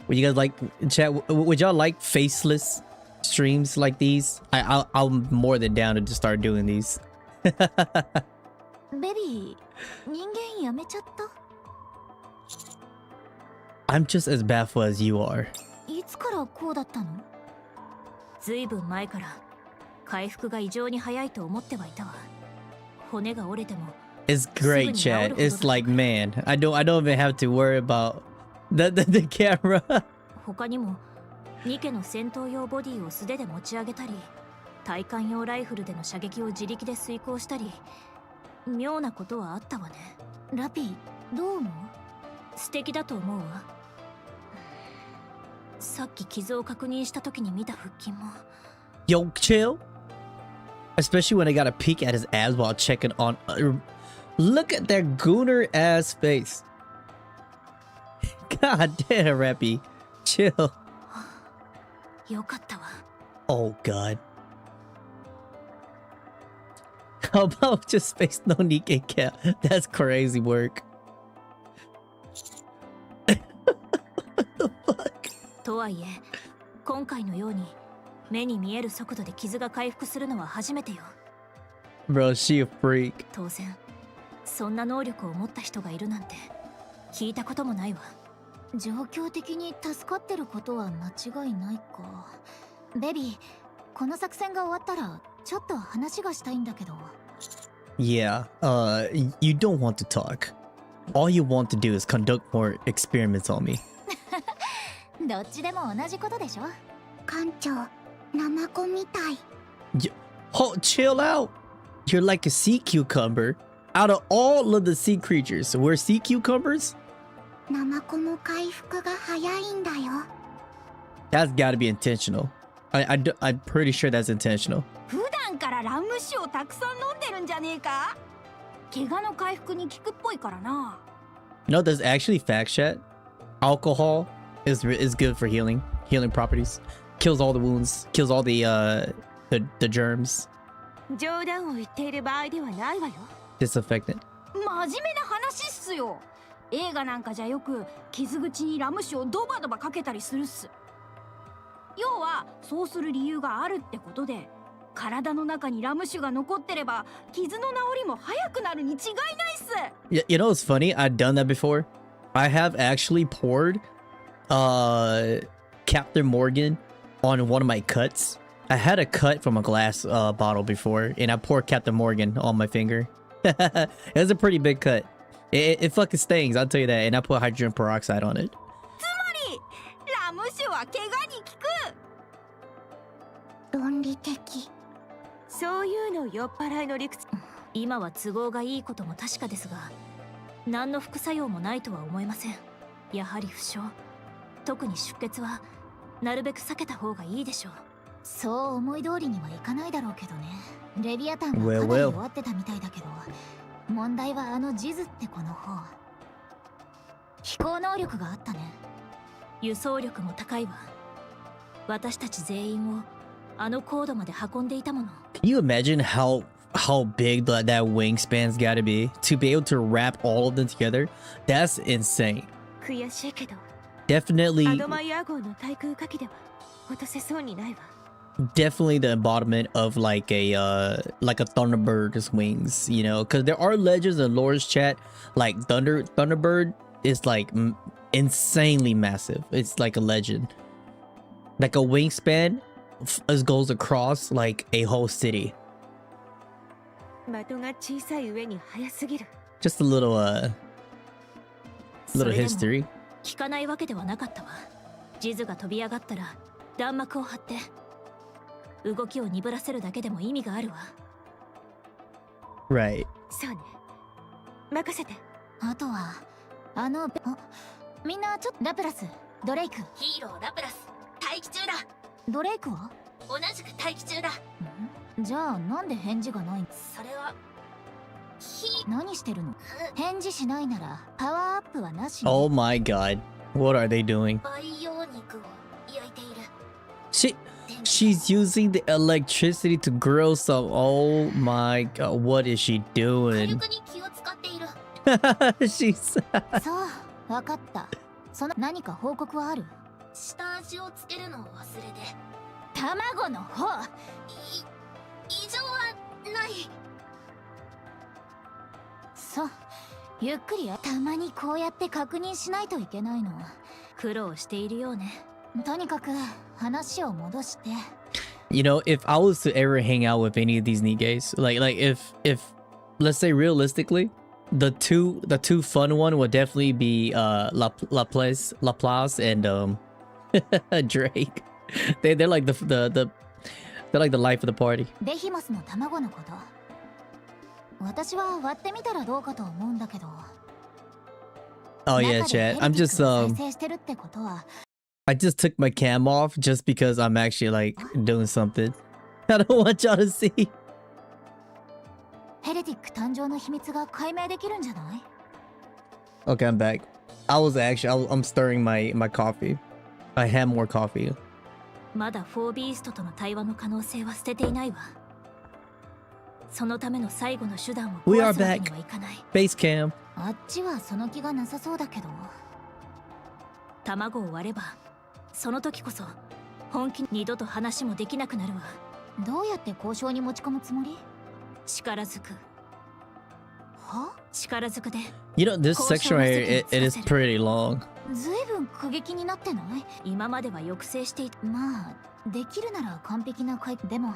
Would you guys like chat? Would y'all like faceless streams like these? I'm more than down to just start doing these. ベビー、人間やめちゃった？ I'm just as baffled as you are. いつからこうだったの？ずいぶん前から回復が異常に早いと思ってはいたわ。骨が折れても It's great, chat. It's like, man, I don't even have to worry about the camera. 他にもニケの戦闘用ボディを素手で持ち上げたり、対艦用ライフルでの射撃を自力で遂行したり、妙なことはあったわね。ラピ、どう思う？素敵だと思うわ。さっき傷を確認した時に見た腹筋も。Yo, chill. Especially when I got a peek at his abs while checking on. Look at that gooner ass face. God damn, Rappy. Chill. よかったわ。Oh God. How about just face no Nikke cap? That's crazy work. What the fuck? とはいえ、今回のように目に見える速度で傷が回復するのは初めてよ。Bro, she a freak. 当然、そんな能力を持った人がいるなんて聞いたこともないわ。状況的に助かってることは間違いないか。ベビー、この作戦が終わったらちょっと話がしたいんだけど。Yeah, you don't want to talk. All you want to do is conduct more experiments on me. どっちでも同じことでしょ。艦長、ナマコみたい。Chill out. You're like a sea cucumber. Out of all of the sea creatures, we're sea cucumbers? ナマコも回復が早いんだよ。That's gotta be intentional. I'm pretty sure that's intentional. 普段からラム酒をたくさん飲んでるんじゃねえか？怪我の回復に効くっぽいからな。You know, there's actually fact chat. Alcohol is good for healing properties. Kills all the wounds. Kills all the germs. 冗談を言っている場合ではないわよ。Disinfectant. 真面目な話っすよ。映画なんかじゃよく傷口にラム酒をドバドバかけたりするっす。要はそうする理由があるってことで、体の中にラム酒が残ってれば傷の治りも早くなるに違いないっす。You know what's funny? I've done that before. I have actually poured Captain Morgan on one of my cuts. I had a cut from a glass bottle before, and I poured Captain Morgan on my finger. It was a pretty big cut. It fucking stings, I'll tell you that. And I put hydrogen peroxide on it. つまりラム酒は怪我に効く。論理的。そういうの酔っ払いの理屈。今は都合がいいことも確かですが、何の副作用もないとは思えません。やはり負傷、特に出血はなるべく避けた方がいいでしょう。そう思い通りにはいかないだろうけどね。レビアタンはかなり弱ってたみたいだけど、問題はあのジズって子の方。飛行能力があったね。輸送力も高いわ。私たち全員をあの高度まで運んでいたもの。Can you imagine how big that wingspan's gotta be to be able to wrap all of them together? That's insane. 悔しいけど、 Definitely アドマイヤー号の対空火器では落とせそうにないわ。definitely the embodiment of like a Thunderbird's wings, you know, because there are legends and lores chat like Thunderbird is like insanely massive. It's like a legend, like a wingspan goes across like a whole city. 的が小さい上に速すぎる。 Just a little history. 効かないわけではなかったわ。ジズが飛び上がったら弾幕を張って動きを鈍らせるだけでも意味があるわ。 Right. そうね。任せて。あとはみんなちょっとラプラス、ドレイク。ヒーローラプラス、待機中だ。ドレイクは？同じく待機中だ。じゃあなんで返事がない？それは何してるの？返事しないならパワーアップはなし。 Oh my god. What are they doing? 培養肉を焼いている。 She's using the electricity to grill some. Oh my god. What is she 火 doing? 力に気を使っている。She's そう、わかった。その何か報告はある？下味をつけるのを忘れて。卵の方。異常はない。そう、ゆっくりや。たまにこうやって確認しないといけないの。苦労しているようね。とにかく話を戻して。You know, if I was to ever hang out with any of these Nikkes, like if let's say realistically, the two fun one would definitely be Laplace and Drake. They're like they're like the life of the party. ベヒモスの卵のこと。私は割ってみたらどうかと思うんだけど。 Oh yeah, chat. I just took my cam off just because I'm actually like doing something. I don't want y'all to see. ヘレティック誕生の秘密が解明できるんじゃない？ Okay, I'm back. I'm stirring my coffee. I had more coffee. まだフォービーストとの対話の可能性は捨てていないわ。そのための最後の手段を壊すわけにはいかない。 Base cam. あっちはその気がなさそうだけど。卵を割れば、その時こそ本気。二度と話もできなくなるわ。どうやって交渉に持ち込むつもり？力ずく。は？力ずくで。 You know, this section right here, it is pretty long. ずいぶん過激になってない？今までは抑制していた。まあ、できるなら完璧な回。でも、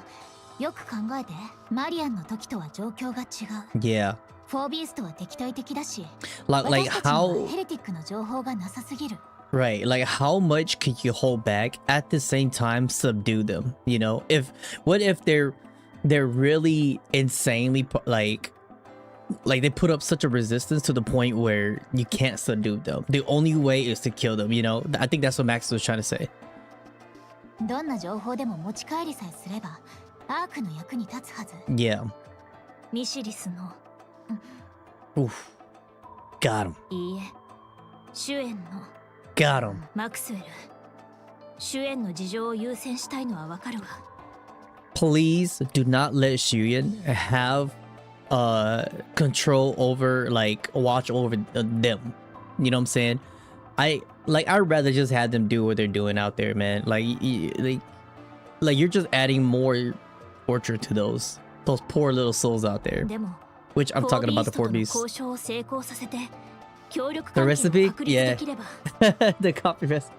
よく考えて、マリアンの時とは状況が違う。Yeah. フォービーストは敵対的だし、 Like 私たちには how ヘレティックの情報がなさすぎる。 right, like how much can you hold back at the same time subdue them? You know, what if they're really insanely like they put up such a resistance to the point where you can't subdue them. The only way is to kill them, you know? I think that's what Max was trying to say. どんな情報でも持ち帰りさえすれば、アークの役に立つはず。 Yeah. ミシリスの。 Oof. Got him. いいえ。シュエンの。 Got him. マクスウェル。シュエンの事情を優先したいのはわかるわ。 Please do not let Shuyan have control over, like, watch over them. You know what I'm saying? I'd rather just have them do what they're doing out there, man. Like you're just adding more torture to those poor little souls out there. でも Which I'm talking about the four beasts. 交渉を成功させて、協力 The 関係を recipe? 確立できれば、 The copy recipe.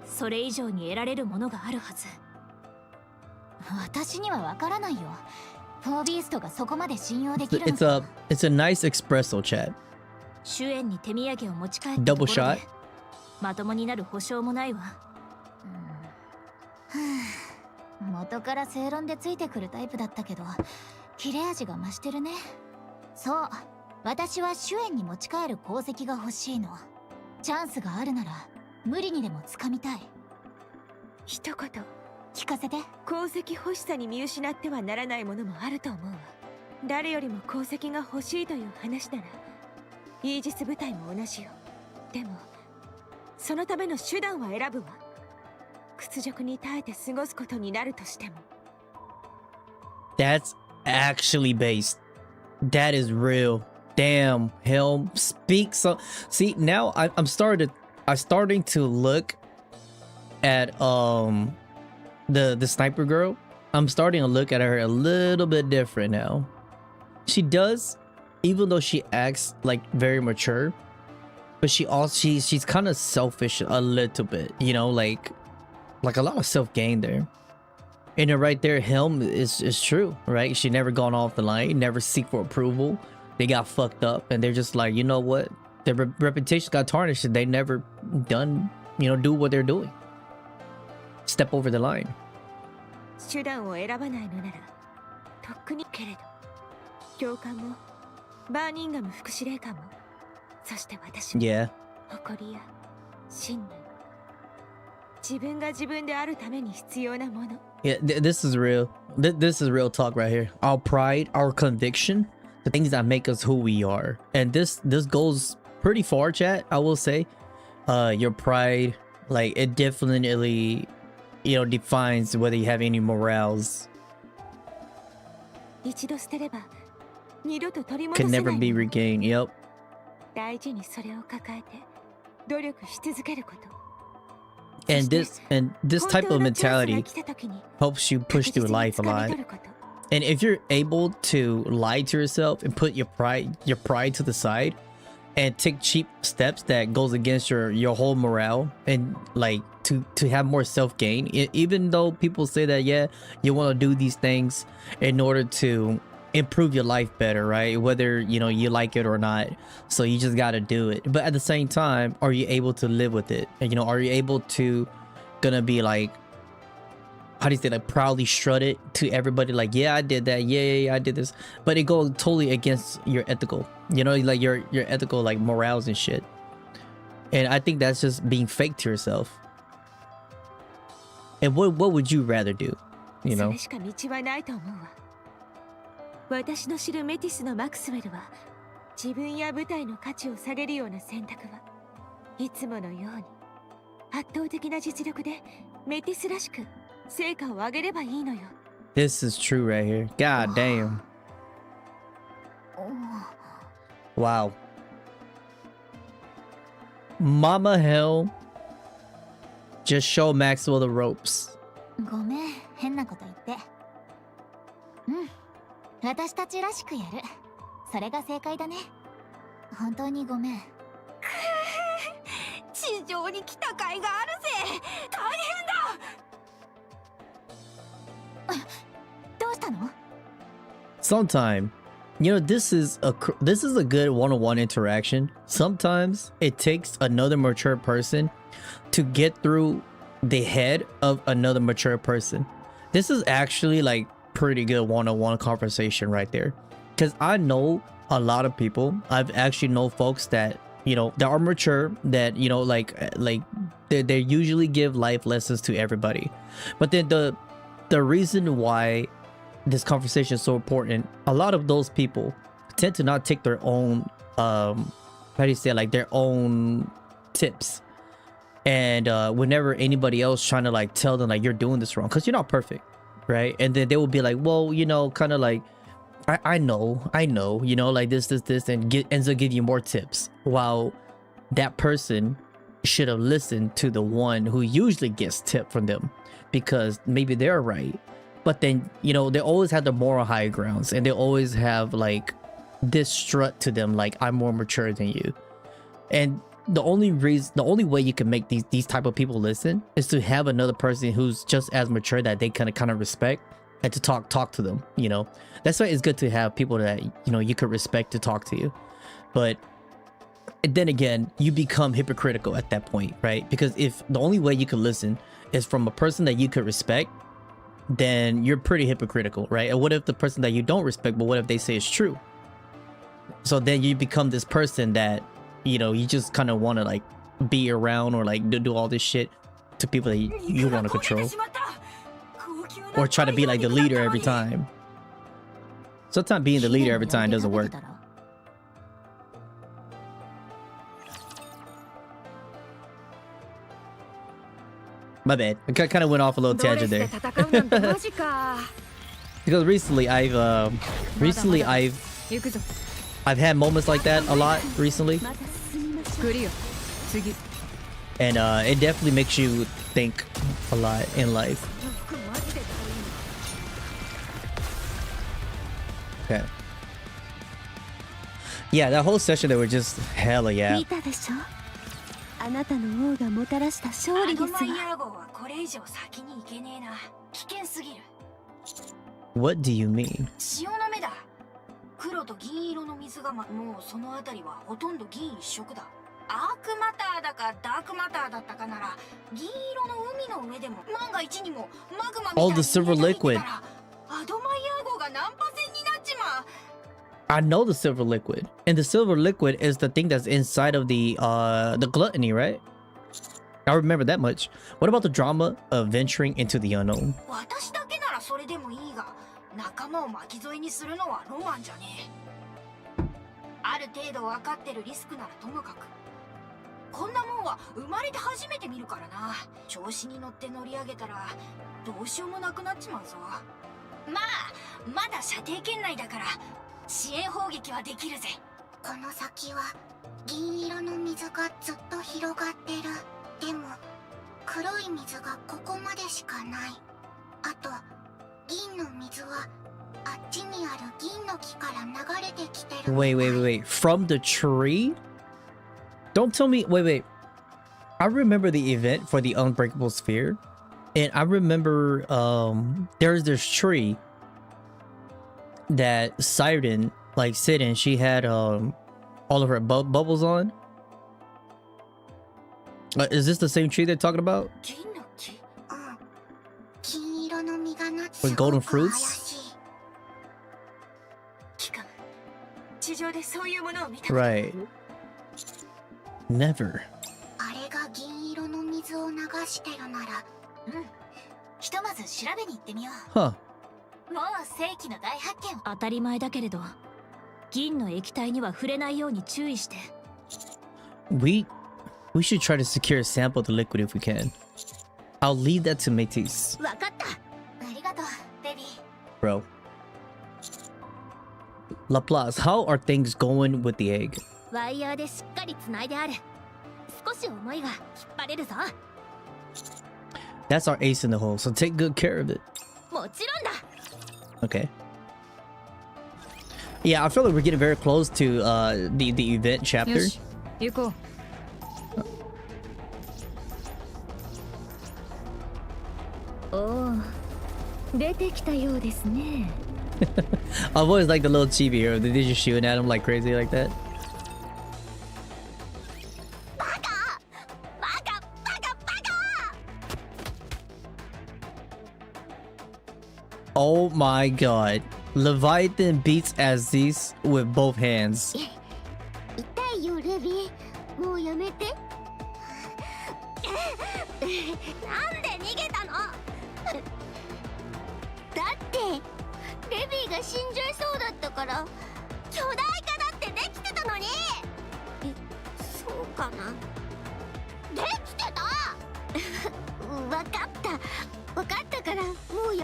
それ以上に得られるものがあるはず。私にはわからないよ。フォービーストがそこまで信用できるの It's a nice espresso chat. シュエンに手土産を持ち帰ったと Double ころ shot. で、まともになる保証もないわ。元から正論でついてくるタイプだったけど、切れ味が増してるね。そう、私はシュエンに持ち帰る功績が欲しいの。チャンスがあるなら無理にでも掴みたい。一言聞かせて。功績欲しさに見失ってはならないものもあると思うわ。誰よりも功績が欲しいという話ならイージス部隊も同じよ。でもそのための手段は選ぶわ。屈辱に耐えて過ごすことになるとしても。 That's actually based. That is real. Damn, Helm, speak so. See, now I'm starting to look at the sniper girl. I'm starting to look at her a little bit different now. She does, even though she acts like very mature, but she's kind of selfish a little bit, you know, like a lot of self-gain there. And then right there, Helm is true, right? She never gone off the line, never seek for approval. They got fucked up, and they're just like, you know what? Their reputation got tarnished, and they never done, you know, do what they're doing. Step over the line. 手段を選ばないのならとっくにけれど、教官もバーニンガム副司令官も、そして私も Yeah. 誇りや信念、自分が自分であるために必要なもの。 Yeah, this is real. This is real talk right here. Our pride, our conviction, the things that make us who we are. And this goes pretty far, chat, I will say. Your pride, like, it definitely, you know, defines whether you have any morals. 一度捨てれば二度と取り戻 Can せ never ない be もの。 regained. Yep. 大事にそれを抱えて努力し続けること。 And this type of mentality helps you push through life a lot. And if you're able to lie to yourself and put your pride to the side and take cheap steps that goes against your whole morale and like to have more self-gain, even though people say that, yeah, you want to do these things in order to improve your life better, right? Whether, you know, you like it or not. So you just got to do it. But at the same time, are you able to live with it? And, you know, are you able to gonna be like, how do you say, like, proudly strut it to everybody, like, yeah, I did that, yeah, I did this, but it goes totally against your ethical, you know, like your ethical, like, morals and shit. And I think that's just being fake to yourself. And what would you rather do, you know? それしか道はないと思うわ。私の知るメティスのマクスウェルは自分や部隊の価値を下げるような選択はいつものように圧倒的な実力でメティスらしく成果を上げればいいのよ。 This is true right here. God damn. Wow. Mama Hell just show Maxwell the ropes. ごめん、変なこと言って。うん、私たちらしくやる。それが正解だね。本当にごめん。地上に来た甲斐があるぜ。大変だ。どうしたの？ Sometime, you know, this is a good one-on-one interaction. Sometimes it takes another mature person to get through the head of another mature person. This is actually like pretty good one-on-one conversation right there, because I know a lot of people. I've actually know folks that, you know, that are mature, that, you know, like they usually give life lessons to everybody. But then the reason why this conversation is so important, a lot of those people tend to not take their own how do you say, like, their own tips. And whenever anybody else trying to like tell them like you're doing this wrong, because you're not perfect, right? And then they will be like, well, you know, kind of like, I know, you know, like this, and ends up giving you more tips, while that person should have listened to the one who usually gets tipped from them, because maybe they're right. But then, you know, they always have the moral high grounds, and they always have like this strut to them, like, I'm more mature than you. And the only way you can make these type of people listen is to have another person who's just as mature that they kind of respect, and to talk to them, you know. That's why it's good to have people that, you know, you could respect to talk to you. But then again, you become hypocritical at that point, right? Because if the only way you can listen is from a person that you could respect, then you're pretty hypocritical, right? And what if the person that you don't respect, but what if they say it's true? So then you become this person that, you know, you just kind of want to like be around, or like do all this shit to people that you want to control, or try to be like the leader every time. Sometimes being the leader every time doesn't work. My bad. I kind of went off a little tangent there. Because recently I've had moments like that a lot recently. And it definitely makes you think a lot in life. Okay. Yeah, that whole session, they were just hella, yeah. あなたの王がもたらした勝利ですわ。What do you mean? 潮の目だ。黒と銀色の水がもうそのあたりはほとんど銀一色だ。アークマターだかダークマターだったかなら、銀色の海の上でも万が一にもマグマみたいに the silver liquid. アドマイヤー号がナンパ船になっちまう。 I know the silver liquid, and the silver liquid is the thing that's inside of the gluttony, right? I remember that much. What about the drama of venturing into the unknown? 私だけならそれでもいいが、仲間を巻き添えにするのはロマンじゃねえ。ある程度分かってるリスクならともかく、こんなもんは生まれて初めて見るからな。調子に乗って乗り上げたらどうしようもなくなっちまうぞ。まあまだ射程圏内だから支援砲撃はできるぜ。この先は銀色の水がずっと広がってる。でも黒い水がここまでしかない。あと銀の水はあっちにある銀の木から流れてきてる。Wait. From the tree? Don't tell me. Wait. I remember the event for the Unbreakable Sphere. And I remember there's this tree that Siren like sit in. She had all of her bubbles on. Is this the same tree they're talking about? 銀の木？金色の実がなって With golden fruits? 聞く。地上でそういうものを見た。Right. Never. あれが銀色の水を流してるなら、ひとまず調べに行ってみよう。もう世紀の大発見。当たり前だけれど、銀の液体には触れないように注意して。We should try to secure a sample of the liquid if we can. I'll leave that to Métis. わかった。ありがとう、ベビー。 Bro. Laplace, how are things going with the egg? ワイヤーでしっかりつないである。少し重いが引っ張れるぞ。That's our ace in the hole, so take good care of it. もちろんだ。Okay. Yeah, I feel like we're getting very close to the event chapter. よし、行こう。おお、出てきたようですね。I've always liked the little chibi hero. They just shooting at him like crazy like that. Oh my god. Leviathan beats Aziz with both hands. 痛いよレビー、もうやめて。なんで逃げたの？だってレビーが死んじゃいそうだったから。巨大化だってできてたのに。そうかな。できてた。わかったからもうや。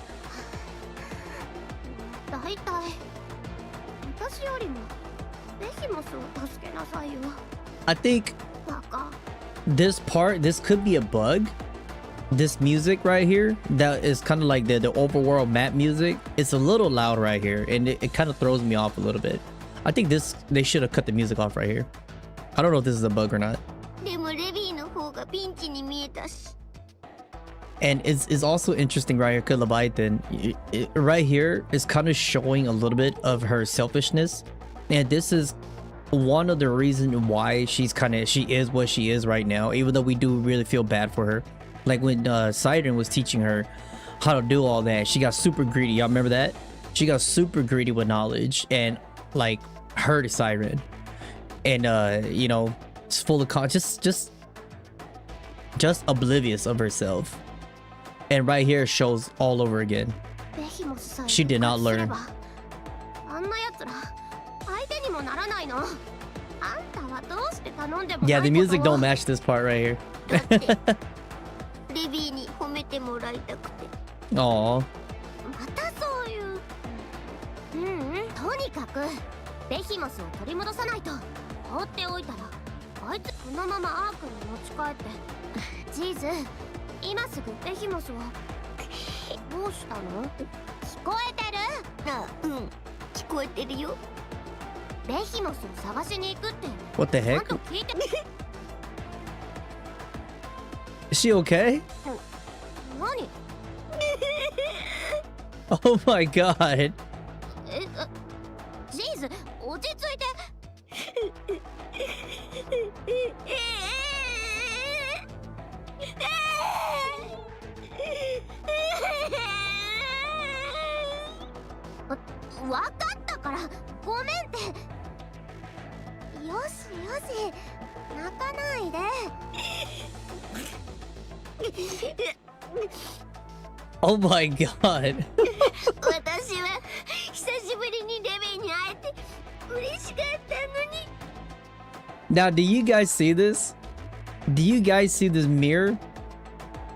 だいたい私よりもベヒモスを助けなさいよ。 I think バカ。 this could be a bug. This music right here, that is kind of like the overworld map music. It's a little loud right here, and it kind of throws me off a little bit. I think they should have cut the music off right here. I don't know if this is a bug or not. でもレビーの方がピンチに見えたし。 And it's also interesting right here, because Leviathan, right here is kind of showing a little bit of her selfishness. And this is one of the reasons why she is what she is right now, even though we do really feel bad for her. Like when Siren was teaching her how to do all that, she got super greedy. Y'all remember that? She got super greedy with knowledge and like hurt Siren. And you know, it's full of just oblivious of herself. And right here shows all over again. She did not learn. Yeah, the music don't match this part right here. Aww. またそういう。とにかくベヒモスを取り戻さないと。放っておいたらあいつこのままアークに持ち帰って。ジーズ、今すぐベヒモスを。どうしたの？聞こえてる？あ、聞こえてるよ。ベヒモスを探しに行くって。 What the ちゃん heck? と聞いて。 Is she okay? 何？ Oh my god. ジーズ、落ち着いて。わかったからごめんって。よしよし、泣かないで。Oh my god. 私は久しぶりにレビーに会えて嬉しかったのに。 Now, do you guys see this? Do you guys see this mirror?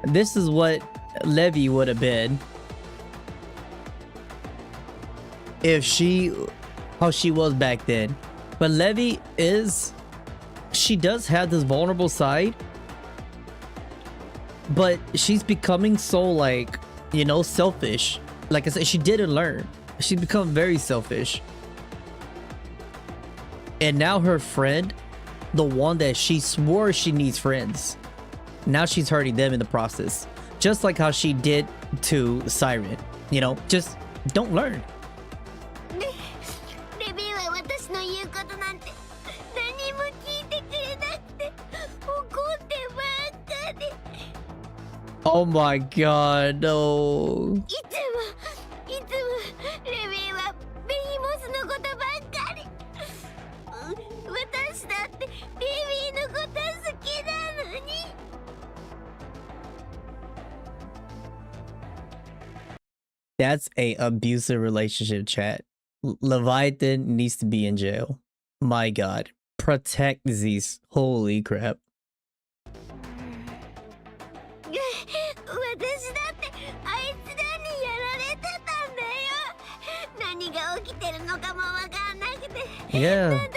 This is what Levy would have been if how she was back then. But Levy she does have this vulnerable side, but she's becoming so, like, you know, selfish. Like I said, she didn't learn. She's become very selfish. And now her friend, the one that she swore she needs friends, now she's hurting them in the process. Just like how she did to Siren. You know, just don't learn. Oh my god, no. That's a abusive relationship, chat. Leviathan needs to be in jail. My god. Protect these. Holy crap. Yeah.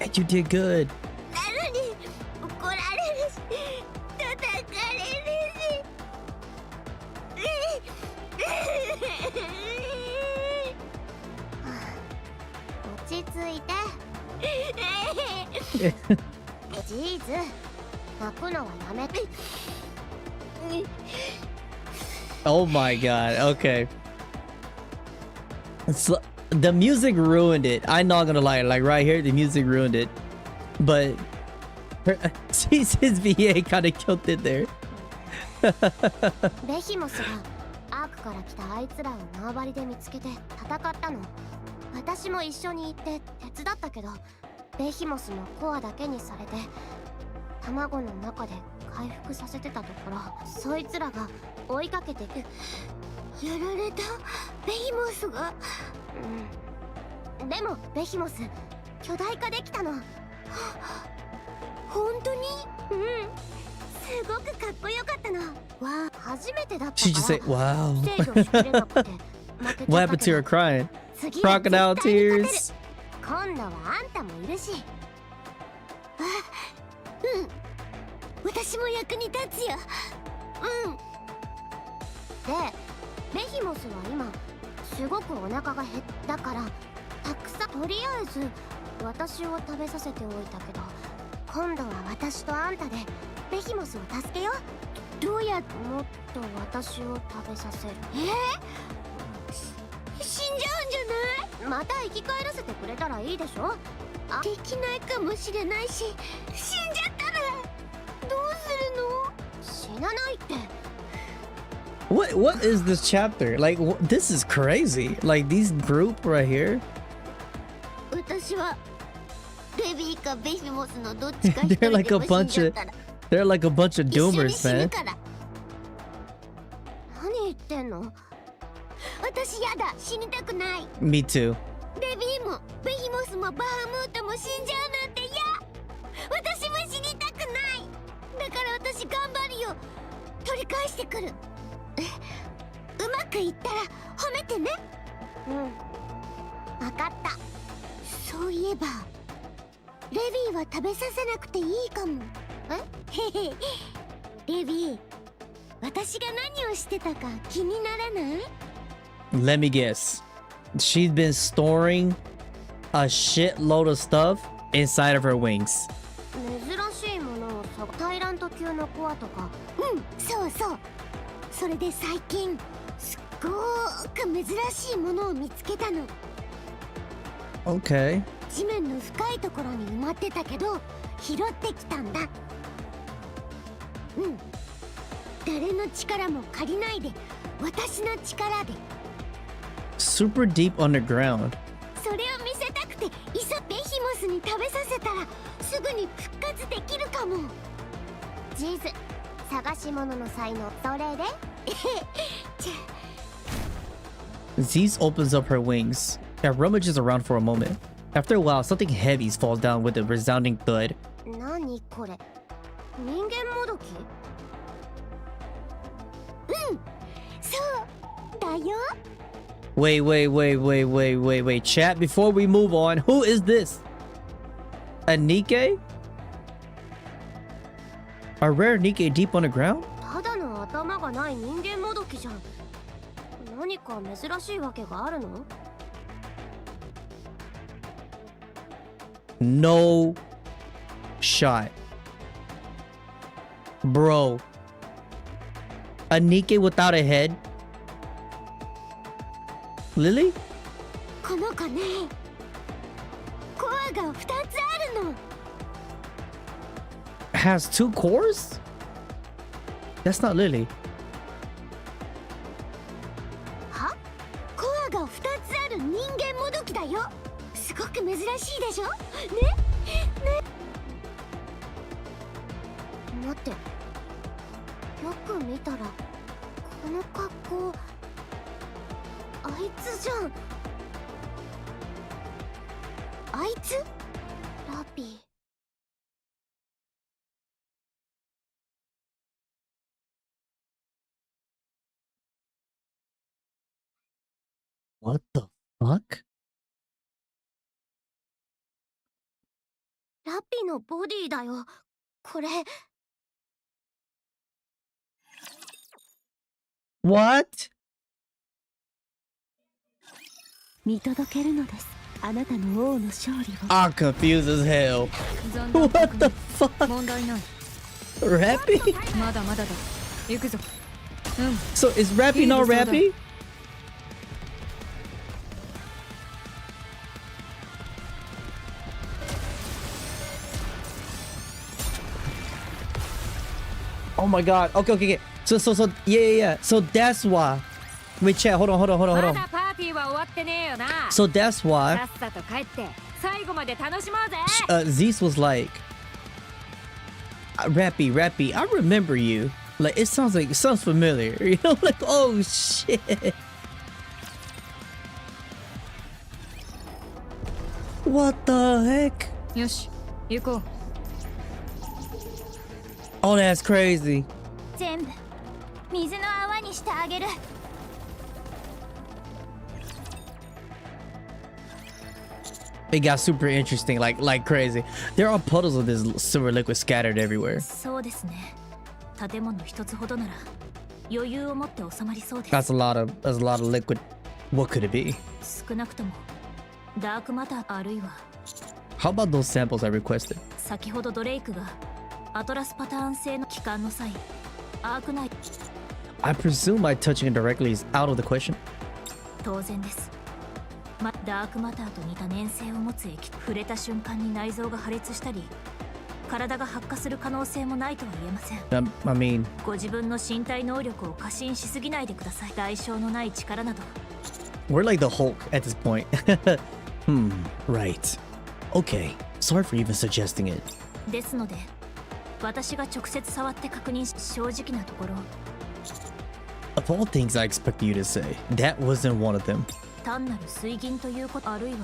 And you did good. Oh my god, okay. The music ruined it. I'm not gonna lie, like right here, the music ruined it. But his VA kind of killed it there. ベヒモスがアークから来たあいつらを縄張りで見つけて戦ったの。私も一緒に行って手伝ったけど、ベヒモスのコアだけにされて卵の中で回復させてたところ、そいつらが追いかけてやられた。ベヒモスが、でもベヒモス巨大化できたの。本当に？すごくかっこよかったの。わあ、初めてだったから。She just said, wow. What happened to her crying? Crocodile tears. 今度はあんたもいるし。私も役に立つよ。で、ベヒモスは今すごくお腹が減ったから、たくさんとりあえず私を食べさせておいたけど、今度は私とあんたでベヒモスを助けよう。どうやってもっと私を食べさせる？死んじゃうんじゃない？また生き返らせてくれたらいいでしょ。できないかもしれないし、死んじゃったらどうするの？死なないって。What is this chapter? Like, this is crazy. Like, these group right here. 私はレビーかベヒモスのどっちか一人 They're like で a も死んじゃったら。They're like a bunch of 一緒に doomers, 死ぬ man. から。何言ってんの？私やだ、死にたくない。 Me too. レビーもベヒモスもバームートも死んじゃうなんて嫌。私も死にたくない。だから私頑張るよ。取り返してくる。うまくいったら褒めてね。分かった。そういえばレビーは食べさせなくていいかも。レビー、私が何をしてたか気にならない？ Let me guess. She's been storing a shitload of stuff inside of her wings. 珍しいものをタイラント級のコアとか。そうそう。それで最近すっごーく珍しいものを見つけたの。Okay. 地面の深いところに埋まってたけど拾ってきたんだ。誰の力も借りないで、私の力で。Super deep underground. それに食べさせたらすぐに復活できるかも。ジーズ、探し物の才能、それでZeus opens up her wings and rummages around for a moment. After a while, something heavy falls down with a resounding thud. 何これ、人間もどき？うん、そうだよ。 Wait. Chat, before we move on, who is this? A Nikke? A rare Nikke deep underground? ただの頭がない人間もどきじゃん。何か珍しいわけがあるの？ No shot. Bro. A Nikke without a head? Lily? この子ね、コアが2つあるの。 Has 2 cores? That's not Lily. は？コアが2つある人間もどきだよ。すごく珍しいでしょ？ね？待って。よく見たら、この格好、あいつじゃん。あいつ？ラピー。What the fuck? ラピのボディだよ。これ。What? 見届けるのです。あなたの王の勝利を。I'm confused as hell. What the fuck? 問題ない。 Rappy? まだまだだ。行くぞ。So is Rappy not Rappy? Oh my god. Okay. So yeah. So that's why. Wait, chat. Hold on. まだパーティーは終わってねえよな。 So that's why さっさと帰って最後まで楽しもうぜ。Zeus was like, Rappy, I remember you. Like it sounds familiar. You know, like oh shit. What the heck? よし、行こう。 Oh, that's crazy. 全部水の泡にしてあげる。 It got super interesting, like crazy. There are puddles of this silver liquid scattered everywhere. そうですね。建物一つほどなら余裕を持って収まりそうです。 That's a lot of liquid. What could it be? 少なくともダークマターあるいは How about those samples I requested? 先ほどドレイクがアトラスパターン製の帰還の際、アークナイト。 I presume by touching it directly is out of the question. 当然です。ダークマターと似た粘性を持つ液、触れた瞬間に内臓が破裂したり、体が発火する可能性もないとは言えません。I mean, ご自分の身体能力を過信しすぎないでください。代償のない力など。 we're like the Hulk at this point. Right. Okay. Sorry for even suggesting it. ですので、私が直接触って確認し、正直なところ。 Of all things I expect you to say, that wasn't one of them. 単なる水銀ということ、あるいは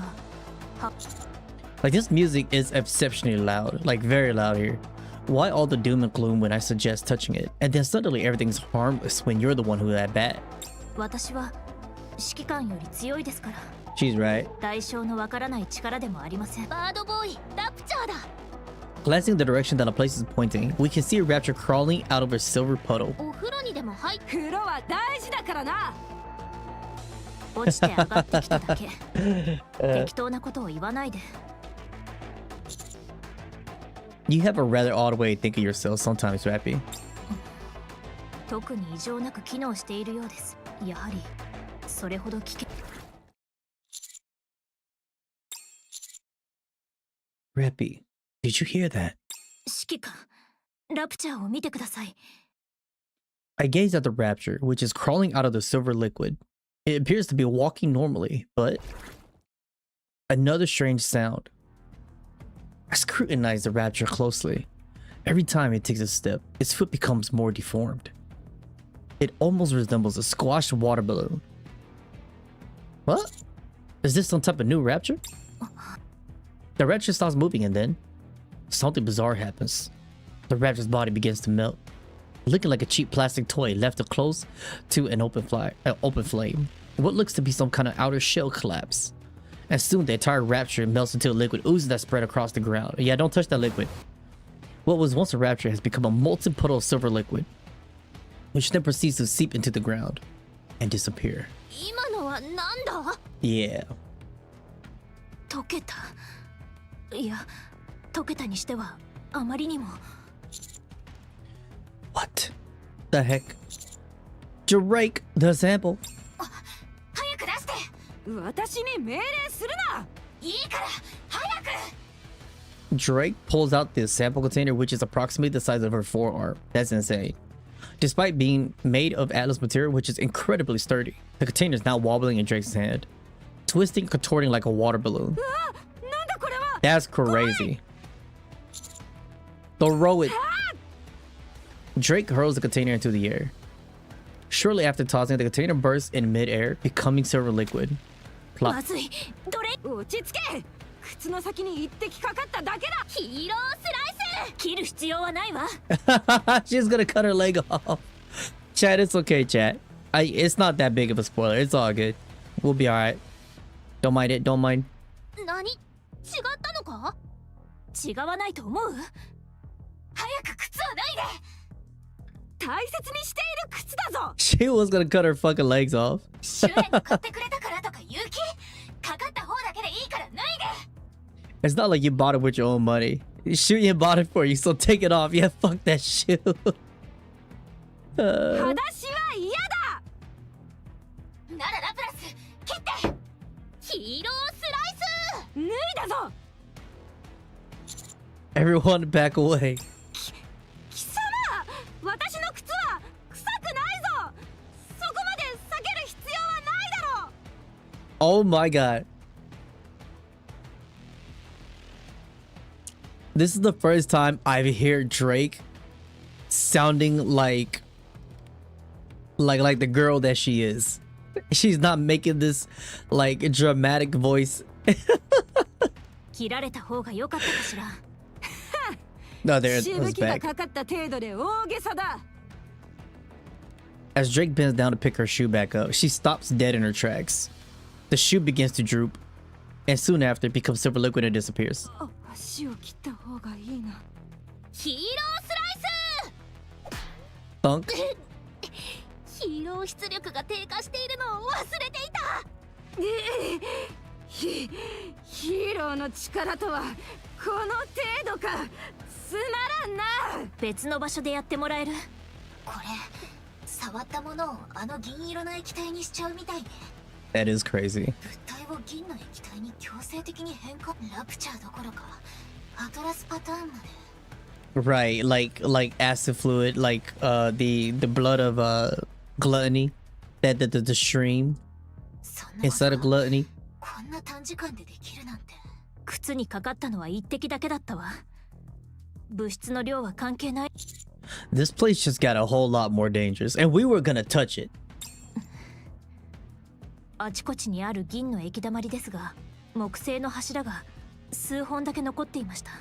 Like this music is exceptionally loud, like very loud here. Why all the doom and gloom when I suggest touching it, and then suddenly everything's harmless when you're the one who had bad? 私は指揮官より強いですから。 She's right. 代償のわからない力でもありません。バードボーイ、ラプチャーだ。 Glancing the direction that a place is pointing, we can see a rapture crawling out of a silver puddle. お風呂にでも入っ風呂は大事だからな。落ちて上がってきただけ。適当なことを言わないで。 You have a rather odd way of thinking yourself sometimes, Rappy. 特に異常なく機能しているようです。やはりそれほど危険。 Rappy, did you hear that? 指揮官、ラプチャーを見てください。 I gaze at the rapture, which is crawling out of the silver liquid. It appears to be walking normally, but another strange sound. I scrutinize the rapture closely. Every time it takes a step, its foot becomes more deformed. It almost resembles a squashed water balloon. What? Is this some type of new rapture? The rapture stops moving and then something bizarre happens. The rapture's body begins to melt, looking like a cheap plastic toy left close to an open flame. What looks to be some kind of outer shell collapse. And soon the entire rapture melts into a liquid oozing that spread across the ground. Yeah, don't touch that liquid. What was once a rapture has become a molten puddle of silver liquid, which then proceeds to seep into the ground and disappear. Yeah. 溶けた。いや、溶けたにしてはあまりにも。What the heck? Drake the sample. 早く出して。私に命令するな。いいから早く。 Drake pulls out this sample container, which is approximately the size of her forearm. That's insane. Despite being made of Atlas material, which is incredibly sturdy, the container is now wobbling in Drake's hand, twisting, contorting like a water balloon. That's crazy. Throw it. Drake hurls the container into the air. Shortly after tossing, the container bursts in mid-air, becoming silver liquid. Plop. 落ち着け。靴の先に一滴かかっただけだ。ヒーロースライス。切る必要はないわ。She's gonna cut her leg off. Chat, it's okay, chat. It's not that big of a spoiler. It's all good. We'll be alright. Don't mind it. Don't mind. 何？違ったのか？違わないと思う？早く靴を脱いで。大切にしている靴だぞ。 She was gonna cut her fucking legs off. シュレンが買ってくれたからとか言う気？かかった方だけでいいから脱いで。 It's not like you bought it with your own money. Shuyin bought it for you, so take it off. Yeah, fuck that shoe. 裸足は嫌だ。ならラプラス切って。ヒーロースライス。脱いだぞ。 Everyone back away. 貴様、私の靴は臭くないぞ。そこまで避ける必要はないだろう。 Oh my god. This is the first time I've heard Drake sounding like the girl that she is. She's not making this like dramatic voice. 切られた方が良かったかしら。No, there it し was ぶきが back. かかった程度で大げさだ。 As Drake bends down to pick her shoe back up, she stops dead in her tracks. The shoe begins to droop, and soon after, it becomes silver liquid and disappears. 足を切った方がいいな。ヒーロースライス。 Thunk. ヒーロー出力が低下しているのを忘れていた。ヒーローの力とはこの程度か。つまらんな。別の場所でやってもらえる？これ触ったものをあの銀色の液体にしちゃうみたいね。 That is crazy. 物体を銀の液体に強制的に変化。ラプチャーどころかアトラスパターンまで。 Right, like acid fluid, like the blood of gluttony, that the stream inside of gluttony. こんな短時間でできるなんて。靴にかかったのは一滴だけだったわ。物質の量は関係ない。 This place just got a whole lot more dangerous, and we were gonna touch it. あちこちにある銀の液だまりですが、木製の柱が数本だけ残っていました。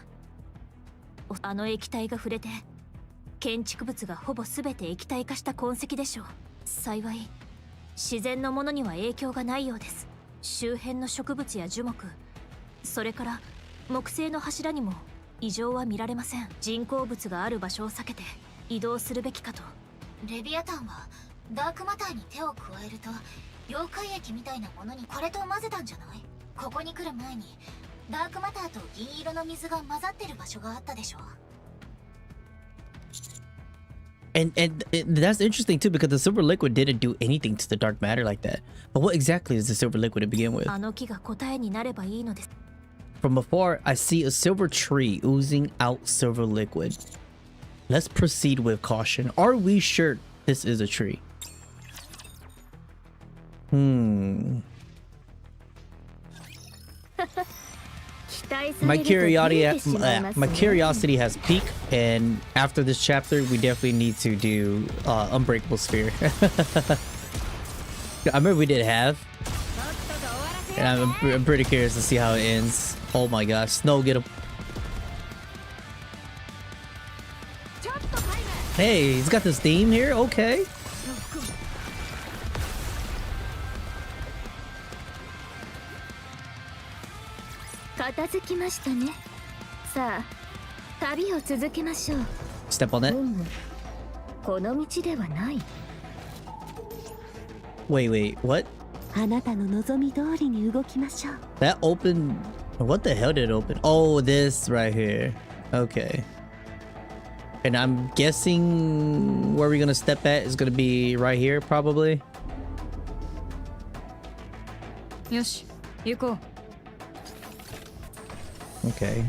あの液体が触れて、建築物がほぼ全て液体化した痕跡でしょう。幸い、自然のものには影響がないようです。周辺の植物や樹木、それから木製の柱にも異常は見られません。人工物がある場所を避けて移動するべきかと。レビアタンはダークマターに手を加えると妖怪液みたいなものにこれと混ぜたんじゃない？ここに来る前にダークマターと銀色の水が混ざってる場所があったでしょ。 And that's interesting too, because the silver liquid didn't do anything to the dark matter like that. But what exactly is the silver liquid to begin with? あの木が答えになればいいのです。 From afar, I see a silver tree oozing out silver liquid. Let's proceed with caution. Are we sure this is a tree? My curiosity has peaked, and after this chapter, we definitely need to do Unbreakable Sphere. I remember we did have, and I'm pretty curious to see how it ends. Oh my gosh, Snow, get him! Hey, he's got this theme here. Okay. Step on that. Wait, what? That opened. What the hell did it open? Oh, this right here. Okay. And I'm guessing where we're gonna step at is gonna be right here, probably. Yoshi, yuko. Okay.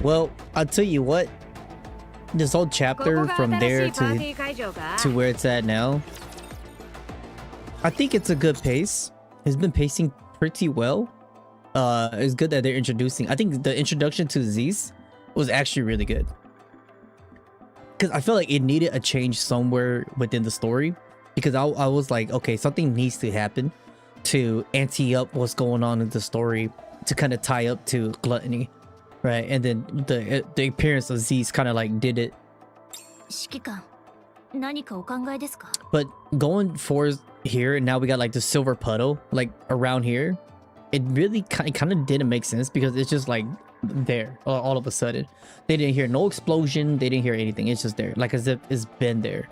Well, I'll tell you what. This whole chapter from there to where it's at now, I think it's a good pace. It's been pacing pretty well. It's good that they're introducing. I think the introduction to Zeus was actually really good, because I feel like it needed a change somewhere within the story, because I was like, okay, something needs to happen to ante up what's going on in the story to kind of tie up to Gluttony, right? And then the appearance of Zeus kind of like did it. But going forward here, and now we got like the silver puddle like around here. It really kind of didn't make sense, because it's just like there all of a sudden. They didn't hear no explosion. They didn't hear anything. It's just there, like as if it's been there.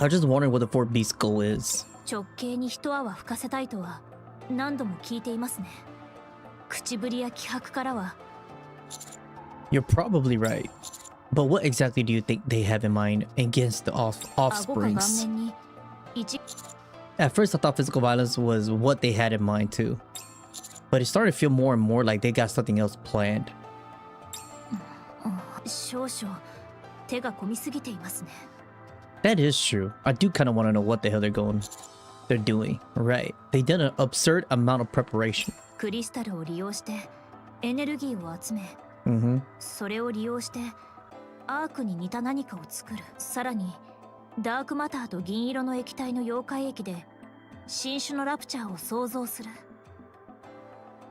I was just wondering what the fourth beast's goal is. You're probably right. But what exactly do you think they have in mind against the offsprings? At first I thought physical violence was what they had in mind too, but it started to feel more and more like they got something else planned. That is true. I do kind of want to know what the hell they're doing. Right, they did an absurd amount of preparation.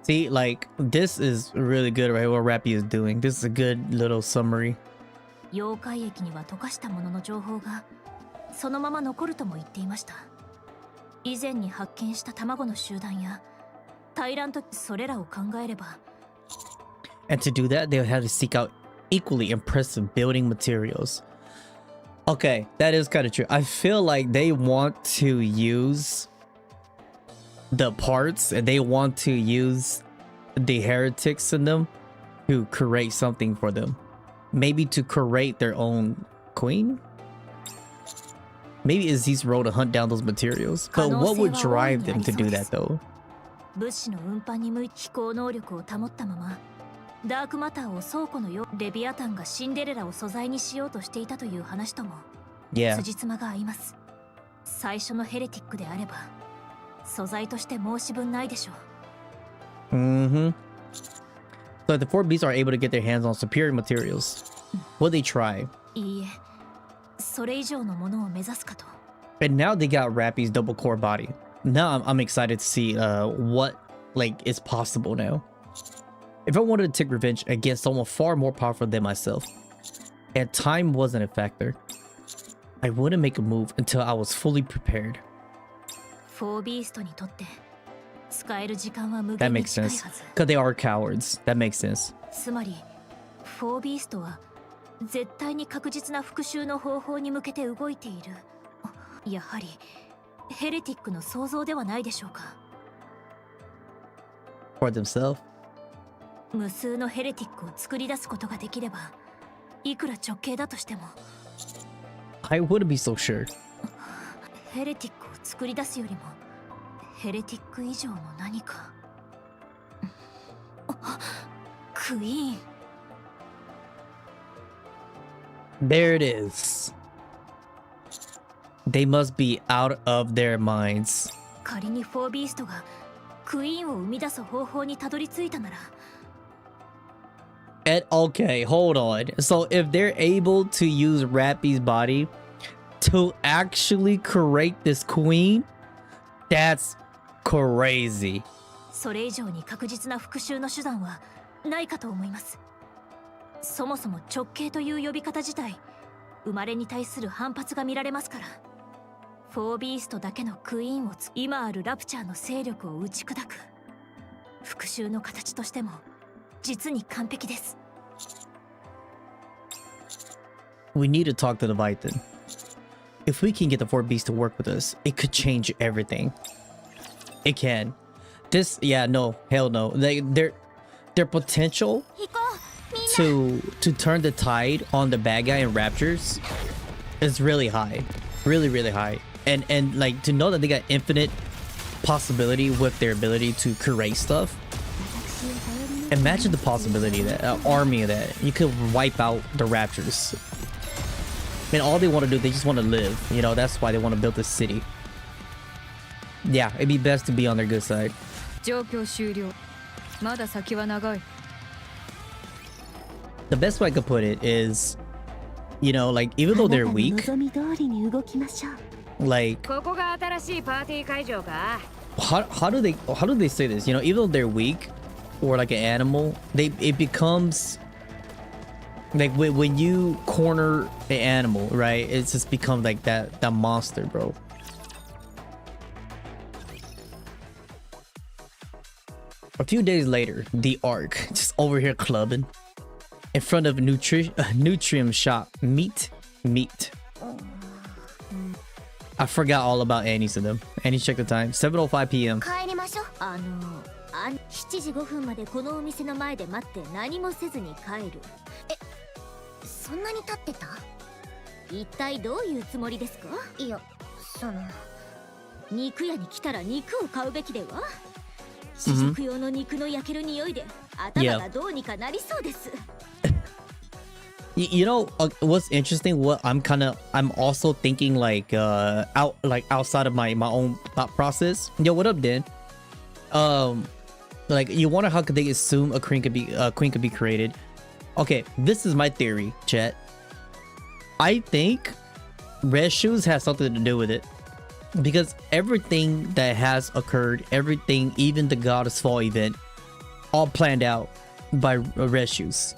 See, like, this is really good, right? What Rappy is doing. This is a good little summary. And to do that, they'll have to seek out equally impressive building materials. Okay, that is kind of true. I feel like they want to use the parts, and they want to use the heretics in them to create something for them. Maybe to create their own queen? Maybe Aziz rode to hunt down those materials. But what would drive them to do that though? Yeah. So the four beasts are able to get their hands on superior materials. Will they try? And now they got Rappy's double core body. Now I'm excited to see what like is possible now. If I wanted to take revenge against someone far more powerful than myself, and time wasn't a factor, I wouldn't make a move until I was fully prepared. That makes sense, because they are cowards. That makes sense. For themselves? I wouldn't be so sure. There it is. They must be out of their minds. 仮にフォービーストがクイーンを生み出す方法にたどり着いたなら。 And okay, hold on. So if they're able to use Rappy's body to actually create this queen, that's crazy. それ以上に確実な復讐の手段はないかと思います。そもそも直系という呼び方自体、生まれに対する反発が見られますから。フォービーストだけのクイーンを今あるラプチャーの勢力を打ち砕く復讐の形としても実に完璧です。We need to talk to the Leviathan. If we can get the four beasts to work with us, it could change everything. It can. This, yeah, no, hell no. Their potential to turn the tide on the bad guy in Raptures is really high, really high. And like to know that they got infinite possibility with their ability to create stuff. Imagine the possibility that an army of that you could wipe out the Raptures. And all they want to do, they just want to live. You know, that's why they want to build this city. Yeah, it'd be best to be on their good side. 状況終了。まだ先は長い。 The best way I could put it is, you know, like even though they're weak, like ここが新しいパーティー会場か。 how do they say this? You know, even though they're weak or like an animal, it becomes like when you corner the animal, right? It's just become like that monster, bro. A few days later, the Ark just over here clubbing in front of a Nutrium shop. Meat. I forgot all about Annie's of them. Annie, check the time. 7:05 p.m. 帰りましょう。7時5分までこのお店の前で待って何もせずに帰る。そんなに経ってた？一体どういうつもりですか？いや、肉屋に来たら肉を買うべきでは？試食用の肉の焼ける匂いで頭がどうにかなりそうです。You know, what's interesting? What I'm also thinking like outside of my own thought process. Yo, what up, Dan? Like you wonder how could they assume a queen could be created? Okay, this is my theory, chat. I think Red Shoes has something to do with it. Because everything that has occurred, everything, even the Goddess Fall event, all planned out by Red Shoes.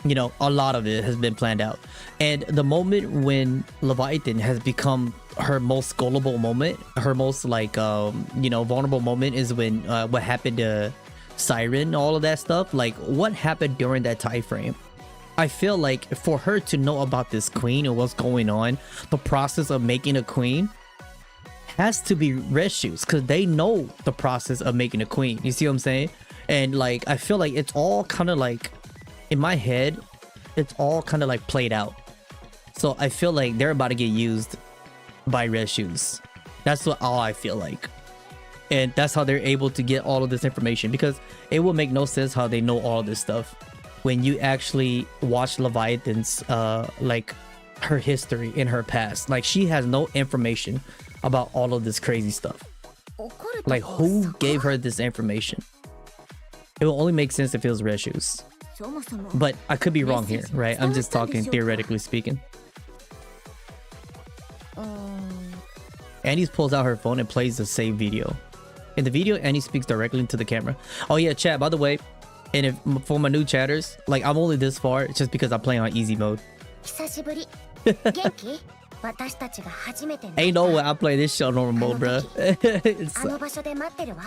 You know, a lot of it has been planned out. And the moment when Leviathan has become her most gullible moment, her most like, you know, vulnerable moment is when what happened to Siren, all of that stuff. Like what happened during that time frame? I feel like for her to know about this queen and what's going on, the process of making a queen has to be Red Shoes because they know the process of making a queen. You see what I'm saying? And like I feel like it's all kind of like in my head, it's all kind of like played out. So I feel like they're about to get used by Red Shoes. That's what all I feel like. And that's how they're able to get all of this information, because it will make no sense how they know all this stuff when you actually watch Leviathan's like her history in her past. Like she has no information about all of this crazy stuff. Like who gave her this information? It will only make sense if it was Red Shoes. But I could be wrong here, right? I'm just talking theoretically speaking. Annie pulls out her phone and plays the save video. In the video, Annie speaks directly into the camera. Oh yeah, chat, by the way, and if for my new chatters, like I'm only this far just because I play on easy mode. Ain't no way I play this show normal mode, bro.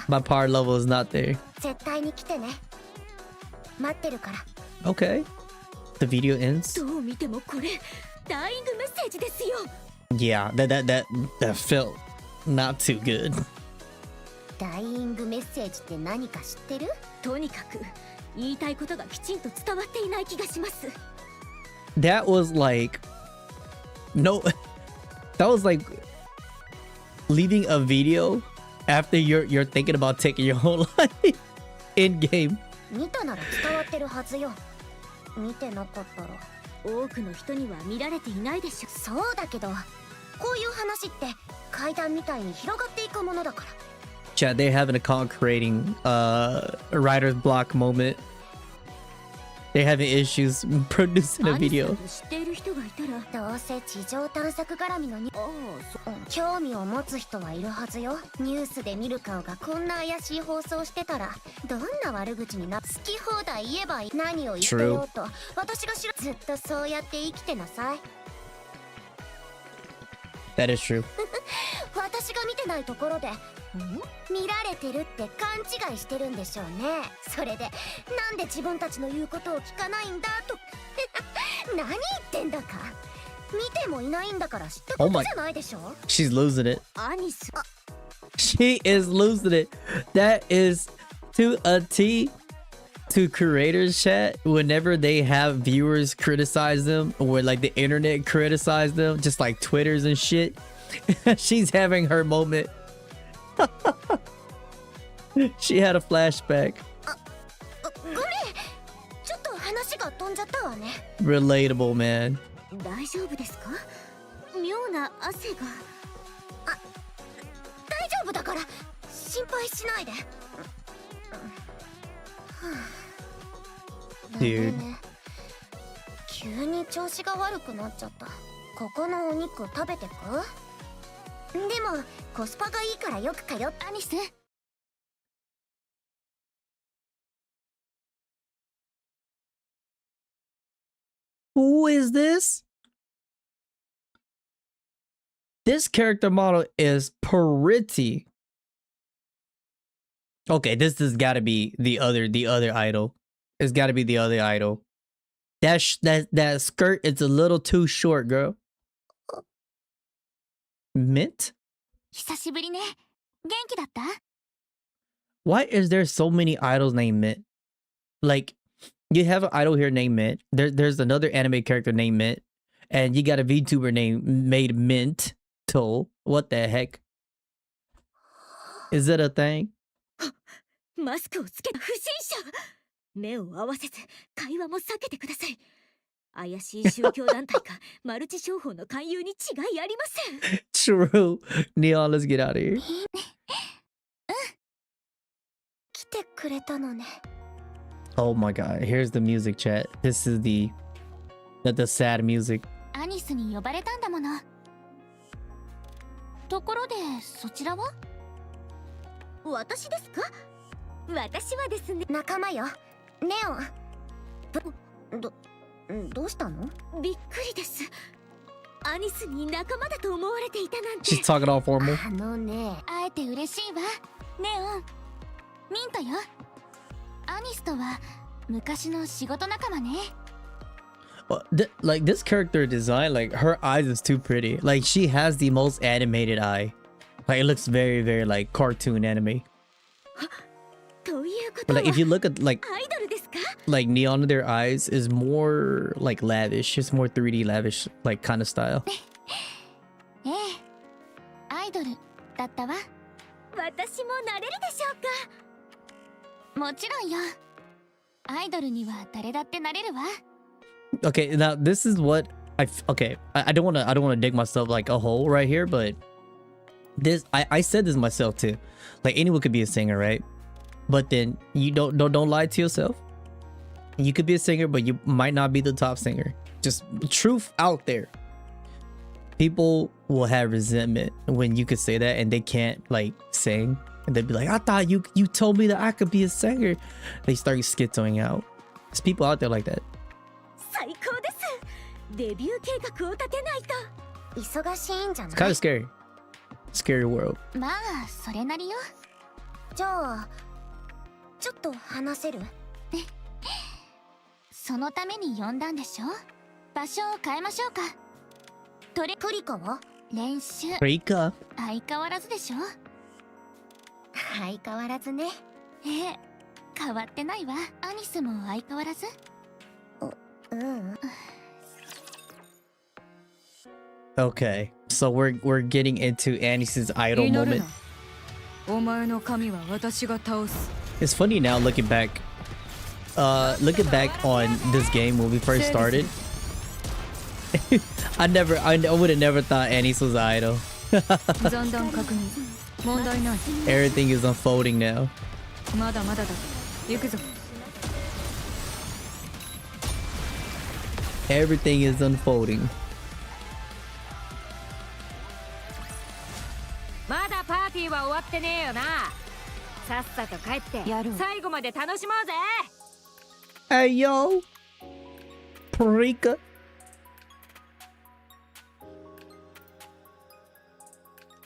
My power level is not there. Okay. The video ends. Yeah, that felt not too good. That was like no, that was like leaving a video after you're thinking about taking your whole life in game. Chat, they're having a concreting writer's block moment. They're having issues producing a video. どうせ地上探索絡みの興味を持つ人はいるはずよ。ニュースで見る顔がこんな怪しい放送してたらどんな悪口にな好き放題言えばいい。何を言ってようと私がずっとそうやって生きてなさい。That is true. 私が見てないところで見られてるって勘違いしてるんでしょうね。それでなんで自分たちの言うことを聞かないんだと何言ってんだか。見てもいないんだから知ったことじゃないでしょ。She's losing it. アニス She is losing it. That is to a T to creators chat. Whenever they have viewers criticize them or like the internet criticize them, just like Twitters and shit, she's having her moment. She had a flashback. ごめん、ちょっと話が飛んじゃったわね。 Relatable, man. 大丈夫ですか？妙な汗が。大丈夫だから心配しないで。Dude. 急に調子が悪くなっちゃった。ここのお肉食べてく？でもコスパがいいからよく通っアニス。Who is this? This character model is pretty. Okay, this has got to be the other idol. It's got to be the other idol. That skirt is a little too short, girl. Mint? 久しぶりね。元気だった？ Why is there so many idols named Mint? Like, you have an idol here named Mint. There's another anime character named Mint. And you got a VTuber made Mint. Toll. What the heck? Is it a thing? マスクをつけた不審者。目を合わせず会話も避けてください。怪しい宗教団体かマルチ商法の勧誘に違いありません。True. Neon, let's get out of here. 来てくれたのね。 Oh my god. Here's the music chat. This is the sad music. アニスに呼ばれたんだもの。ところでそちらは？私ですか？私はですね。仲間よ。ネオン。どうしたの？びっくりです。アニスに仲間だと思われていたなんて。 She's talking all formal. あのね、会えて嬉しいわ。ネオン。ミントよ。アニスとは昔の仕事仲間ね。Like this character design, like her eyes is too pretty. Like she has the most animated eye. Like it looks very, very like cartoon anime. But like if you look at like Neon, their eyes is more like lavish. It's more 3D lavish like kind of style. ええ、アイドルだったわ。私もなれるでしょうか？もちろんよ。アイドルには誰だってなれるわ。 Okay, now this is what I don't want to dig myself like a hole right here, but this I said this myself too. Like anyone could be a singer, right? But then you don't lie to yourself. You could be a singer, but you might not be the top singer. Just truth out there. People will have resentment when you could say that and they can't like sing, and they'd be like, I thought you told me that I could be a singer. They start schizoing out. There's people out there like that. 最高です。デビュー計画を立てないと。忙しいんじゃない？ It's kind of scary. Scary world. まあそれなりよ。じゃあちょっと話せる？そのために呼んだんでしょ？場所を変えましょうか。トリカは？練習。Rika. 相変わらずでしょ？相変わらずね。変わってないわ。アニスも相変わらず？Okay, so we're getting into Anis's idol moment. お前の神は私が倒す。 It's funny now looking back. Looking back on this game when we first started. I would have never thought Anis was an idol. 残弾確認。問題ない。 Everything is unfolding now. まだまだだ。行くぞ。 Everything is unfolding. まだパーティーは終わってねえよな。さっさと帰って最後まで楽しもうぜ。 Hey yo, Parika.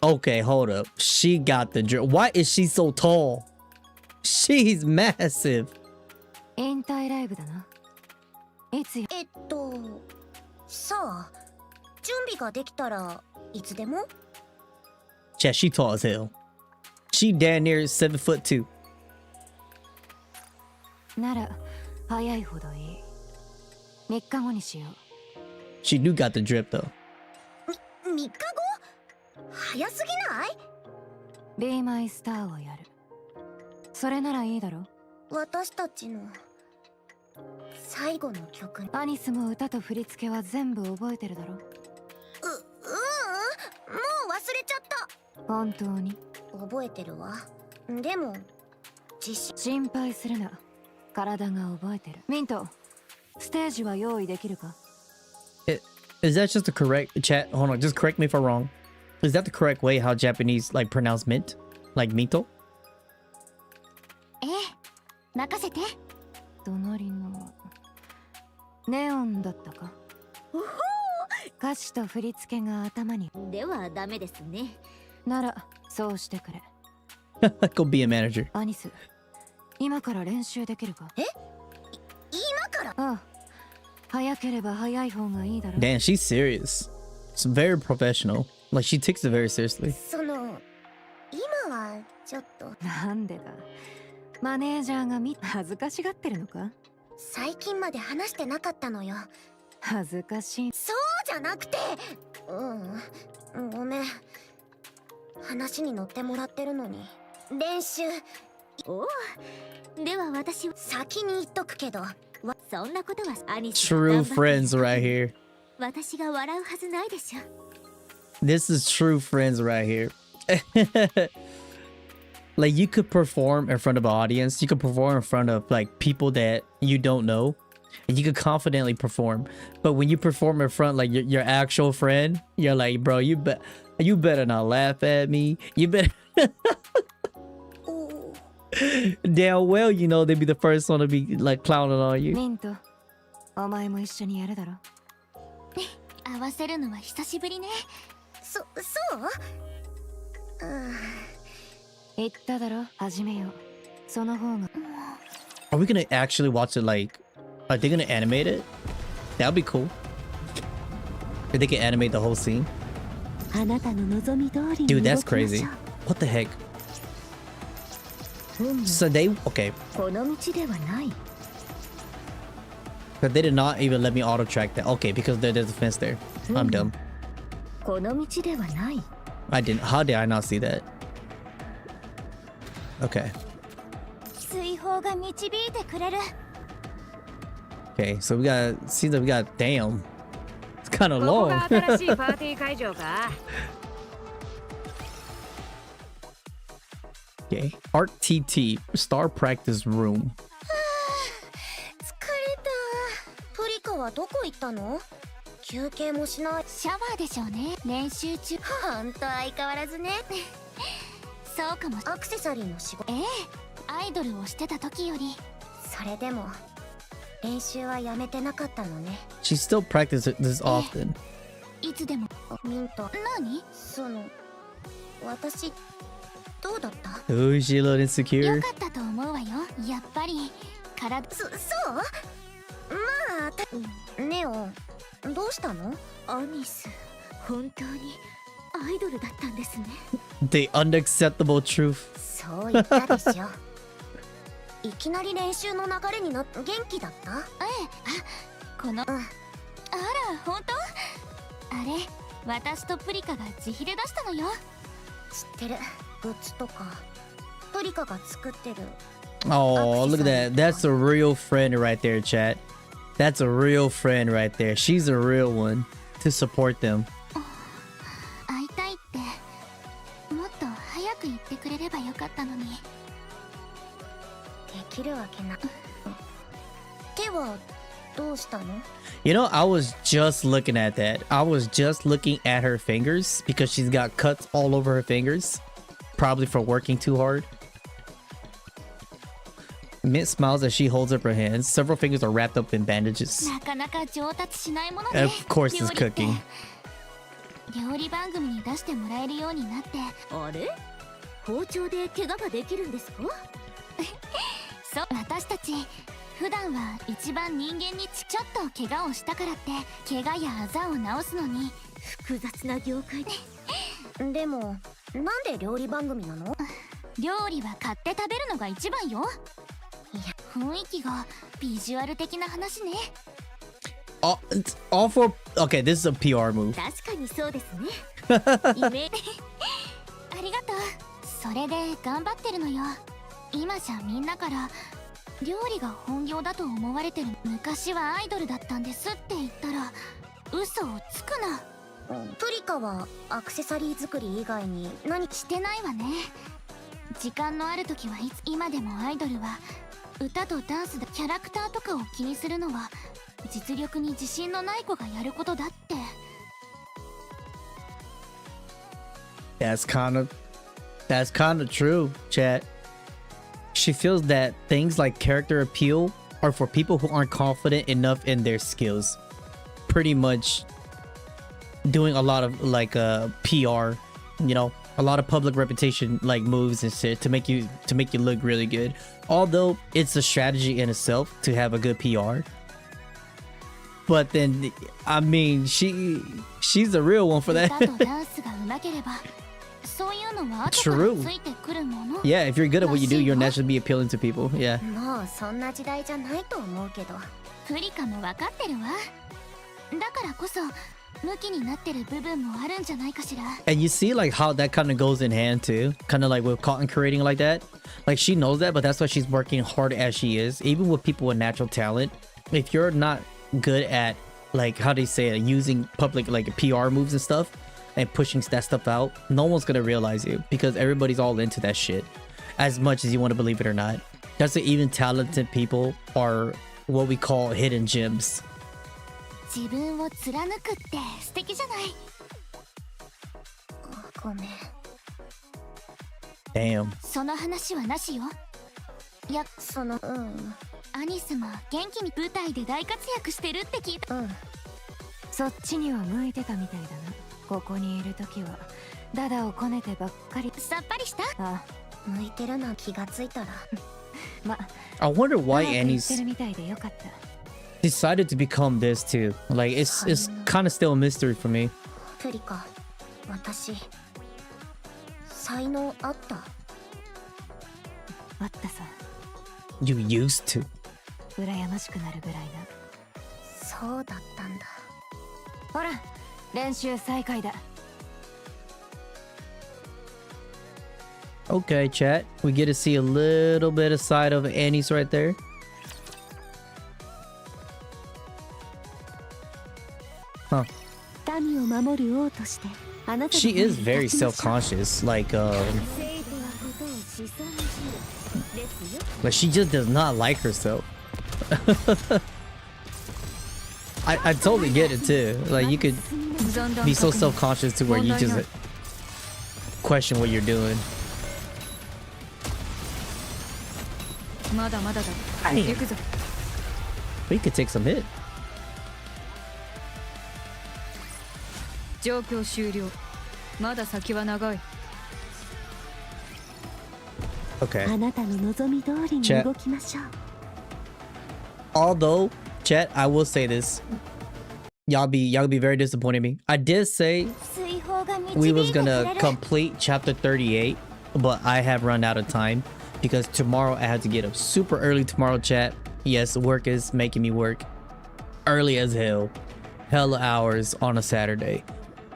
Okay, hold up. She got the drip. Why is she so tall? She's massive. 引退ライブだな。いつや。さあ、準備ができたらいつでも。 Chat, she tall as hell. She damn near 7'2". なら早いほどいい。3日後にしよう。 She do got the drip though. 3日後？早すぎない？ Be My Star をやる。それならいいだろ。私たちの最後の曲。アニスも歌と振り付けは全部覚えてるだろ。もう忘れちゃった。本当に？覚えてるわ。でも心配するな。体が覚えてる。ミント、ステージは用意できるか？ Is that just the correct chat? Hold on, just correct me if I'm wrong. Is that the correct way how Japanese like pronounce mint? Like minto? ええ、任せて。隣のネオンだったか？歌詞と振り付けが頭に。ではダメですね。ならそうしてくれ。Go be a manager. アニス、今から練習できるか？え？今から？ああ、早ければ早い方がいいだろ。 Damn, she's serious. It's very professional. Like she takes it very seriously. 今はちょっと。なんでだ。マネージャーが恥ずかしがってるのか？最近まで話してなかったのよ。恥ずかしい。そうじゃなくて。ごめん。話に乗ってもらってるのに。練習。おお。では私は先に言っとくけど。そんなことはアニス。True friends right here. 私が笑うはずないでしょ。 This is true friends right here. Like you could perform in front of an audience. You could perform in front of like people that you don't know. And you could confidently perform. But when you perform in front like your actual friend, you're like, bro, you better not laugh at me. You better damn well, you know, they'd be the first one to be like clowning on you. ミント、お前も一緒にやるだろ。合わせるのは久しぶりね。そう？言っただろ、始めよう。その方が。Are we gonna actually watch it like, are they gonna animate it? That'd be cool. If they can animate the whole scene. Dude, that's crazy. What the heck? So they, okay. But they did not even let me auto track that. Okay, because there's a fence there. I'm dumb. I didn't. How did I not see that? Okay. Okay, so we got, seems like we got, damn. It's kind of long. Okay, Art TT, Star Practice Room. 疲れた。トリカはどこ行ったの？休憩もしない。シャワーでしょうね。練習中。ほんと相変わらずね。そうかも。アクセサリーの仕事。アイドルをしてた時より。それでも練習はやめてなかったのね。She still practices this often. いつでも。ミント。何？私どうだった？ Oh, is she a little insecure? よかったと思うわよ。やっぱり体。そう？まあ、ネオン、どうしたの？アニス、本当にアイドルだったんですね。The unacceptable truth. そう言ったでしょ。いきなり練習の流れになって。元気だった？この。あら、本当？あれ、私とプリカが自費で出したのよ。知ってる。グッズとかトリカが作ってる。 Oh, look at that. That's a real friend right there, chat. That's a real friend right there. She's a real one to support them. 会いたいってもっと早く言っよかったのに。できるわけな。手はどうしたの？ You know, I was just looking at that. I was just looking at her fingers because she's got cuts all over her fingers, probably for working too hard. Mint smiles as she holds up her hands. Several fingers are wrapped up in bandages. なかなか上達しないものね。 Of course, it's cooking. 料理番組に出してもらえるようになって。あれ包丁で怪我ができるんですか？そう、私たち普段は一番人間にちょっと怪我をしたからって怪我やあざを治すのに複雑な業界で。でもなんで料理番組なの？料理は買って食べるのが一番よ。いや、雰囲気がビジュアル的な話ね。It's all for okay. This is a PR move. 確かにそうですね。イメありがとう。それで頑張ってるのよ。今じゃみんなから料理が本業だと思われてる。昔はアイドルだったんですって言ったら嘘をつくな。プリカはアクセサリー作り以外に何してないわね。時間のある時はいつ今でもアイドルは歌とダンスでキャラクターとかを気にするのは実力に自信のない子がやることだって。 That's kind of true, chat. She feels that things like character appeal are for people who aren't confident enough in their skills. Pretty much doing a lot of like PR, you know, a lot of public reputation like moves and shit to make you look really good. Although it's a strategy in itself to have a good PR. But then I mean she's the real one for that. True. Yeah, if you're good at what you do, you'll naturally be appealing to people. Yeah. And you see like how that kind of goes in hand too, kind of like with content creating like that. Like she knows that, but that's why she's working hard as she is. Even with people with natural talent, if you're not good at like how do you say it, using public like PR moves and stuff and pushing that stuff out, no one's gonna realize you because everybody's all into that shit as much as you want to believe it or not. That's why even talented people are what we call hidden gems. Damn. その話はなしよ。いや、アニスも元気に舞台で大活躍してるって聞いた。そっちには向いてたみたいだな。ここにいるときはダダをこねてばっかり。さっぱりした？あ、向いてるな気がついたら。ま、I wonder why 言って Annie's るみたいでよかった。 decided to become this too. Like it's kind of still a mystery for me. プリカ、私才能あった？あったさ。 You used to. 羨ましくなるぐらいな。そうだったんだ。ほら、練習再開だ。 Okay, chat. We get to see a little bit of side of Annie's right there. Huh. She is very self-conscious. Like she just does not like herself. I totally get it too. Like you could be so self-conscious to where you just question what you're doing. まだまだだ。 Damn. 行くぞ。 We could take some hit. 状況終了。まだ先は長い。 Okay. あなたの望み通りに Chat. 動きましょう。 Although, chat, I will say this. Y'all be very disappointed in me. I did say we was gonna complete chapter 38, but I have run out of time because tomorrow I had to get up super early tomorrow, chat. Yes, work is making me work early as hell. Hella hours on a Saturday.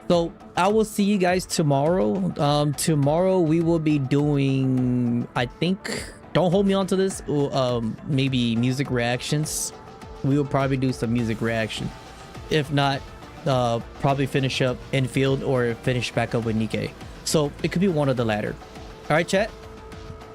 So I will see you guys tomorrow. Tomorrow we will be doing, I think, don't hold me onto this, maybe music reactions. We will probably do some music reaction. If not, probably finish up Infield or finish back up with Nikke. So it could be one or the latter. All right, chat.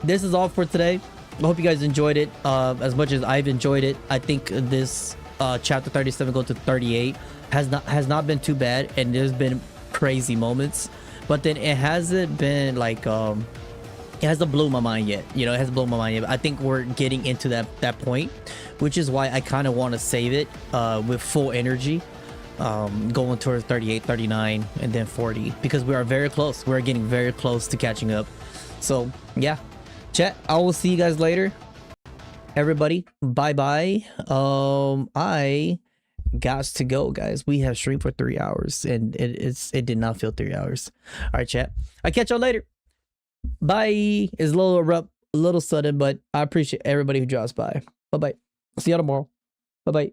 this is all for today. I hope you guys enjoyed it as much as I've enjoyed it. I think this chapter 37 go to 38 has not been too bad, and there's been crazy moments, but then it hasn't been like it hasn't blown my mind yet. You know, it hasn't blown my mind yet. I think we're getting into that point, which is why I kind of want to save it with full energy, going towards 38, 39, and then 40, because we are very close. We're getting very close to catching up. So yeah, chat, I will see you guys later, everybody. Bye bye. I got to go, guys. We have streamed for 3 hours, and it did not feel 3 hours. All right, chat, I catch y'all later. Bye. It's a little abrupt, a little sudden, but I appreciate everybody who drops by. Bye bye. See y'all tomorrow. Bye bye. Bye bye.